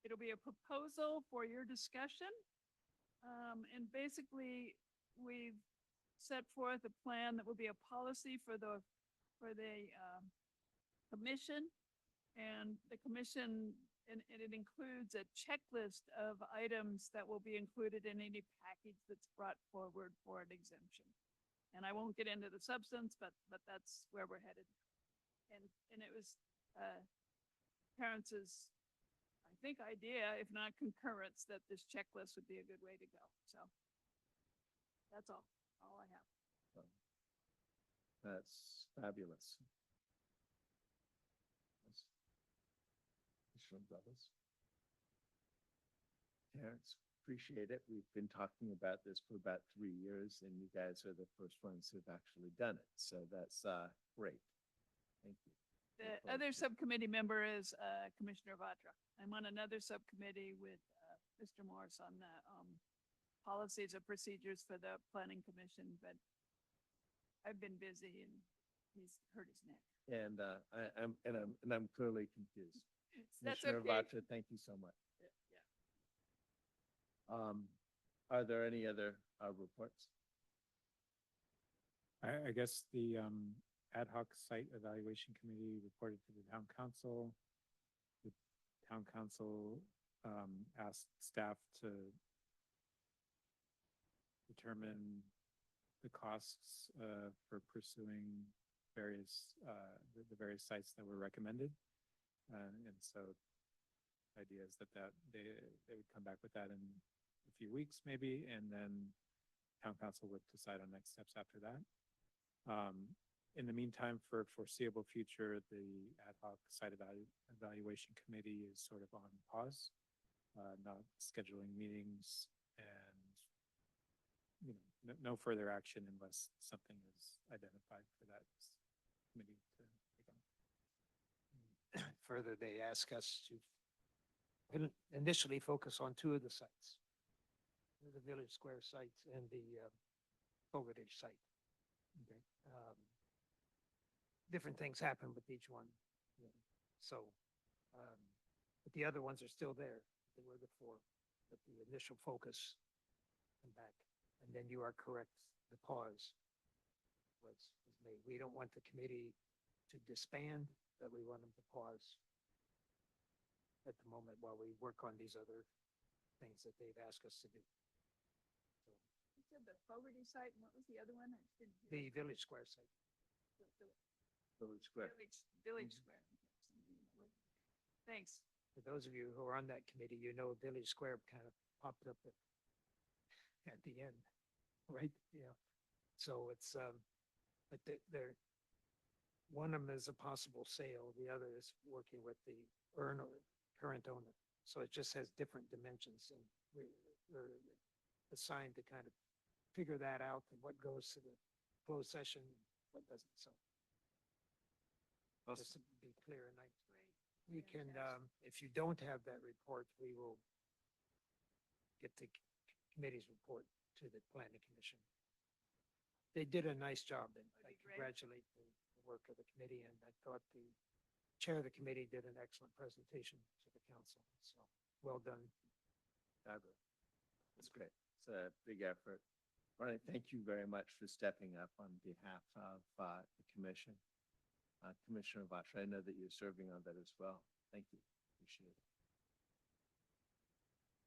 It'll be a proposal for your discussion. And basically, we've set forth a plan that will be a policy for the commission. And the commission, and it includes a checklist of items that will be included in any package that's brought forward for an exemption. And I won't get into the substance, but that's where we're headed. And it was Terrence's, I think, idea, if not concurrence, that this checklist would be a good way to go. So that's all I have. That's fabulous. Commissioner Brothers. Terrence, appreciate it. We've been talking about this for about 3 years, and you guys are the first ones who've actually done it. So that's great. Thank you. The other subcommittee member is Commissioner Vatra. I'm on another subcommittee with Mr. Morris on the policies and procedures for the Planning Commission, but I've been busy and he's hurt his neck. And I'm clearly confused. That's Commissioner okay. Vatra, thank you so much. Are there any other reports? I guess the ad hoc site evaluation committee reported to the town council. The town council asked staff to determine the costs for pursuing various the various sites that were recommended, and so the idea is that they would come back with that in a few weeks maybe, and then town council would decide on next steps after that. In the meantime, for foreseeable future, the ad hoc site evaluation committee is sort of on pause, not scheduling meetings, and no further action unless something is identified for that committee to take on. Further, they ask us to initially focus on 2 of the sites, the Village Square site and the Fogadage site. Okay. Different things happen with each one. you know. So, but the other ones are still there. They were before, but the initial focus come back. And then you are correct, the pause was made. We don't want the committee to disband, but we want them to pause at the moment while we work on these other things that they've asked us to do. You said the Fogarty site, and what was the other one? I didn't hear. The Village Square site. Village Square. Village Square. Thanks. For those of you who are on that committee, you know Village Square kind of popped up at the end, right? Yeah. So it's, but they're, one of them is a possible sale, the other is working with the current owner. So it just has different dimensions, and we're assigned to kind of figure that out and what goes to the closed session, what doesn't, so. Just to be clear, and we can, if you don't have that report, we will get the committee's report to the planning commission. They did a nice job, and I congratulate the work of the committee, and I thought the chair of the committee did an excellent presentation to the council, so well done. Fabulous. That's great. It's a big effort. Ronnie, thank you very much for stepping up on behalf of the commission. Commissioner Vashra, I know that you're serving on that as well. Thank you. Appreciate it.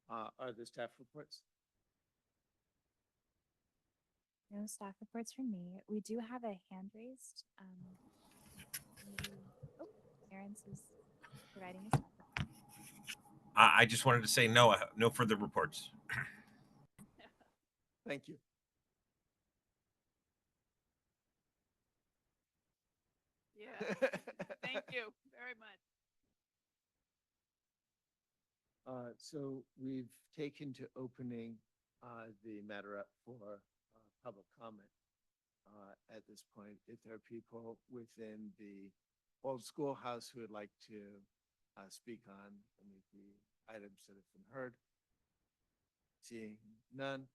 Are there staff reports? No staff reports from me. We do have a hand raised. Oh, Terrence is providing a staff report. I just wanted to say no, no further reports. Thank you. Yeah, thank you very much. So we've taken to opening the matter up for public comment. At this point, if there are people within the old schoolhouse who would like to speak on any of the items that have been heard, seeing none,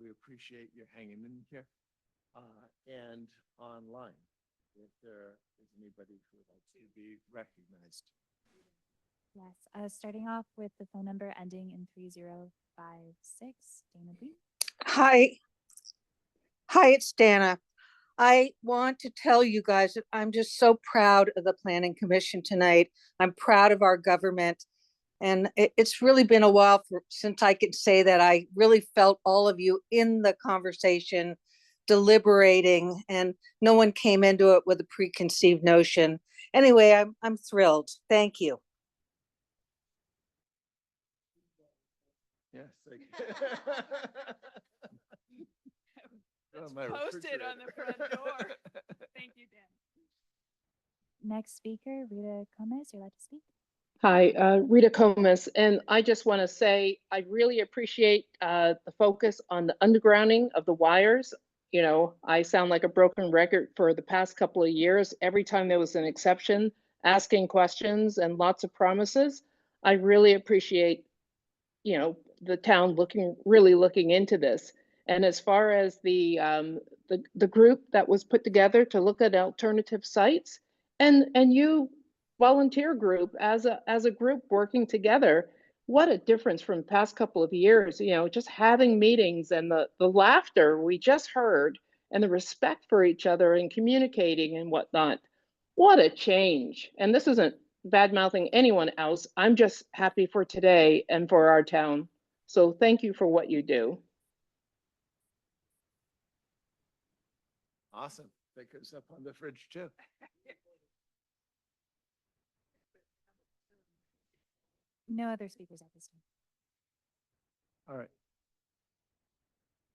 we appreciate your hanging in here. And online, if there is anybody who would like to be recognized. Yes, starting off with the phone number ending in 3056, Dana B. Hi. Hi, it's Dana. I want to tell you guys that I'm just so proud of the Planning Commission tonight. I'm proud of our government. And it's really been a while since I could say that I really felt all of you in the conversation, deliberating, and no one came into it with a preconceived notion. Anyway, I'm thrilled. Thank you. Yes. It's posted on the front door. Thank you, Dan. Next speaker, Rita Gomez, you're allowed to speak. Hi, Rita Comas, and I just want to say I really appreciate the focus on the undergrounding of the wires. You know, I sound like a broken record for the past couple of years. Every time there was an exception, asking questions and lots of promises. I really appreciate, you know, the town really looking into this. And as far as the group that was put together to look at alternative sites, and you volunteer group as a group working together, what a difference from the past couple of years, you know, just having meetings and the laughter we just heard and the respect for each other and communicating and whatnot. What a change. And this isn't bad-mouthing anyone else. I'm just happy for today and for our town. So thank you for what you do. Awesome. That goes up on the fridge too. No other speakers at this time. All right.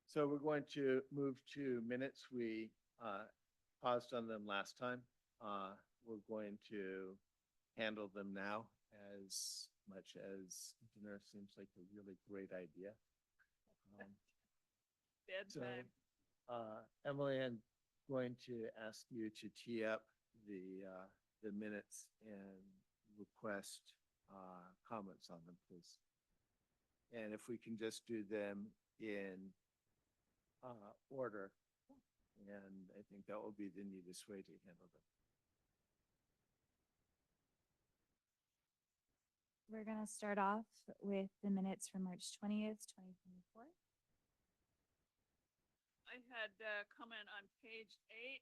So we're going to move to minutes. We paused on them last time. We're going to handle them now, as much as dinner seems like a really great idea. Bedtime. Emily, I'm going to ask you to tee up the minutes and request comments on them, please. And if we can just do them in order, And I think that will be the neatest way to handle them. We're gonna start off with the minutes from March 20th, 2024. I had a comment on page 8.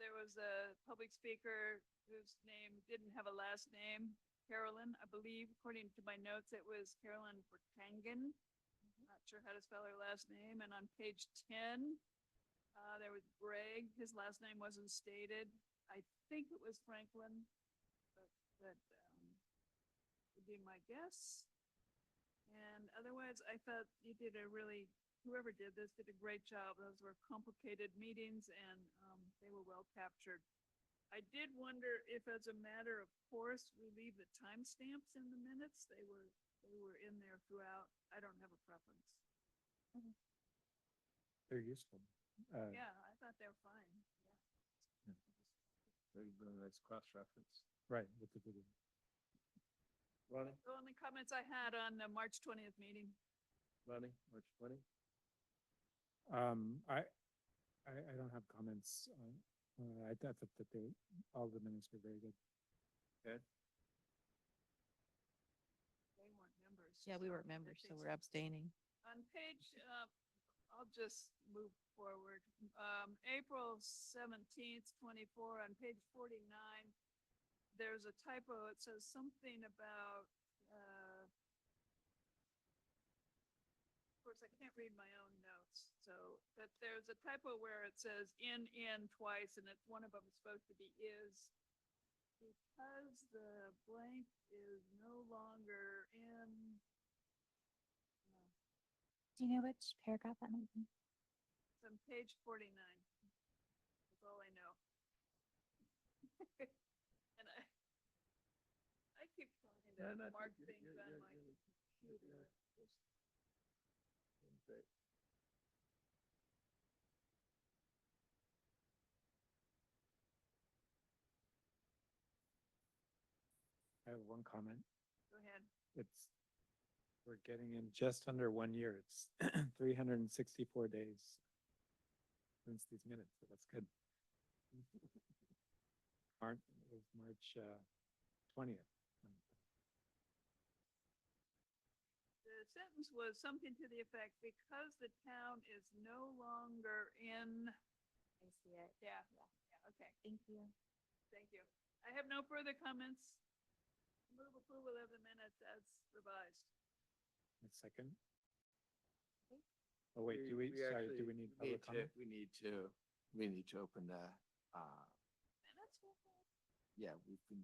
There was a public speaker whose name didn't have a last name, Carolyn, I believe. According to my notes, it was Carolyn Bertangen. Not sure how to spell her last name. And on page 10, there was Greg. His last name wasn't stated. I think it was Franklin, but would be my guess. And otherwise, I thought you did whoever did this did a great job. Those were complicated meetings and they were well captured. I did wonder if, as a matter of course, we leave the timestamps in the minutes. They were in there throughout. I don't have a preference. They're useful. Yeah, I thought they were fine. Very nice cross-reference. Right, with the video. Ronnie, The only comments I had on the March 20th meeting. March 20? I don't have comments. I thought that all the minutes were very good. Okay. They weren't members. Yeah, we so weren't members, I so think we're abstaining. On page, I'll just move forward. April 17th, 24, on page 49, there's a typo. It says something about, of course, I can't read my own notes. So, but there's a typo where it says in twice, and one of them is supposed to be is. Because the blank is no longer in. Do you know which paragraph that might be? It's on page 49. That's all I know. And I keep trying to mark things on my computer. I have one comment. Go ahead. We're getting in just under 1 year. It's 364 days since these minutes, so that's good. It was March 20th. The sentence was something to the effect, because the town is no longer in. I see it. Yeah, okay, Thank you. thank you. I have no further comments. Move approval of the minutes as revised. A second. Oh, wait, do we need public comment? We need to open the, Minutes? yeah, we've been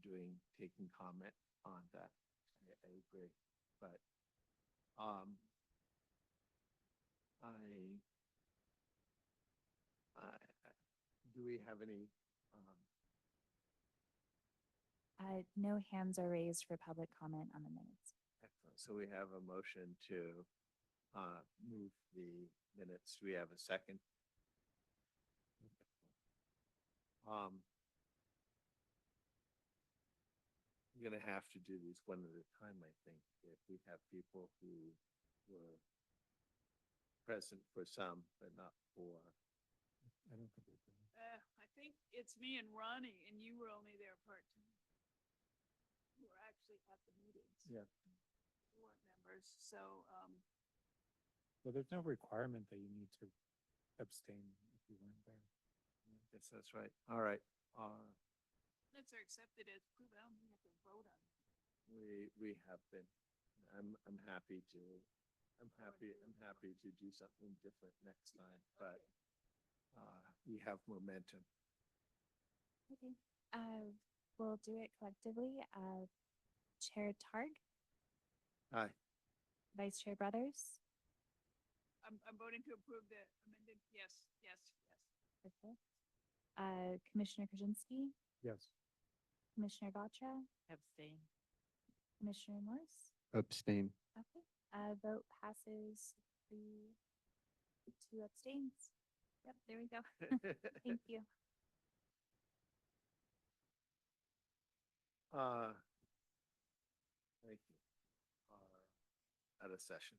taking comment on that. I agree, but, do we have any, No hands are raised for public comment on the minutes. excellent. So we have a motion to, move the minutes. Do we have a second? We're gonna have to do these one at a time, I think, if we have people who were present for some, but not for. I don't think we can. I think it's me and Ronnie, and you were only there part-time. You were actually at the meetings. Yeah. You weren't members, so, Well, there's no requirement that you need to abstain if you weren't there. Yes, that's right. All right. minutes are accepted as approved. I don't think we have to vote on it. We have been. I'm happy to do something different next time, but we have momentum. Okay. We'll do it collectively. Chair Targ, Aye. Vice Chair Brothers. I'm voting to approve the amended, yes. Perfect. Commissioner Krasinski, Yes. Commissioner Gatra, Abstain. Commissioner Morse. Abstain. Okay. Vote passes 3-2 abstains. Yep, there we go. Thank you. Thank you. Out of session.